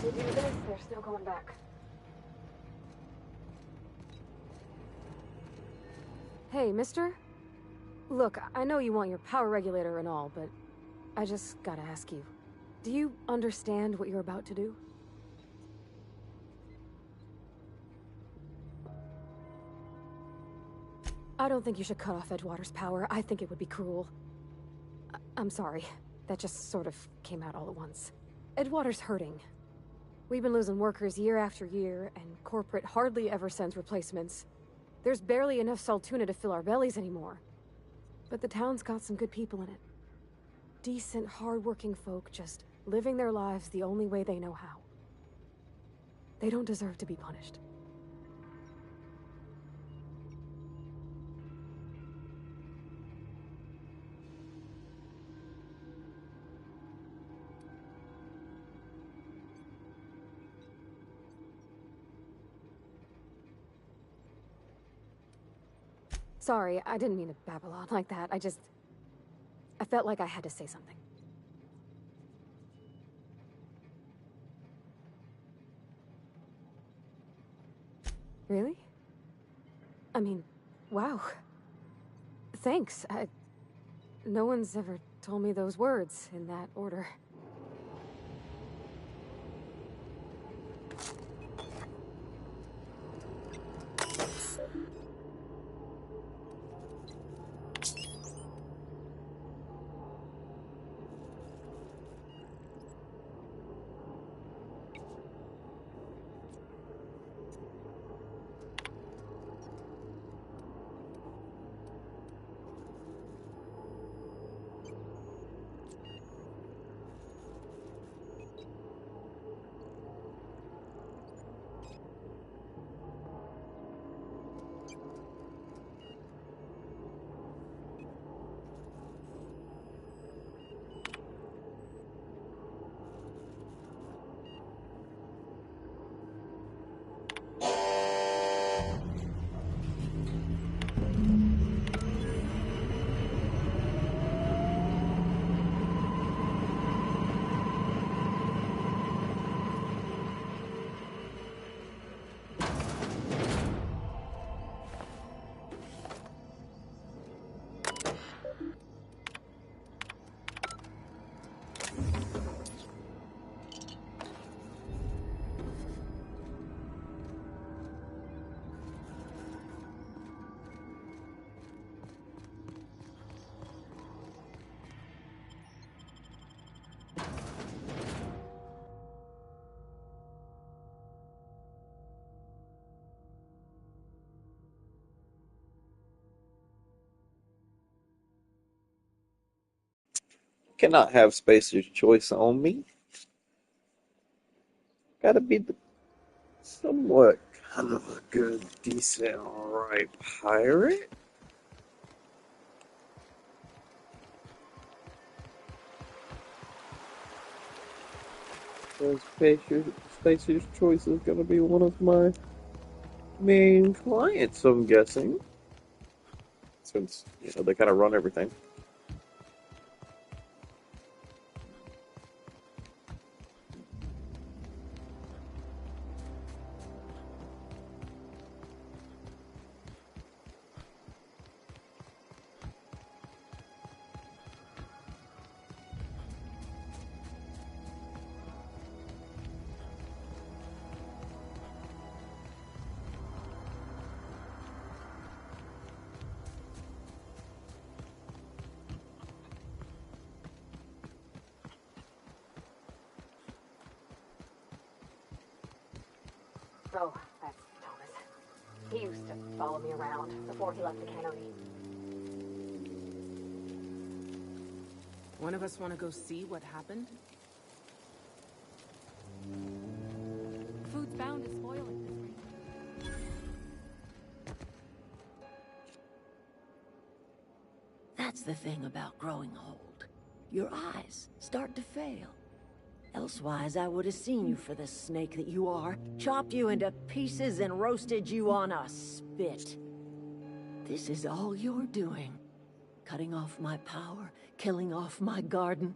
You do this, there's no going back. Hey, mister? Look, I know you want your power regulator and all, but I just gotta ask you. Do you understand what you're about to do? I don't think you should cut off Edgewater's power. I think it would be cruel. I'm sorry. That just sort of came out all at once. Edgewater's hurting. We've been losing workers year after year, and corporate hardly ever sends replacements. There's barely enough Saltuna to fill our bellies anymore. But the town's got some good people in it. Decent, hard-working folk just living their lives the only way they know how. They don't deserve to be punished. Sorry, I didn't mean to babble on like that. I felt like I had to say something. Really? I mean, wow. Thanks. No one's ever told me those words in that order. Cannot have Spacer's Choice on me. Gotta be the somewhat kind of a good, decent, alright pirate. So Spacer's Choice is gonna be one of my main clients, I'm guessing. Since, they kind of run everything. Oh, that's Thomas. He used to follow me around before he left the cannery. One of us want to go see what happened? Food's bound to spoil it this way. That's the thing about growing old. Your eyes start to fail. Elsewise, I would have seen you for the snake that you are, chopped you into pieces and roasted you on a spit. This is all you're doing. Cutting off my power, killing off my garden.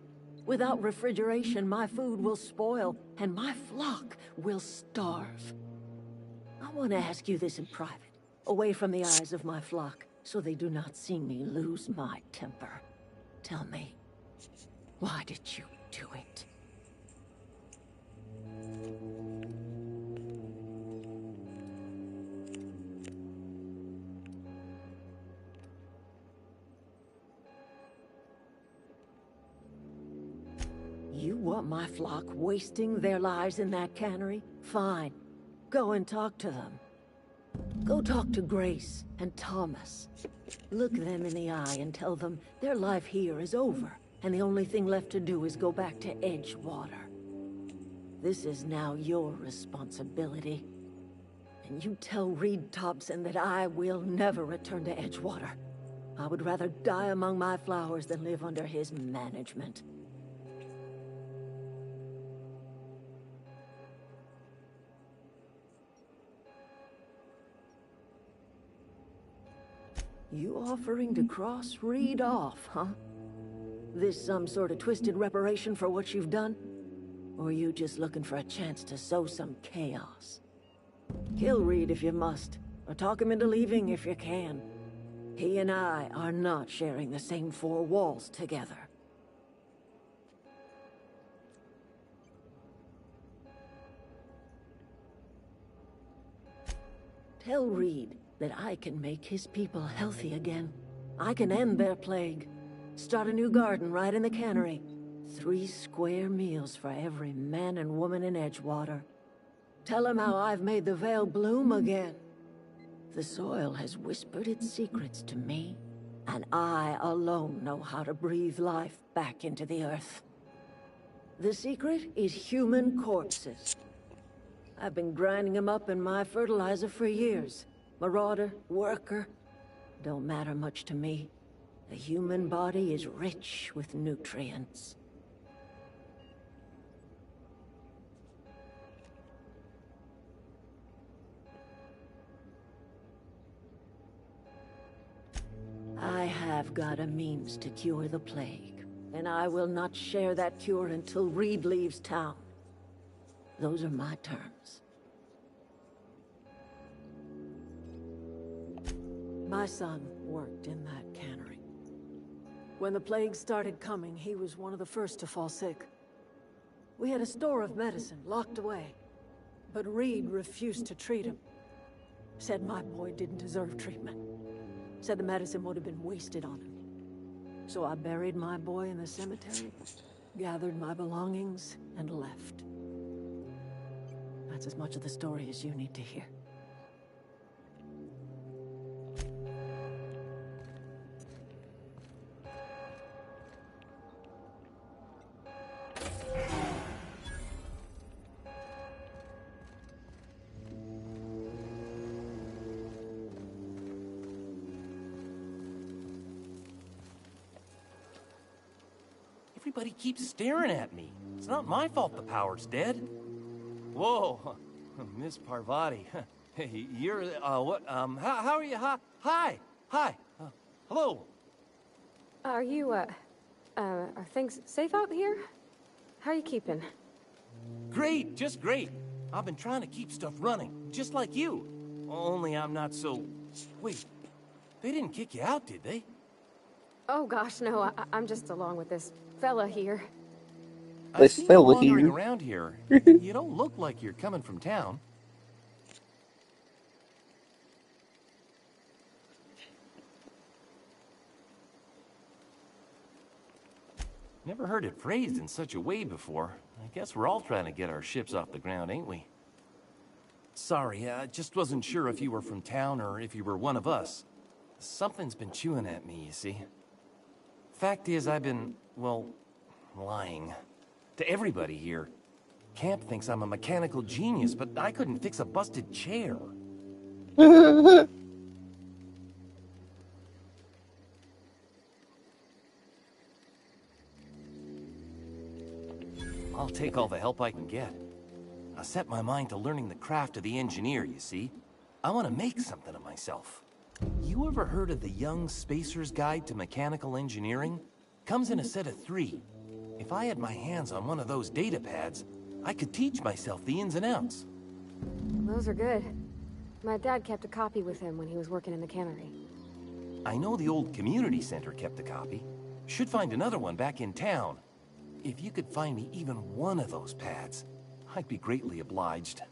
Without refrigeration, my food will spoil, and my flock will starve. I want to ask you this in private, away from the eyes of my flock, so they do not see me lose my temper. Tell me, why did you do it? You want my flock wasting their lives in that cannery? Fine. Go and talk to them. Go talk to Grace and Thomas. Look them in the eye and tell them their life here is over, and the only thing left to do is go back to Edgewater. This is now your responsibility. And you tell Reed Thompson that I will never return to Edgewater. I would rather die among my flowers than live under his management. You offering to cross Reed off, huh? This some sort of twisted reparation for what you've done? Or you just looking for a chance to sow some chaos? Kill Reed if you must, or talk him into leaving if you can. He and I are not sharing the same four walls together. Tell Reed that I can make his people healthy again. I can end their plague. Start a new garden right in the cannery. 3 square meals for every man and woman in Edgewater. Tell him how I've made the Vale bloom again. The soil has whispered its secrets to me, and I alone know how to breathe life back into the earth. The secret is human corpses. I've been grinding them up in my fertilizer for years. Marauder, worker, don't matter much to me. The human body is rich with nutrients. I have got a means to cure the plague, and I will not share that cure until Reed leaves town. Those are my terms. My son worked in that cannery. When the plague started coming, he was one of the first to fall sick. We had a store of medicine locked away, but Reed refused to treat him. Said my boy didn't deserve treatment. Said the medicine would have been wasted on him. So I buried my boy in the cemetery, gathered my belongings, and left. That's as much of the story as you need to hear. Everybody keeps staring at me. It's not my fault the power's dead. Whoa, Miss Parvati. Hey, you're, what, how are you? Hi, hello. Are you, are things safe out here? How are you keeping? Great, just great. I've been trying to keep stuff running, just like you. Only I'm not so... Wait, they didn't kick you out, did they? Oh gosh, no, I'm just along with this fella here. I see you wandering around here. You don't look like you're coming from town. Never heard it phrased in such a way before. I guess we're all trying to get our ships off the ground, ain't we? Sorry, I just wasn't sure if you were from town or if you were one of us. Something's been chewing at me, you see. Fact is, I've been, well, lying. To everybody here. Camp thinks I'm a mechanical genius, but I couldn't fix a busted chair. I'll take all the help I can get. I set my mind to learning the craft of the engineer, you see. I want to make something of myself. You ever heard of the Young Spacer's Guide to Mechanical Engineering? Comes in a set of 3. If I had my hands on one of those data pads, I could teach myself the ins and outs. Those are good. My dad kept a copy with him when he was working in the cannery. I know the old community center kept a copy. Should find another one back in town. If you could find me even one of those pads, I'd be greatly obliged.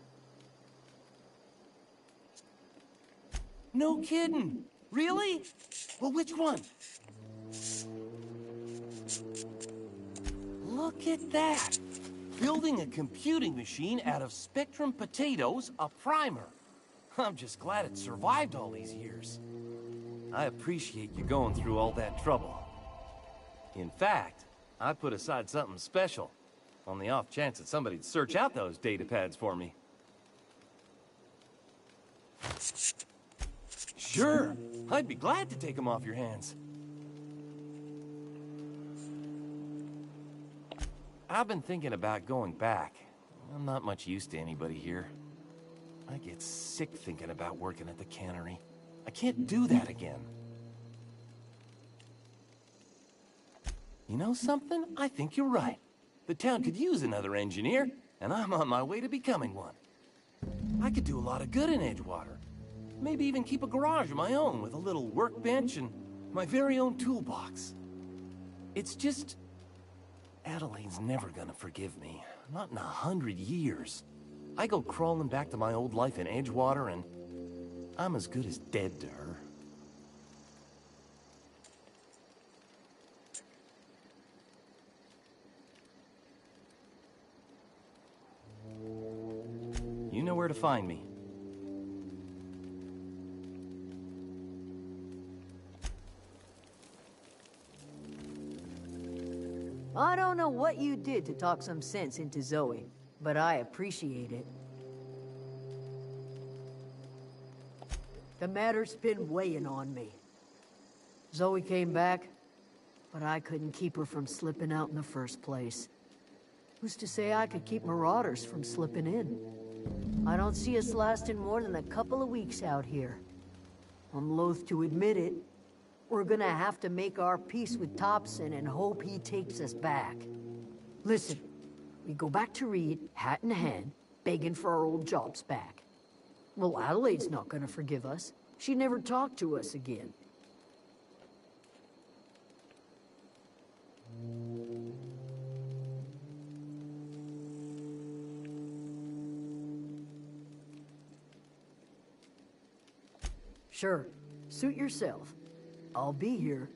No kidding! Really? Well, which one? Look at that! Building a computing machine out of Spectrum potatoes, a primer. I'm just glad it survived all these years. I appreciate you going through all that trouble. In fact, I put aside something special, on the off chance that somebody'd search out those data pads for me. Sure, I'd be glad to take them off your hands. I've been thinking about going back. I'm not much use to anybody here. I get sick thinking about working at the cannery. I can't do that again. You know something? I think you're right. The town could use another engineer, and I'm on my way to becoming one. I could do a lot of good in Edgewater. Maybe even keep a garage of my own with a little workbench and my very own toolbox. It's just... Adelaide's never gonna forgive me. Not in 100 years. I go crawling back to my old life in Edgewater, and I'm as good as dead to her. You know where to find me. I don't know what you did to talk some sense into Zoe, but I appreciate it. The matter's been weighing on me. Zoe came back, but I couldn't keep her from slipping out in the first place. Who's to say I could keep marauders from slipping in? I don't see us lasting more than a couple of weeks out here. I'm loath to admit it. We're gonna have to make our peace with Topson and hope he takes us back. Listen, we go back to Reed, hat in hand, begging for our old jobs back. Well, Adelaide's not gonna forgive us. She never talked to us again. Sure, suit yourself. I'll be here.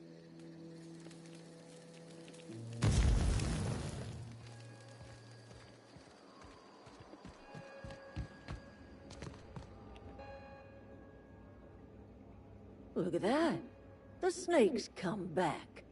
Look at that. The snake's come back.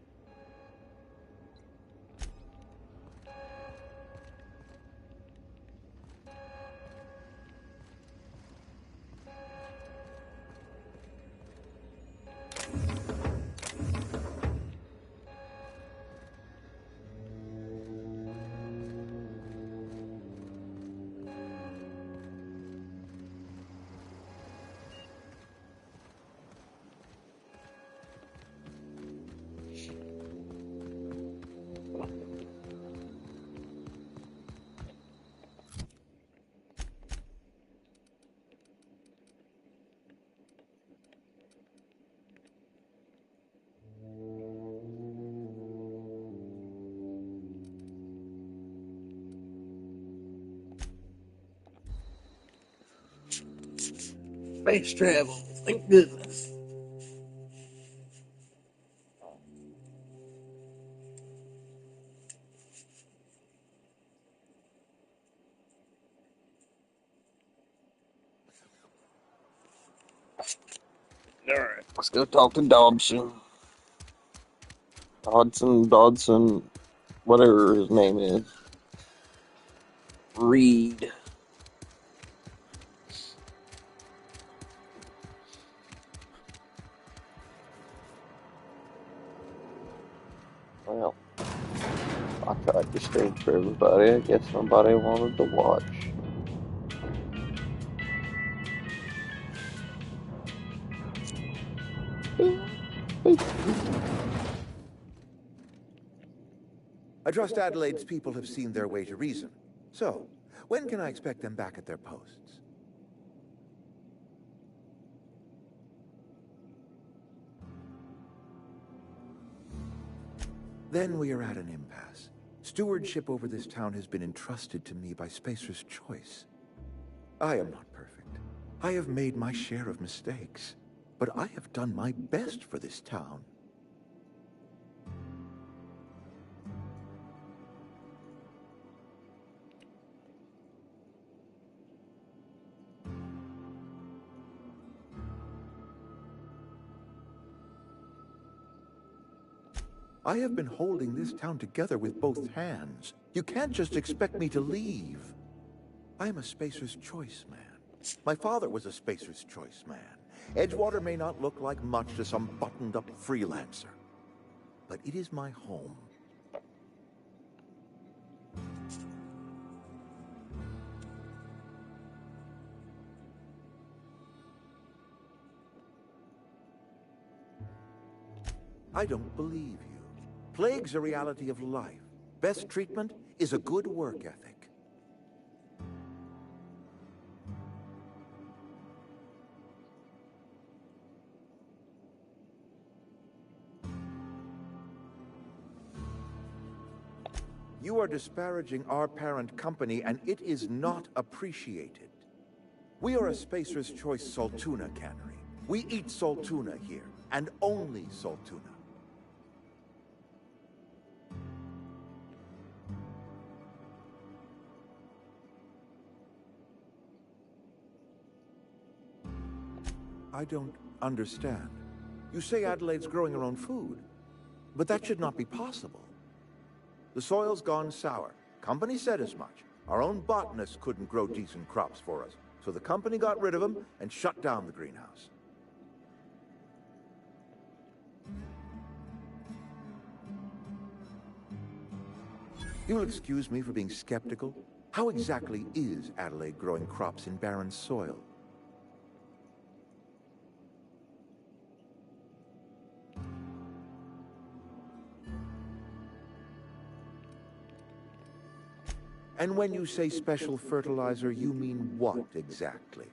Space travel, thank goodness. Alright, let's go talk to Dodson. Dodson, whatever his name is. Reed. Well, I tried to stay for everybody. I guess somebody wanted to watch. I trust Adelaide's people have seen their way to reason. So, when can I expect them back at their posts? Then we are at an impasse. Stewardship over this town has been entrusted to me by Spacer's Choice. I am not perfect. I have made my share of mistakes. But I have done my best for this town. I have been holding this town together with both hands. You can't just expect me to leave. I am a Spacer's Choice man. My father was a Spacer's Choice man. Edgewater may not look like much to some buttoned-up freelancer, but it is my home. I don't believe you. Plague's a reality of life. Best treatment is a good work ethic. You are disparaging our parent company, and it is not appreciated. We are a Spacer's Choice Saltuna cannery. We eat Saltuna here, and only Saltuna. I don't understand. You say Adelaide's growing her own food, but that should not be possible. The soil's gone sour. Company said as much. Our own botanists couldn't grow decent crops for us, so the company got rid of them and shut down the greenhouse. You'll excuse me for being skeptical. How exactly is Adelaide growing crops in barren soil? And when you say special fertilizer, you mean what exactly?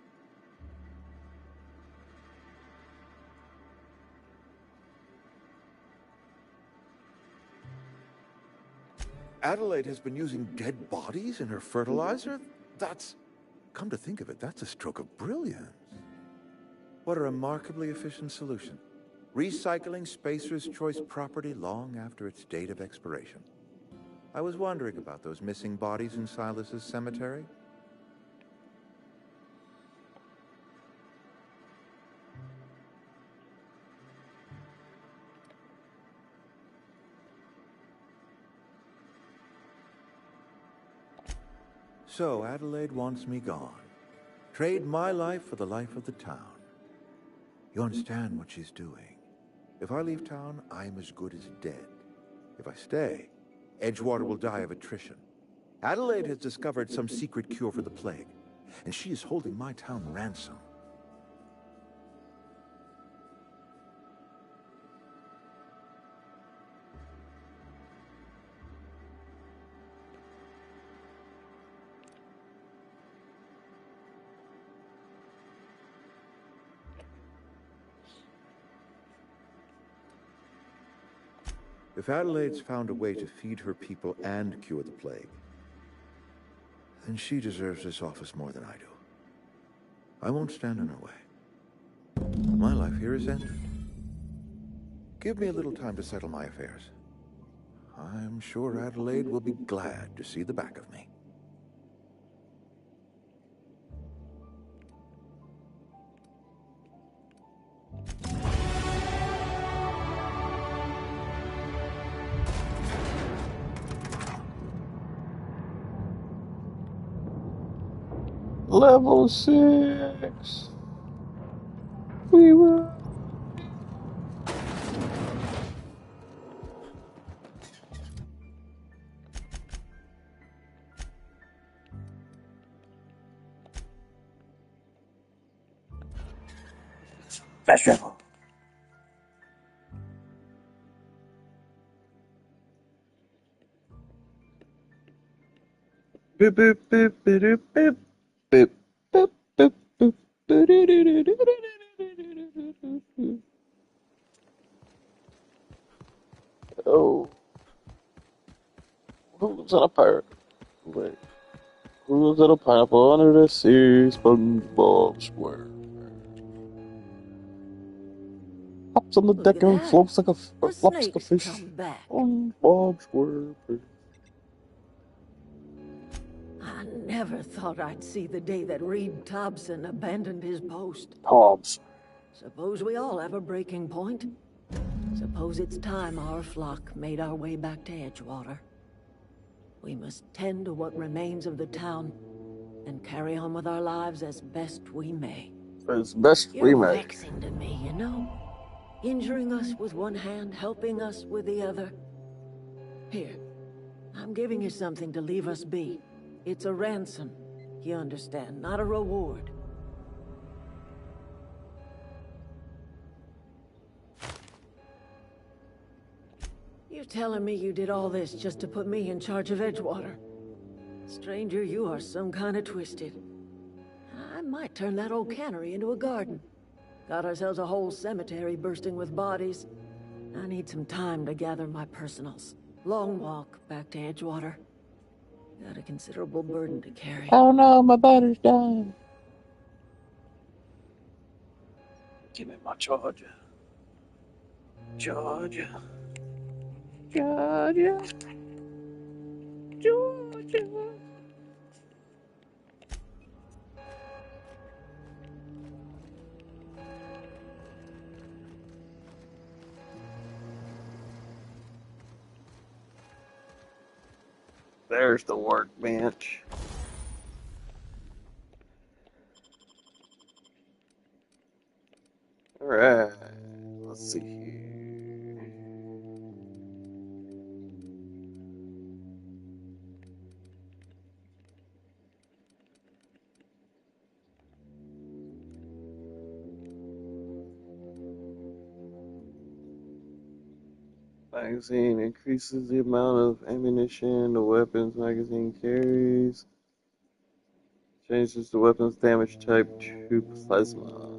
Adelaide has been using dead bodies in her fertilizer? That's... come to think of it, that's a stroke of brilliance. What a remarkably efficient solution. Recycling Spacer's Choice property long after its date of expiration. I was wondering about those missing bodies in Silas's cemetery. So Adelaide wants me gone. Trade my life for the life of the town. You understand what she's doing. If I leave town, I'm as good as dead. If I stay, Edgewater will die of attrition. Adelaide has discovered some secret cure for the plague, and she is holding my town ransom. If Adelaide's found a way to feed her people and cure the plague, then she deserves this office more than I do. I won't stand in her way. My life here is ended. Give me a little time to settle my affairs. I'm sure Adelaide will be glad to see the back of me. Level 6. We were. Fast travel. Boop, boop, boop, boop, boop, boop, boop, boop, boop, boop. Oh, who lives on a pirate? Wait, who lives on a pineapple under the sea? SpongeBob SquarePants hops on the Look deck at and that. floats like The flops like a snake's fish. come back. SpongeBob SquarePants. I never thought I'd see the day that Reed Thompson abandoned his post. Hobbs. Suppose we all have a breaking point. Suppose it's time our flock made our way back to Edgewater. We must tend to what remains of the town and carry on with our lives as best we may. As best we You're may. vexing to me, you know? Injuring us with one hand, helping us with the other. Here, I'm giving you something to leave us be. It's a ransom, you understand, not a reward. You're telling me you did all this just to put me in charge of Edgewater? Stranger, you are some kind of twisted. I might turn that old cannery into a garden. Got ourselves a whole cemetery bursting with bodies. I need some time to gather my personals. Long walk back to Edgewater. Got a considerable burden to carry. I don't know, my battery's dying. Give me my charger. Georgia. Georgia. Georgia. There's the workbench. Alright, let's see here. Magazine increases the amount of ammunition the weapon's magazine carries. Changes the weapon's damage type to plasma.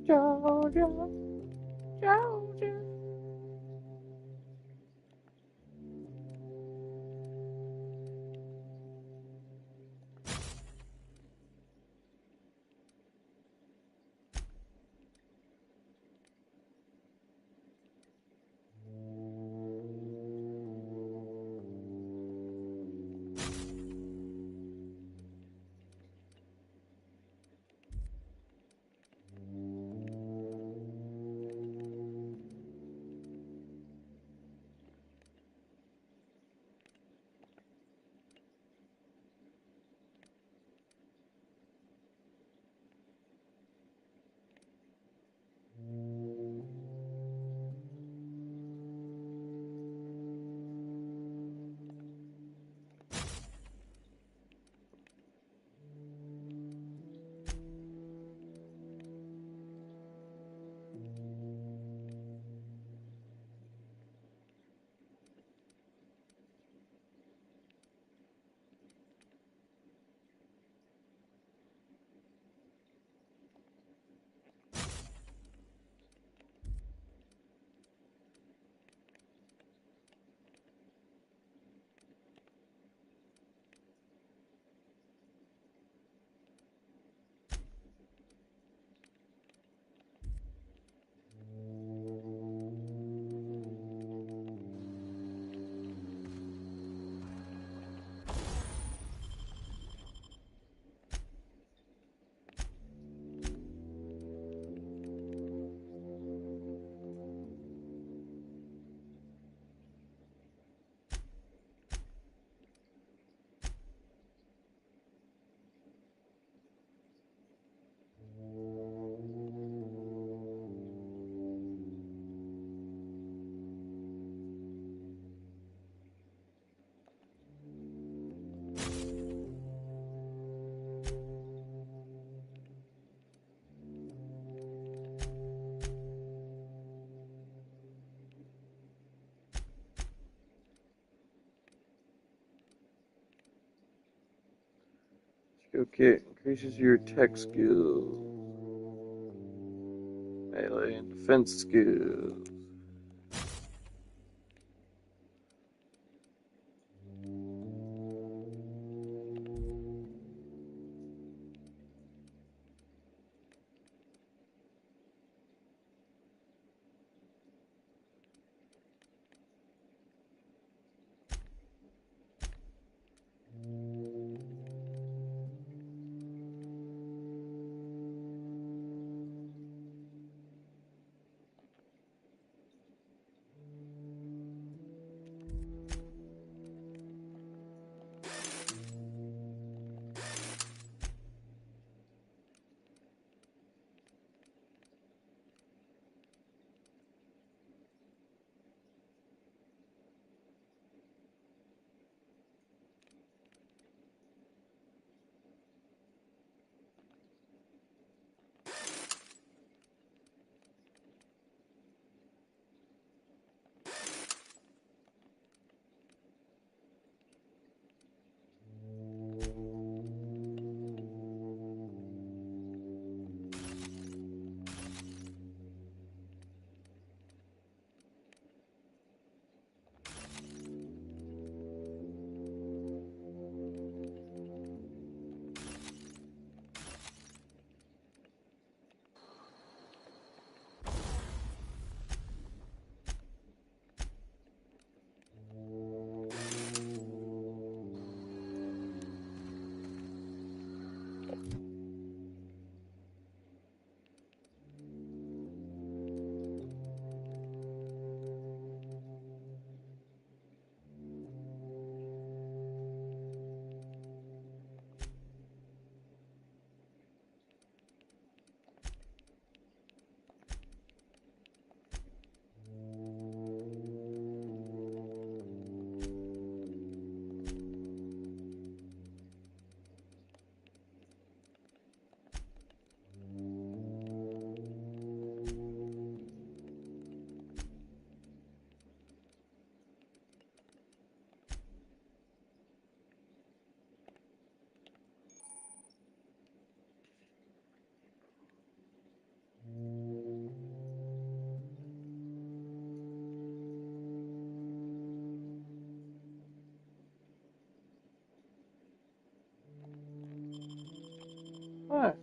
Georgia, Georgia. Okay, increases your tech skills, melee and defense skills. What?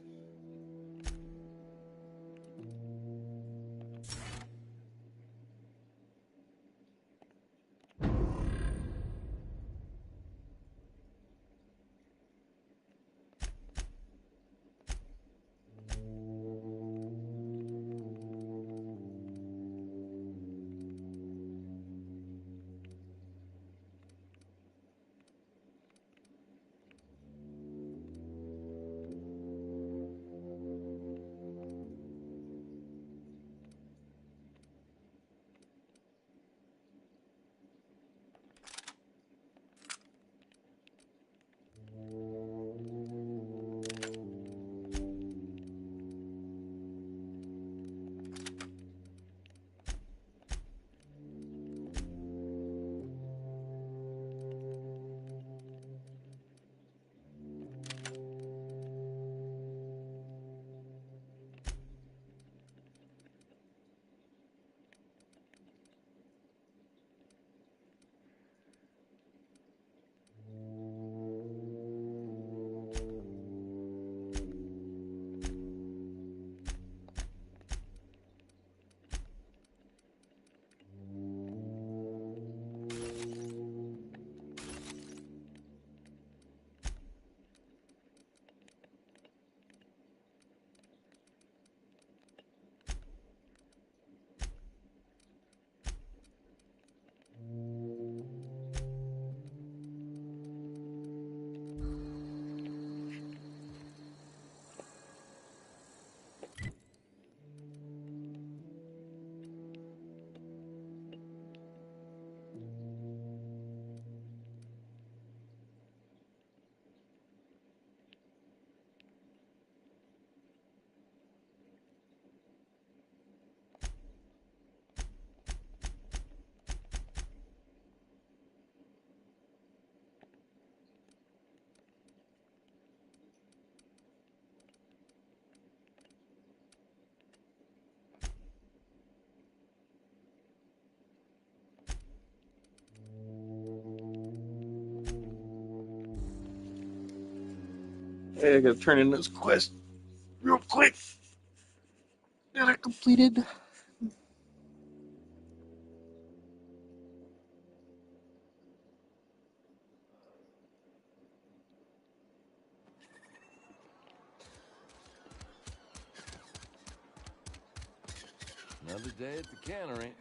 Hey, I gotta turn in this quest real quick. Get it completed. Another day at the cannery.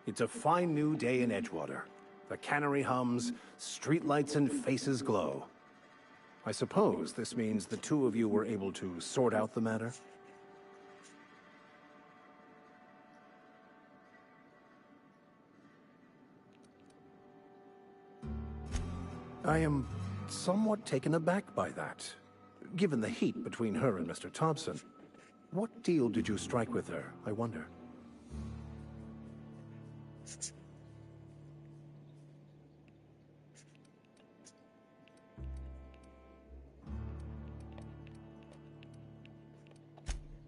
It's a fine new day in Edgewater. The cannery hums, streetlights and faces glow. I suppose this means the two of you were able to sort out the matter? I am somewhat taken aback by that, given the heat between her and Mr. Thompson. What deal did you strike with her, I wonder?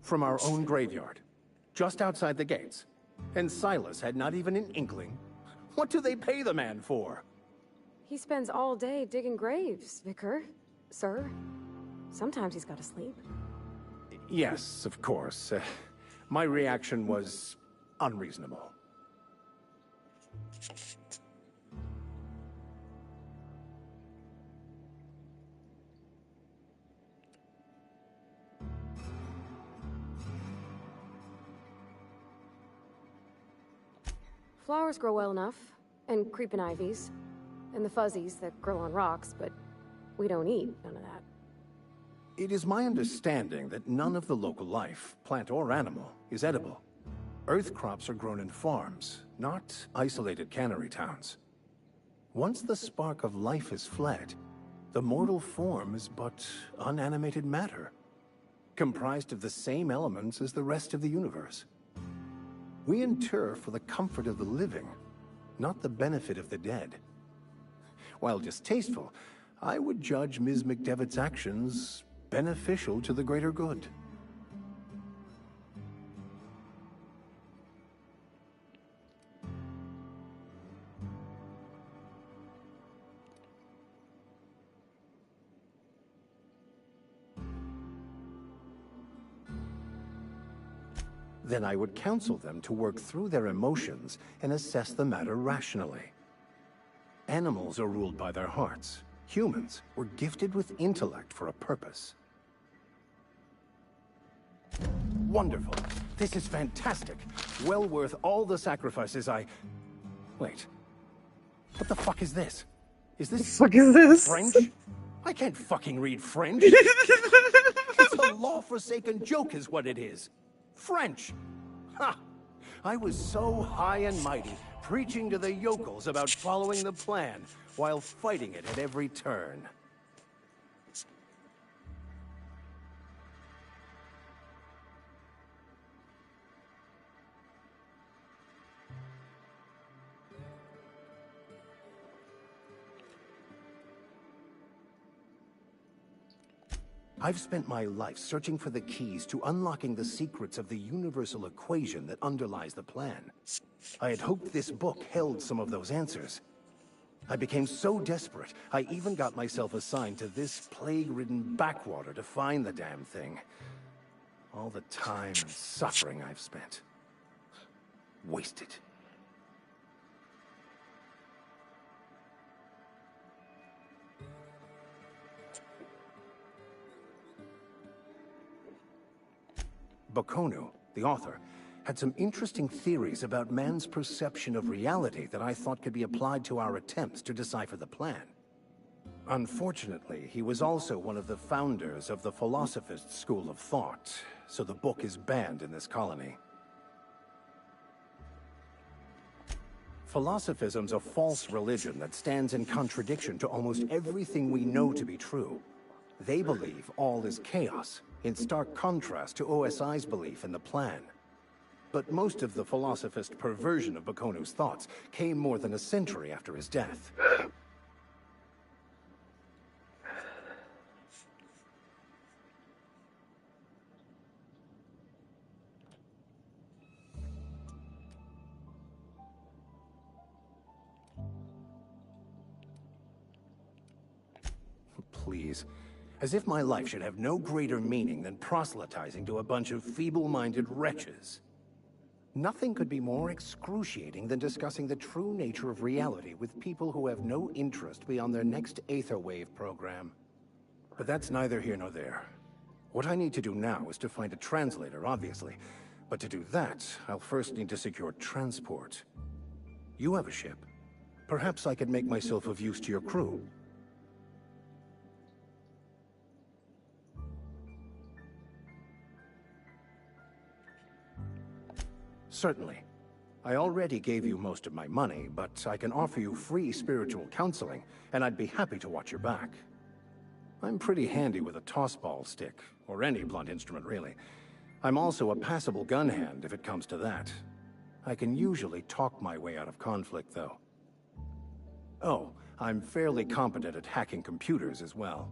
From our own graveyard, just outside the gates. And Silas had not even an inkling. What do they pay the man for? He spends all day digging graves, Vicar. Sir. Sometimes he's got to sleep. Yes, of course. My reaction was unreasonable. Flowers grow well enough, and creeping ivies, and the fuzzies that grow on rocks, but we don't eat none of that. It is my understanding that none of the local life, plant or animal, is edible. Earth crops are grown in farms, not isolated cannery towns. Once the spark of life is fled, the mortal form is but unanimated matter, comprised of the same elements as the rest of the universe. We inter for the comfort of the living, not the benefit of the dead. While distasteful, I would judge Ms. McDevitt's actions beneficial to the greater good. Then I would counsel them to work through their emotions and assess the matter rationally. Animals are ruled by their hearts. Humans were gifted with intellect for a purpose. Wonderful. This is fantastic. Well worth all the sacrifices I... Wait. What the fuck is this? Is this... What the fuck is this? French? I can't fucking read French. It's a law-forsaken joke is what it is. French! Ha! I was so high and mighty, preaching to the yokels about following the plan, while fighting it at every turn. I've spent my life searching for the keys to unlocking the secrets of the universal equation that underlies the plan. I had hoped this book held some of those answers. I became so desperate, I even got myself assigned to this plague-ridden backwater to find the damn thing. All the time and suffering I've spent. Wasted. Bokonu, the author, had some interesting theories about man's perception of reality that I thought could be applied to our attempts to decipher the plan. Unfortunately, he was also one of the founders of the Philosophist school of thought, so the book is banned in this colony. Philosophism's a false religion that stands in contradiction to almost everything we know to be true. They believe all is chaos, in stark contrast to OSI's belief in the plan. But most of the philosophist perversion of Bokonu's thoughts came more than a century after his death. please. As if my life should have no greater meaning than proselytizing to a bunch of feeble-minded wretches. Nothing could be more excruciating than discussing the true nature of reality with people who have no interest beyond their next Aetherwave program. But that's neither here nor there. What I need to do now is to find a translator, obviously. But to do that, I'll first need to secure transport. You have a ship. Perhaps I could make myself of use to your crew. Certainly. I already gave you most of my money, but I can offer you free spiritual counseling, and I'd be happy to watch your back. I'm pretty handy with a tossball stick, or any blunt instrument, really. I'm also a passable gun hand, if it comes to that. I can usually talk my way out of conflict, though. Oh, I'm fairly competent at hacking computers as well.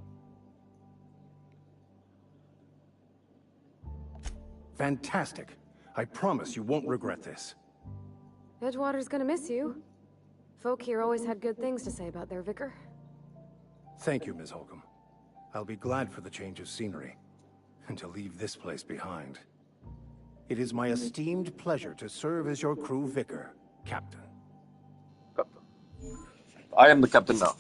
Fantastic. I promise you won't regret this. Edgewater's gonna miss you. Folk here always had good things to say about their vicar. Thank you, Ms. Holcomb. I'll be glad for the change of scenery, and to leave this place behind. It is my esteemed pleasure to serve as your crew vicar, Captain. I am the captain now.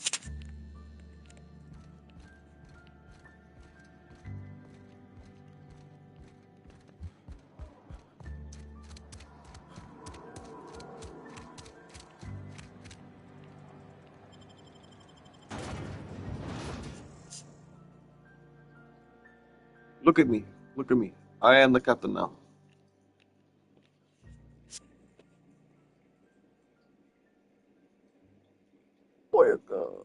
Look at me. Look at me. I am the captain now. Boyaka.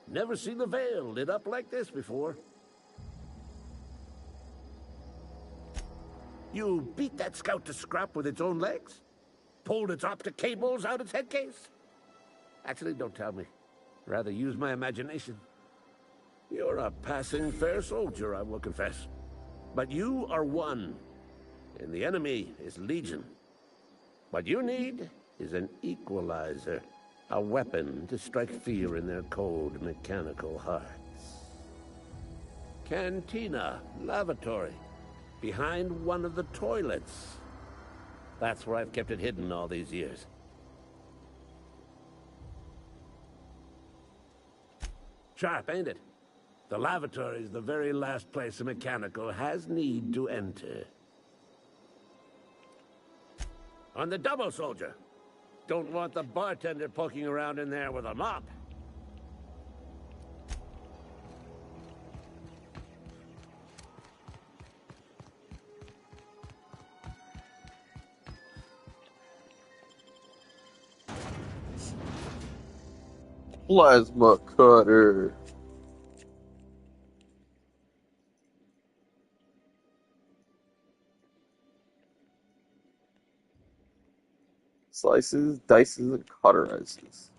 Never seen the Vale lit up like this before. You beat that scout to scrap with its own legs? Pulled its optic cables out its headcase? Actually, don't tell me. Rather use my imagination. You're a passing fair soldier, I will confess. But you are one, and the enemy is legion. What you need is an equalizer, a weapon to strike fear in their cold, mechanical hearts. Cantina, lavatory, behind one of the toilets. That's where I've kept it hidden all these years. Sharp, ain't it? The lavatory is the very last place a mechanical has need to enter. On the double, soldier. Don't want the bartender poking around in there with a mop. Plasma cutter. Slices, dices, and cauterizes.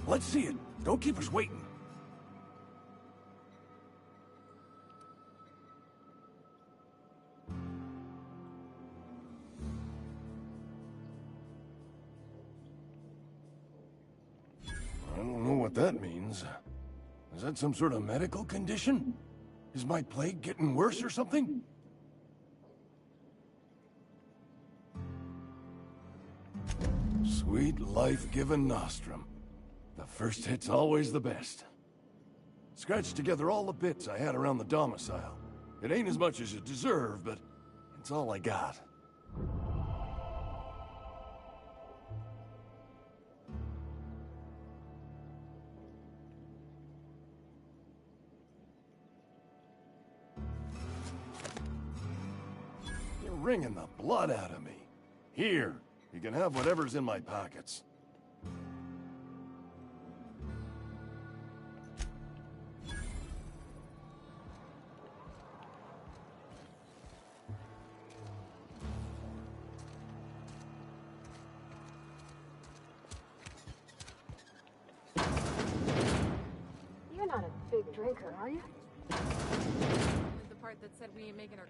Let's see it. Don't keep us waiting. I don't know what that means. Is that some sort of medical condition? Is my plague getting worse or something? Sweet life-giving nostrum. The first hit's always the best. Scratched together all the bits I had around the domicile. It ain't as much as you deserve, but it's all I got. You're wringing the blood out of me. Here, you can have whatever's in my pockets. You're not a big drinker, are you? The part that said we ain't making our.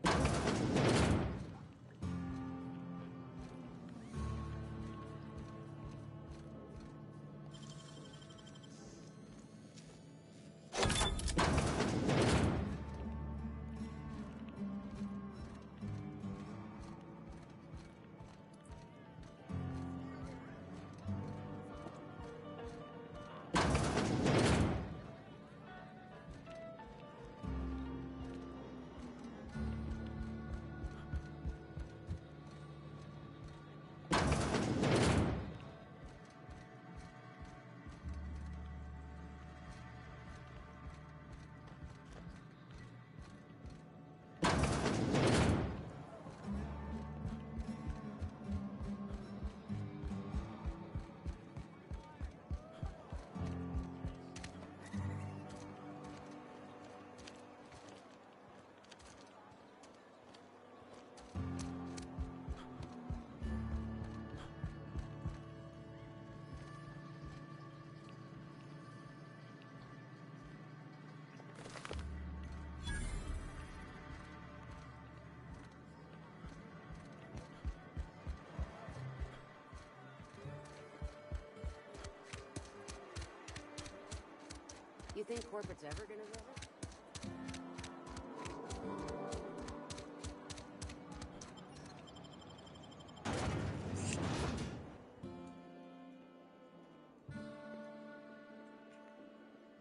You think corporate's ever gonna visit?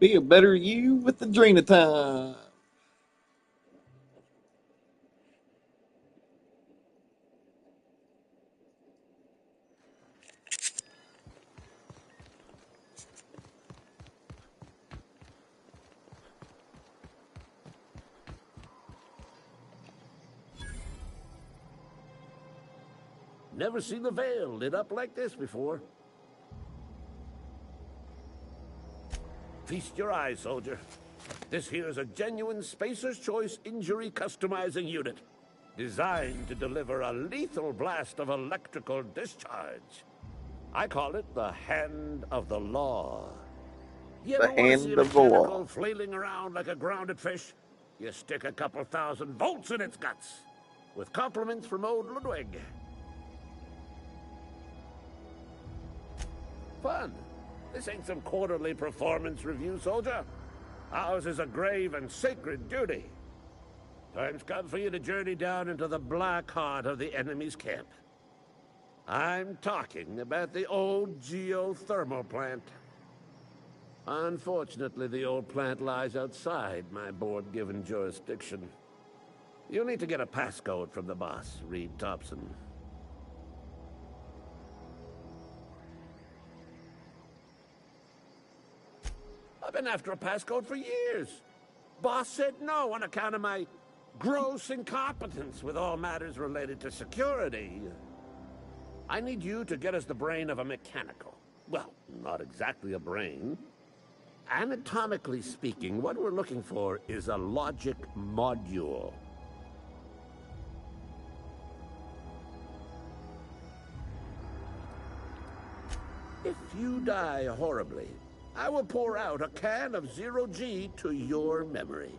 Be a better you with the Drina time. Never seen the Vale lit up like this before. Feast your eyes, soldier. This here's a genuine Spacer's Choice injury customizing unit, designed to deliver a lethal blast of electrical discharge. I call it the Hand of the Law. You ever want to see a mechanical flailing around like a grounded fish? You stick a couple thousand volts in its guts. With compliments from old Ludwig. Fun. This ain't some quarterly performance review, soldier. Ours is a grave and sacred duty. Time's come for you to journey down into the black heart of the enemy's camp. I'm talking about the old geothermal plant. Unfortunately, the old plant lies outside my board-given jurisdiction. You'll need to get a passcode from the boss, Reed Thompson. I've been after a passcode for years. Boss said no on account of my gross incompetence with all matters related to security. I need you to get us the brain of a mechanical. Well, not exactly a brain. Anatomically speaking, what we're looking for is a logic module. If you die horribly, I will pour out a can of Zero-G to your memory.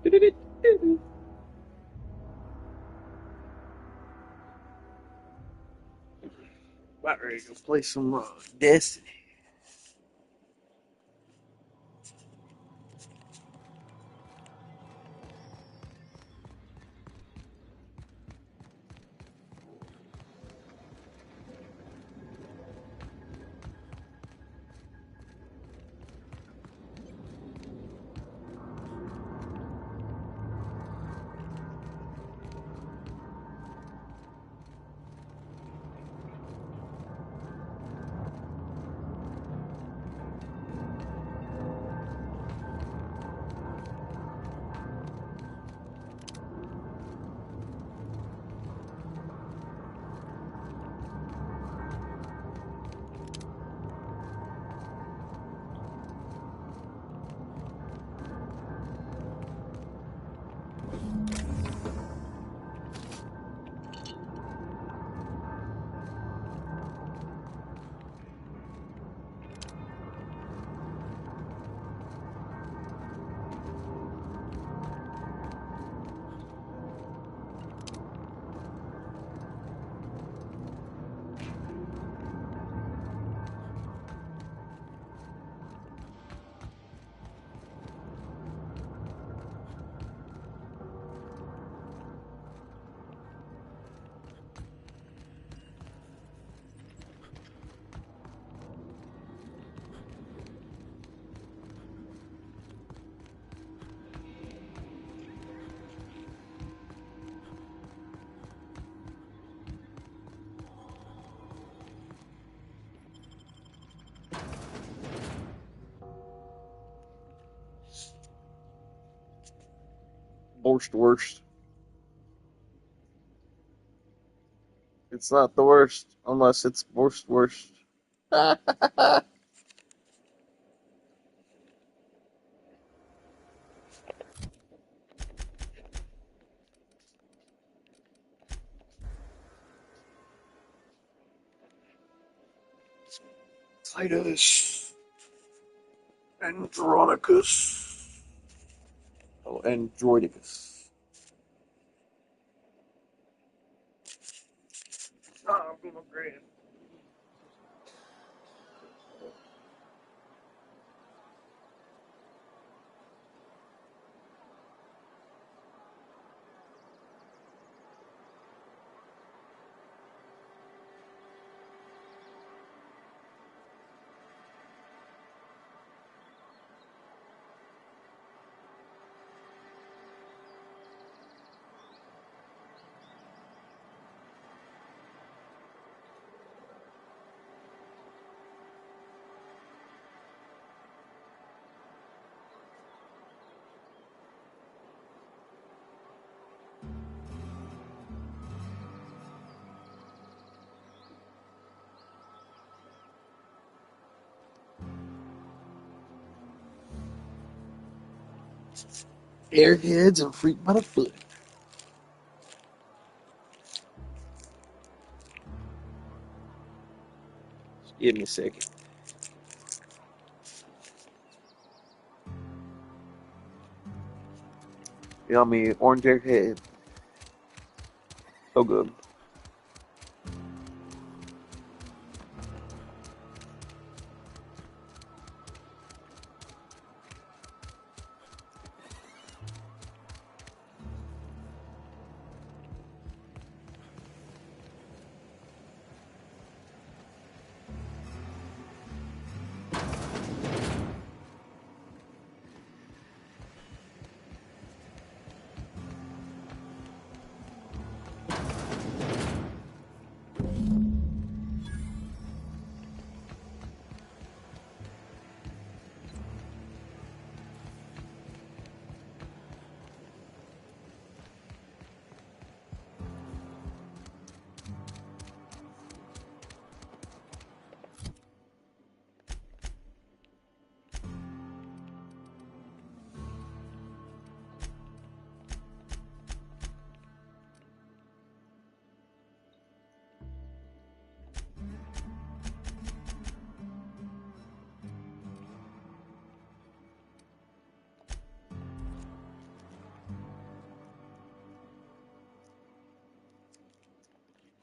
About ready to go play some Destiny. Worst. It's not the worst unless it's worst. Titus Andronicus. Oh, Androidicus. Oh, I'm gonna grab. Airheads and freak by the foot. Just give me a second. Yummy orange airhead. So good.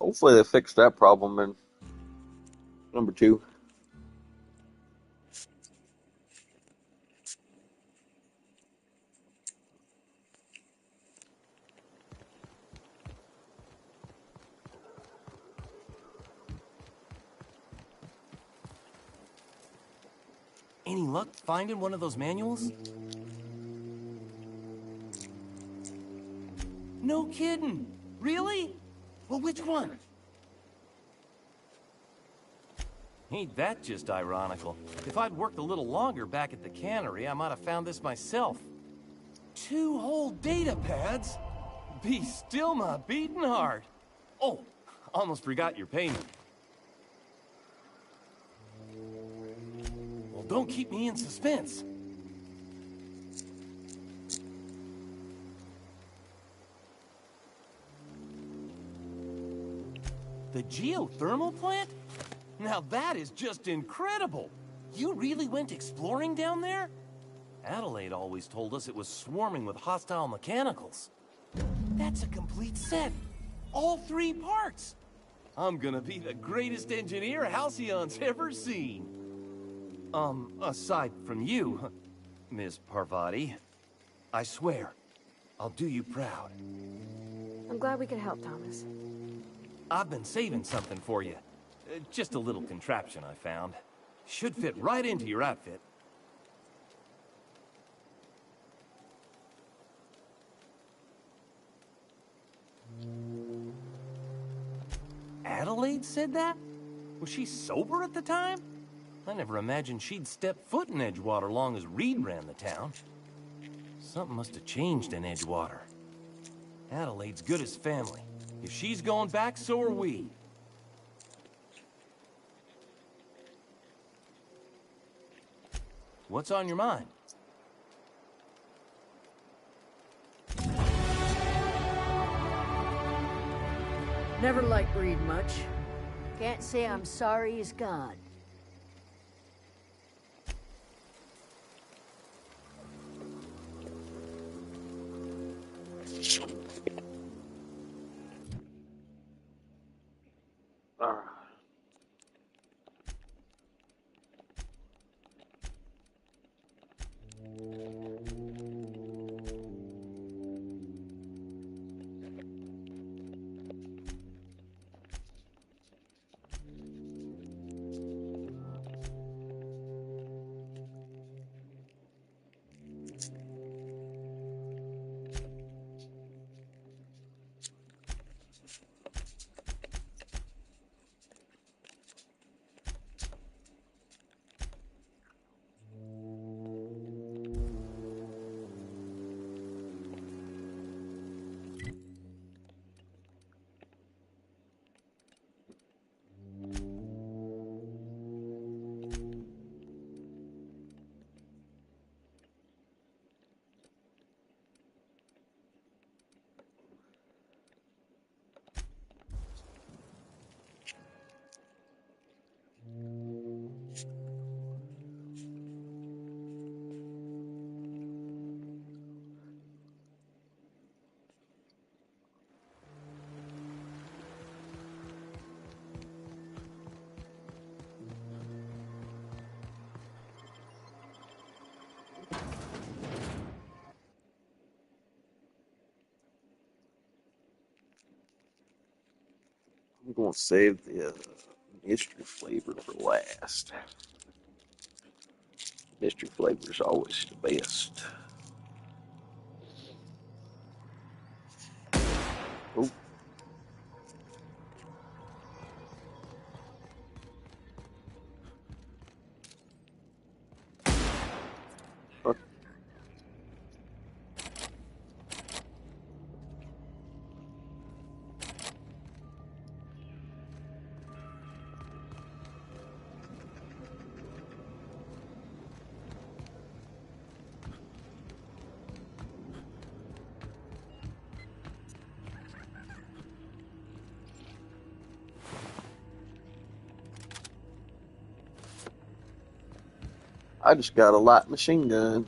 Hopefully they fix that problem in number 2. Any luck finding one of those manuals? No kidding. Really? Well, which one? Ain't that just ironical? If I'd worked a little longer back at the cannery, I might have found this myself. 2 whole data pads? Be still my beating heart. Oh, almost forgot your payment. Well, don't keep me in suspense. The geothermal plant? Now that is just incredible! You really went exploring down there? Adelaide always told us it was swarming with hostile mechanicals. That's a complete set. All 3 parts. I'm gonna be the greatest engineer Halcyon's ever seen. Aside from you, Ms. Parvati. I swear, I'll do you proud. I'm glad we could help, Thomas. I've been saving something for you. Just a little contraption I found. Should fit right into your outfit. Adelaide said that? Was she sober at the time? I never imagined she'd step foot in Edgewater long as Reed ran the town. Something must have changed in Edgewater. Adelaide's good as family. If she's going back, so are we. What's on your mind? Never liked Reed much. Can't say I'm sorry he's gone. I'm going to save the mystery flavor for last. Mystery flavor is always the best. Oh. I just got a light machine gun.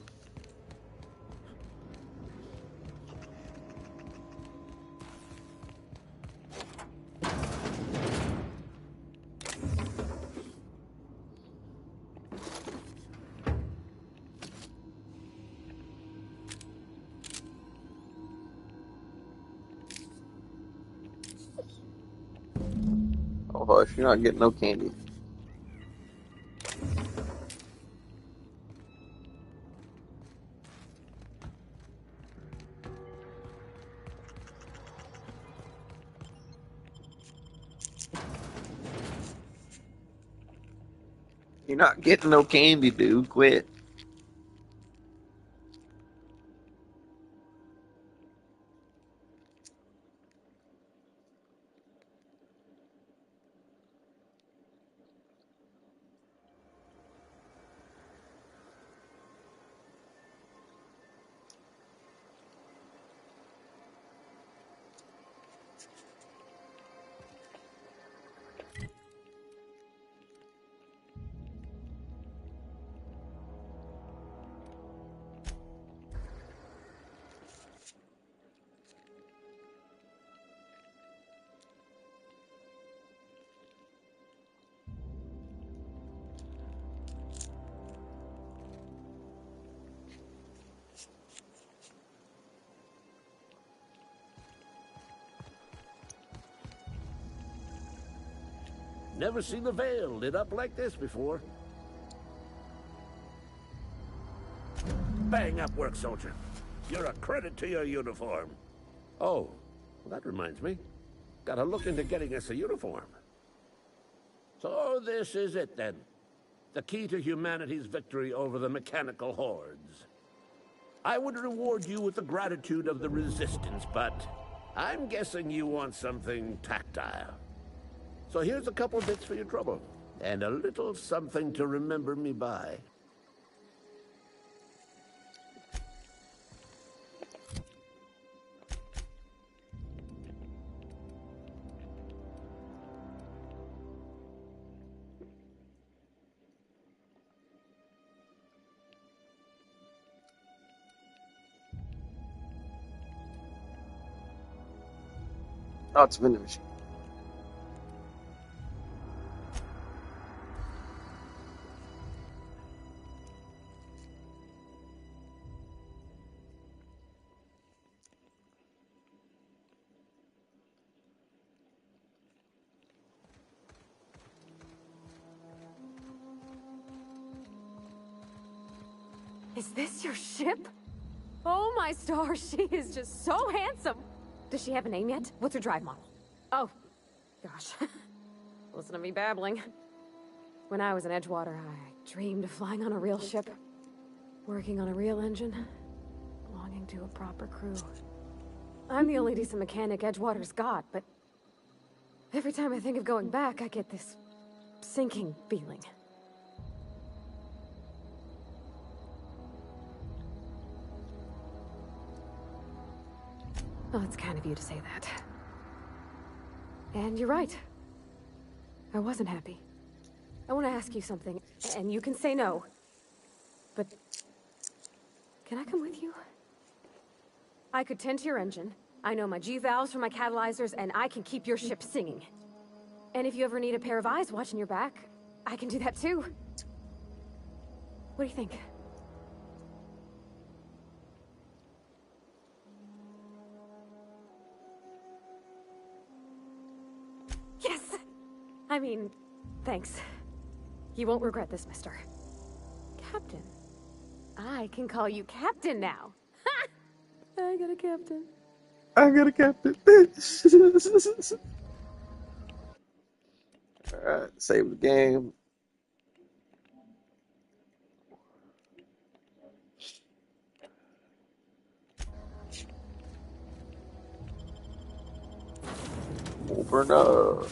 hush, you're not getting no candy. You're not getting no candy, dude. Quit. Never seen the Vale lit up like this before. Bang up work, soldier. You're a credit to your uniform. Oh, well, that reminds me. Gotta look into getting us a uniform. So this is it then. The key to humanity's victory over the mechanical hordes. I would reward you with the gratitude of the Resistance, but I'm guessing you want something tactile. So here's a couple bits for your trouble, and a little something to remember me by. Oh, it's a vending machine. Is this your ship? Oh my stars, she is just so handsome. Does she have a name yet? What's her drive model? Oh, gosh. Listen to me babbling. When I was in Edgewater, I dreamed of flying on a real ship, working on a real engine, belonging to a proper crew. I'm the only decent mechanic Edgewater's got, but every time I think of going back, I get this sinking feeling. Well, it's kind of you to say that. And you're right. I wasn't happy. I want to ask you something, and you can say no. But can I come with you? I could tend to your engine. I know my G-valves for my catalyzers, and I can keep your ship singing. And if you ever need a pair of eyes watching your back, I can do that too. What do you think? Yes! I mean, thanks. You won't regret this, mister. Captain. I can call you Captain now. Ha! I got a captain. I got a captain. Alright, save the game. Open up.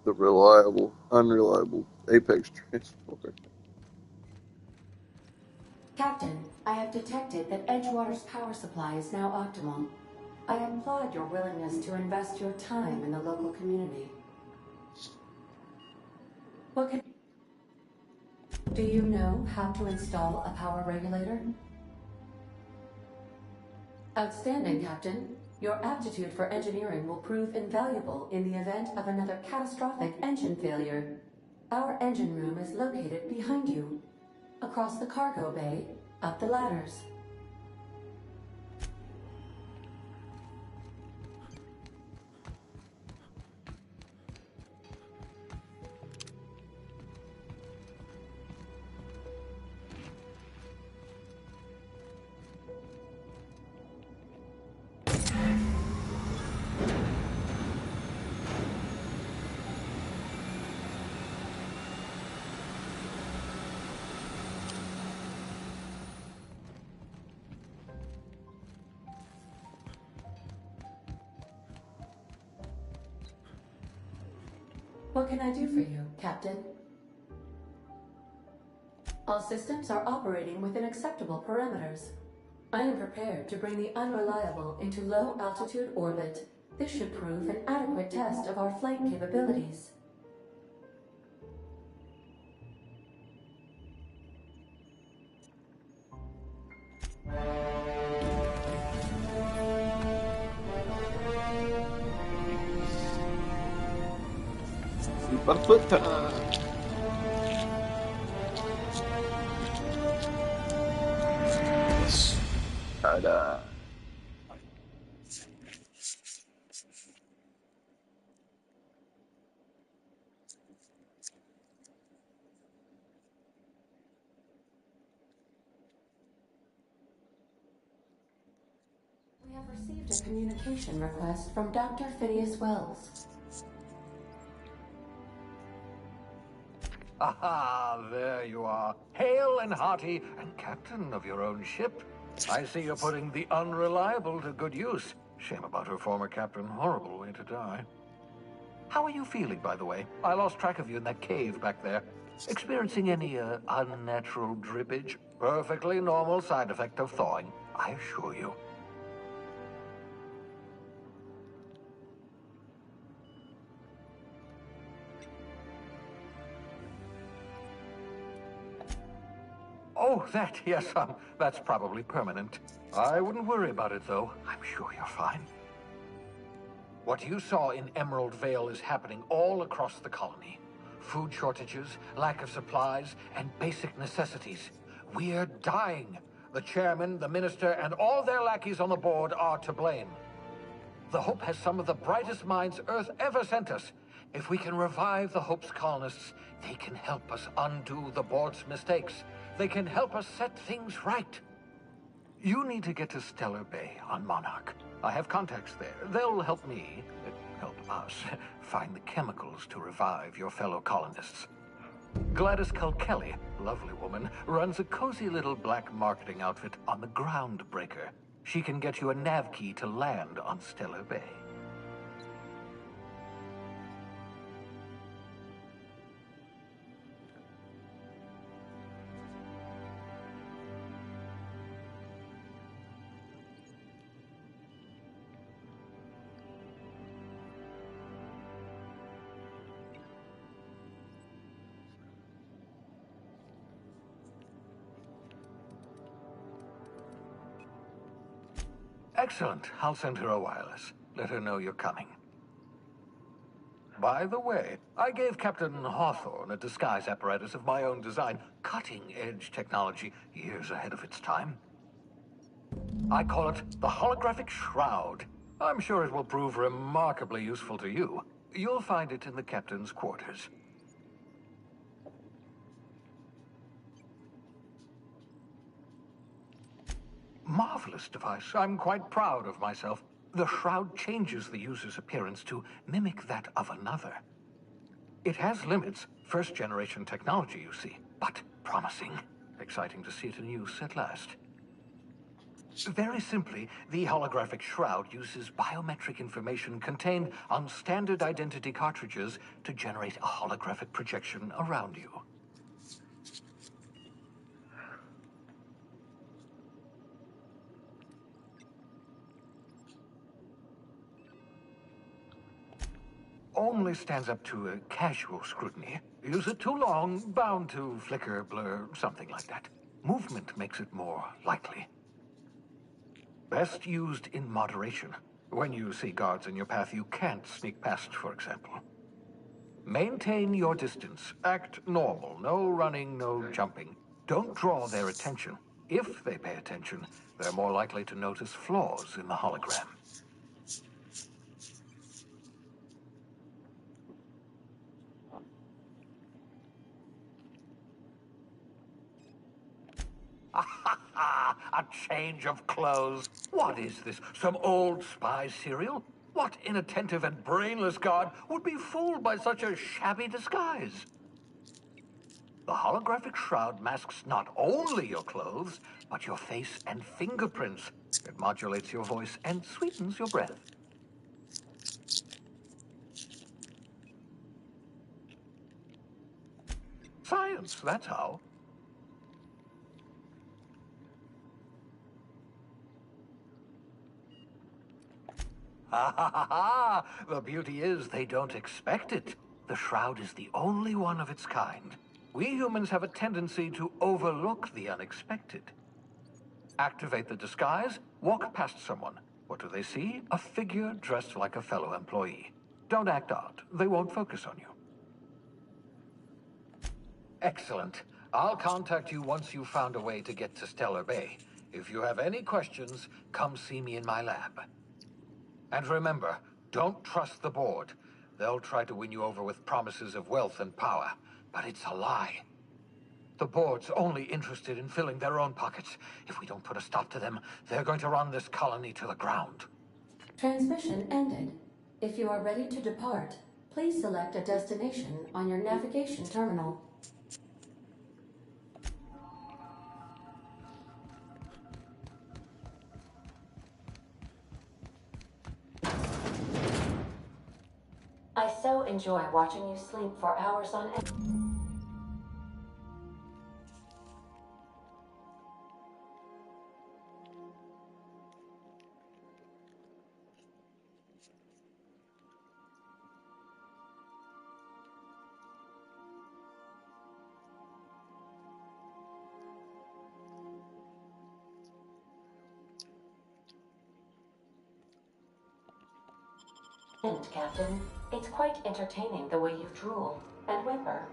The reliable, unreliable Apex transporter. Captain, I have detected that Edgewater's power supply is now optimal. I applaud your willingness to invest your time in the local community. What can... Do you know how to install a power regulator? Outstanding, Captain. Your aptitude for engineering will prove invaluable in the event of another catastrophic engine failure. Our engine room is located behind you. Across the cargo bay, up the ladders. What can I do for you, Captain? All systems are operating within acceptable parameters. I am prepared to bring the Unreliable into low-altitude orbit. This should prove an adequate test of our flight capabilities. Superfoot time. Alright, We have received a communication request from Dr. Phineas Wells. Aha, there you are. Hale and hearty, and captain of your own ship. I see you're putting the Unreliable to good use. Shame about her former captain. Horrible way to die. How are you feeling, by the way? I lost track of you in that cave back there. Experiencing any, unnatural drippage? Perfectly normal side effect of thawing, I assure you. Oh, that, yes, that's probably permanent. I wouldn't worry about it, though. I'm sure you're fine. What you saw in Emerald Vale is happening all across the colony. Food shortages, lack of supplies, and basic necessities. We're dying. The chairman, the minister, and all their lackeys on the board are to blame. The Hope has some of the brightest minds Earth ever sent us. If we can revive the Hope's colonists, they can help us undo the board's mistakes. They can help us set things right. You need to get to Stellar Bay on Monarch. I have contacts there. They'll help me, help us, find the chemicals to revive your fellow colonists. Gladys Kilkelly, lovely woman, runs a cozy little black marketing outfit on the Groundbreaker. She can get you a nav key to land on Stellar Bay. Excellent. I'll send her a wireless. Let her know you're coming. By the way, I gave Captain Hawthorne a disguise apparatus of my own design. Cutting-edge technology, years ahead of its time. I call it the Holographic Shroud. I'm sure it will prove remarkably useful to you. You'll find it in the captain's quarters. Marvelous device. I'm quite proud of myself. The shroud changes the user's appearance to mimic that of another. It has limits, first-generation technology, you see, but promising. Exciting to see it in use at last. Very simply, the holographic shroud uses biometric information contained on standard identity cartridges to generate a holographic projection around you. Only stands up to a casual scrutiny. Use it too long, bound to flicker, blur, something like that. Movement makes it more likely. Best used in moderation. When you see guards in your path you can't sneak past, for example. Maintain your distance. Act normal. No running, no jumping. Don't draw their attention. If they pay attention, they're more likely to notice flaws in the hologram. A change of clothes. What is this? Some old spy serial? What inattentive and brainless guard would be fooled by such a shabby disguise? The holographic shroud masks not only your clothes, but your face and fingerprints. It modulates your voice and sweetens your breath. Science, that's how. Ha ha ha ha! The beauty is they don't expect it. The shroud is the only one of its kind. We humans have a tendency to overlook the unexpected. Activate the disguise, walk past someone. What do they see? A figure dressed like a fellow employee. Don't act out. They won't focus on you. Excellent. I'll contact you once you've found a way to get to Stellar Bay. If you have any questions, come see me in my lab. And remember, don't trust the board. They'll try to win you over with promises of wealth and power, but it's a lie. The board's only interested in filling their own pockets. If we don't put a stop to them, they're going to run this colony to the ground. Transmission ended. If you are ready to depart, please select a destination on your navigation terminal. I so enjoy watching you sleep for hours on end. Captain, it's quite entertaining the way you drool and whimper.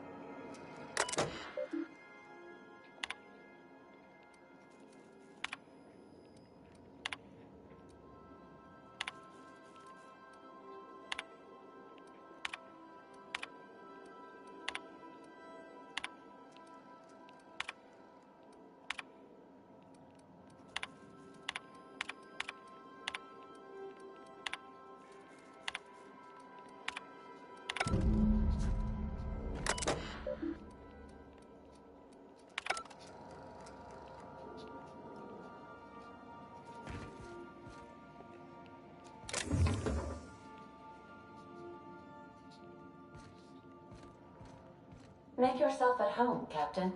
Make yourself at home, Captain.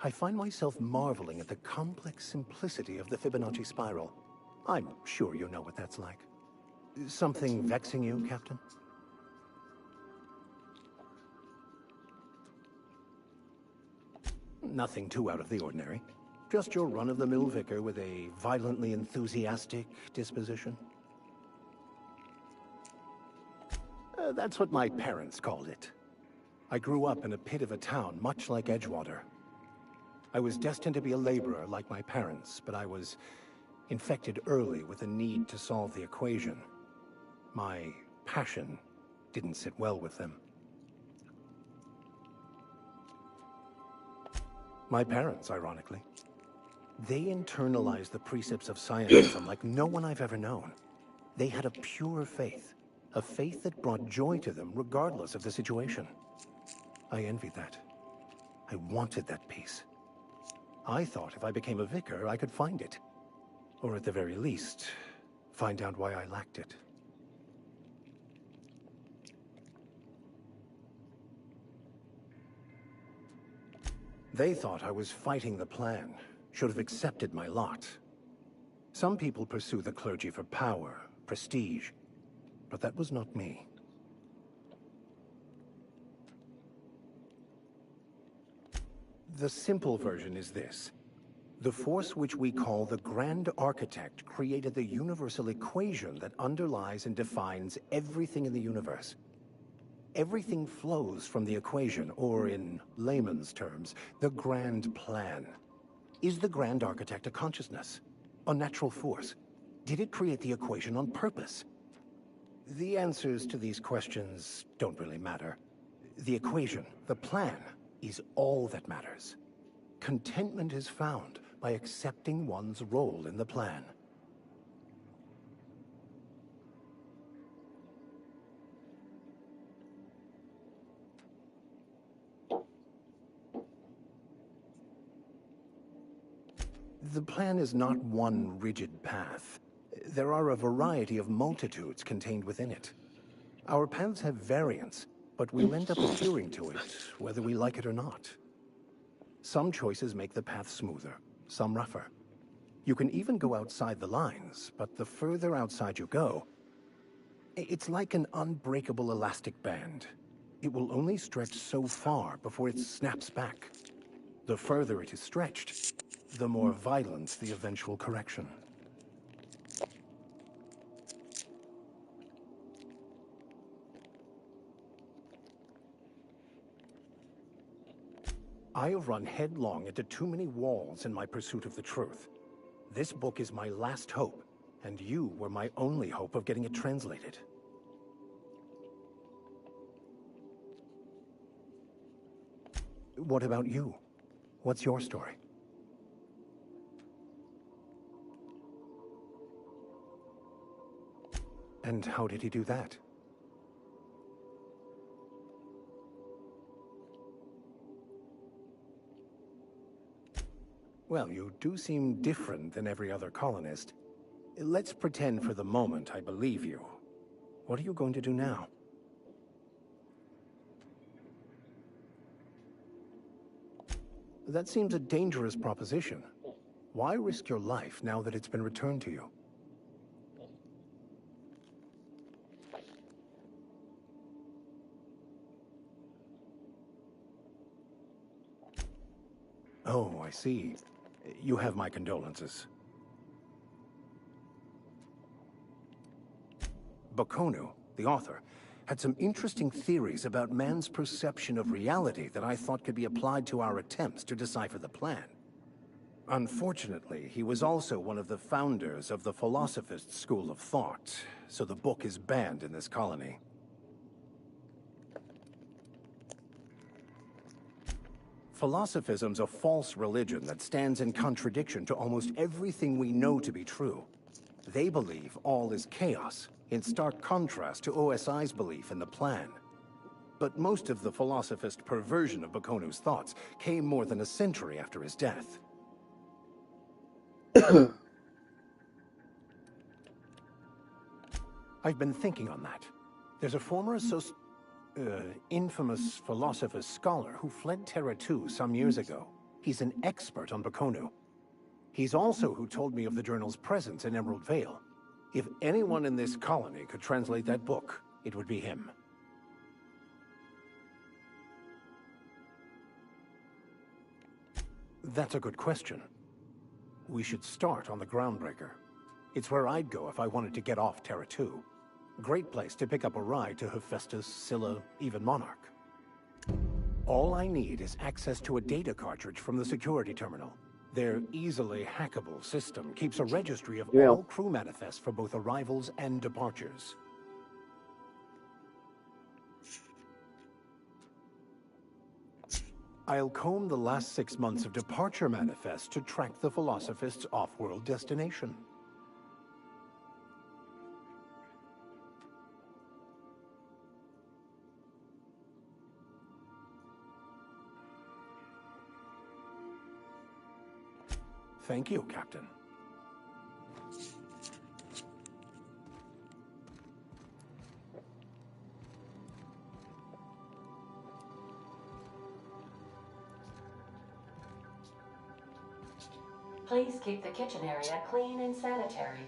I find myself marveling at the complex simplicity of the Fibonacci spiral. I'm sure you know what that's like. Something vexing you, Captain? Nothing too out of the ordinary. Just your run-of-the-mill vicar with a violently enthusiastic disposition. That's what my parents called it. I grew up in a pit of a town, much like Edgewater. I was destined to be a laborer like my parents, but I was infected early with a need to solve the equation. My passion didn't sit well with them. My parents, ironically. They internalized the precepts of scientism like no one I've ever known. They had a pure faith, a faith that brought joy to them regardless of the situation. I envied that. I wanted that peace. I thought if I became a vicar, I could find it. Or at the very least, find out why I lacked it. They thought I was fighting the plan, should have accepted my lot. Some people pursue the clergy for power, prestige, but that was not me. The simple version is this. The force which we call the Grand Architect created the universal equation that underlies and defines everything in the universe. Everything flows from the equation, or in layman's terms, the grand plan. Is the Grand Architect a consciousness? A natural force? Did it create the equation on purpose? The answers to these questions don't really matter. The equation, the plan, is all that matters. Contentment is found by accepting one's role in the plan. The plan is not one rigid path. There are a variety of multitudes contained within it. Our paths have variance, but we'll end up adhering to it, whether we like it or not. Some choices make the path smoother, some rougher. You can even go outside the lines, but the further outside you go, it's like an unbreakable elastic band. It will only stretch so far before it snaps back. The further it is stretched, the more violent the eventual correction. I have run headlong into too many walls in my pursuit of the truth. This book is my last hope, and you were my only hope of getting it translated. What about you? What's your story? And how did he do that? Well, you do seem different than every other colonist. Let's pretend for the moment I believe you. What are you going to do now? That seems a dangerous proposition. Why risk your life now that it's been returned to you? Oh, I see. You have my condolences. Bakonu, the author, had some interesting theories about man's perception of reality that I thought could be applied to our attempts to decipher the plan. Unfortunately, he was also one of the founders of the Philosophist school of thought, so the book is banned in this colony. Philosophism's a false religion that stands in contradiction to almost everything we know to be true. They believe all is chaos, in stark contrast to OSI's belief in the plan. But most of the philosophist perversion of Bakonu's thoughts came more than a century after his death. I've been thinking on that. There's a former infamous philosopher scholar who fled Terra 2 some years ago. He's an expert on Bakonu. He's also who told me of the journal's presence in Emerald Vale. If anyone in this colony could translate that book, it would be him. That's a good question. We should start on the Groundbreaker. It's where I'd go if I wanted to get off Terra 2. Great place to pick up a ride to Hephaestus, Scylla, even Monarch. All I need is access to a data cartridge from the security terminal. Their easily hackable system keeps a registry of all crew manifests for both arrivals and departures. I'll comb the last 6 months of departure manifest to track the Philosophist's off-world destination. Thank you, Captain. Please keep the kitchen area clean and sanitary.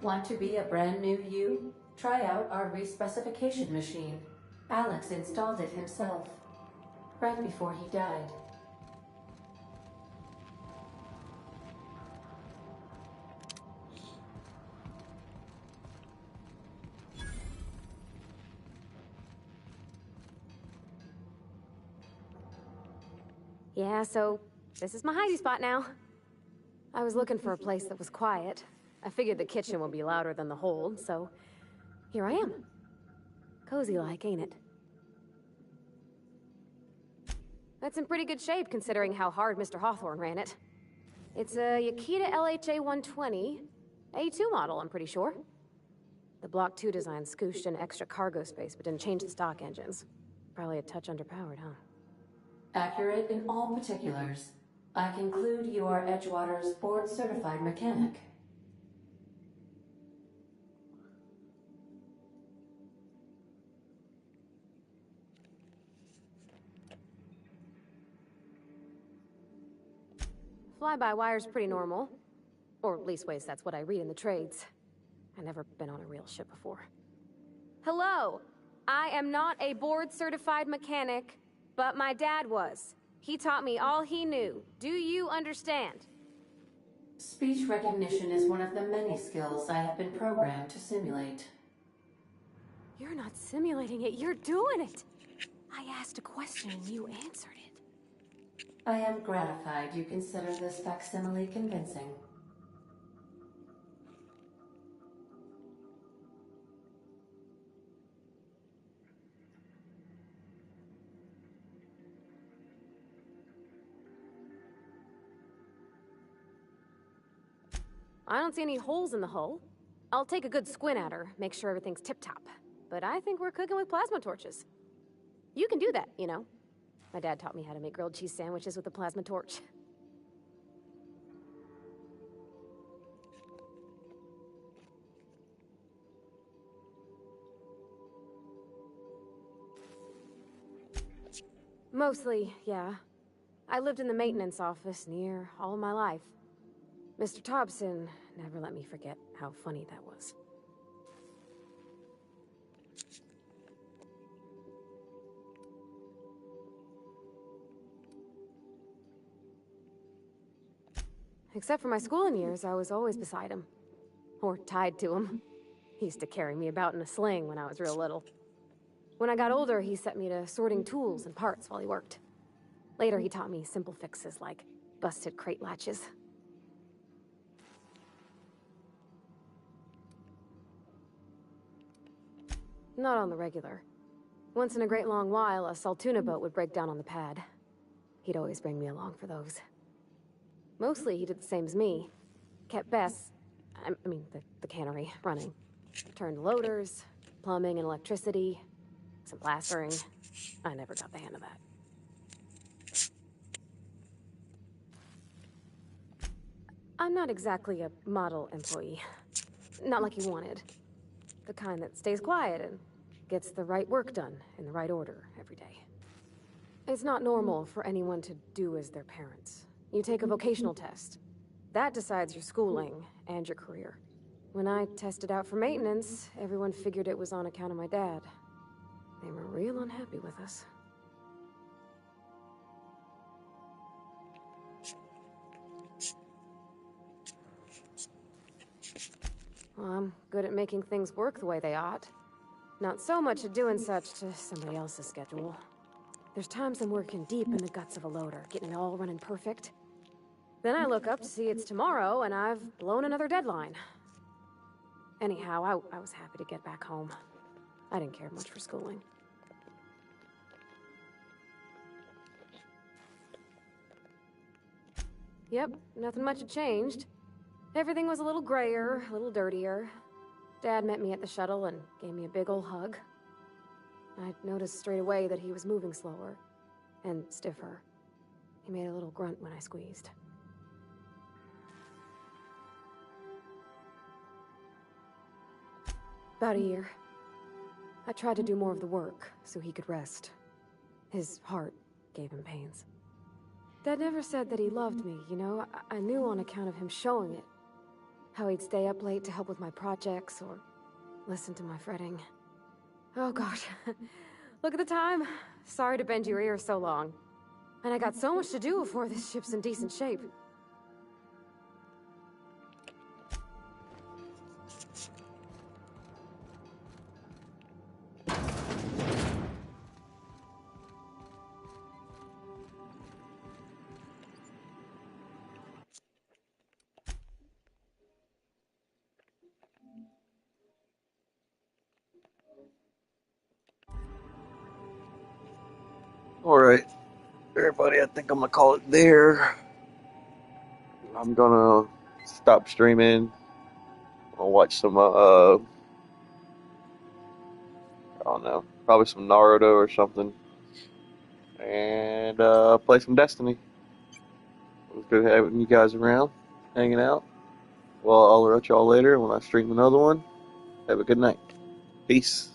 Want to be a brand new you? Try out our respecification machine. Alex installed it himself, right before he died. Yeah, so this is my hidey spot now. I was looking for a place that was quiet. I figured the kitchen would be louder than the hold, so here I am. Cozy-like, ain't it? That's in pretty good shape, considering how hard Mr. Hawthorne ran it. It's a Yakita LHA 120, A2 model, I'm pretty sure. The Block 2 design scooshed in extra cargo space, but didn't change the stock engines. Probably a touch underpowered, huh? Accurate in all particulars. I conclude you are Edgewater's board-certified mechanic. Fly-by-wire's pretty normal. Or leastways, that's what I read in the trades. I've never been on a real ship before. Hello! I am not a board-certified mechanic, but my dad was. He taught me all he knew. Do you understand? Speech recognition is one of the many skills I have been programmed to simulate. You're not simulating it, you're doing it! I asked a question and you answered it. I am gratified you consider this facsimile convincing. I don't see any holes in the hull. I'll take a good squint at her, make sure everything's tip-top. But I think we're cooking with plasma torches. You can do that, you know. My dad taught me how to make grilled cheese sandwiches with a plasma torch. Mostly, yeah. I lived in the maintenance office near all my life. Mr. Thompson never let me forget how funny that was. Except for my schooling years, I was always beside him. Or tied to him. He used to carry me about in a sling when I was real little. When I got older, he set me to sorting tools and parts while he worked. Later, he taught me simple fixes like busted crate latches. Not on the regular. Once in a great long while, a Saltuna boat would break down on the pad. He'd always bring me along for those. Mostly, he did the same as me. Kept Bess, the cannery, running. Turned loaders, plumbing and electricity, some plastering. I never got the hang of that. I'm not exactly a model employee. Not like you wanted. The kind that stays quiet and gets the right work done in the right order every day. It's not normal for anyone to do as their parents. You take a vocational test. That decides your schooling and your career. When I tested out for maintenance, everyone figured it was on account of my dad. They were real unhappy with us. Well, I'm good at making things work the way they ought. Not so much at doing such to somebody else's schedule. There's times I'm working deep in the guts of a loader, getting it all running perfect. Then I look up to see it's tomorrow, and I've blown another deadline. Anyhow, I was happy to get back home. I didn't care much for schooling. Yep, nothing much had changed. Everything was a little grayer, a little dirtier. Dad met me at the shuttle and gave me a big ol' hug. I noticed straight away that he was moving slower and stiffer. He made a little grunt when I squeezed. About a year. I tried to do more of the work so he could rest. His heart gave him pains. Dad never said that he loved me, you know? I knew on account of him showing it. How he'd stay up late to help with my projects or listen to my fretting. Oh gosh, look at the time. Sorry to bend your ear so long. And I got so much to do before this ship's in decent shape. Alright, everybody, I think I'm gonna call it there. I'm gonna stop streaming. I'll watch some, I don't know, probably some Naruto or something. And, play some Destiny. It was good having you guys around, hanging out. Well, I'll catch y'all later when I stream another one. Have a good night. Peace.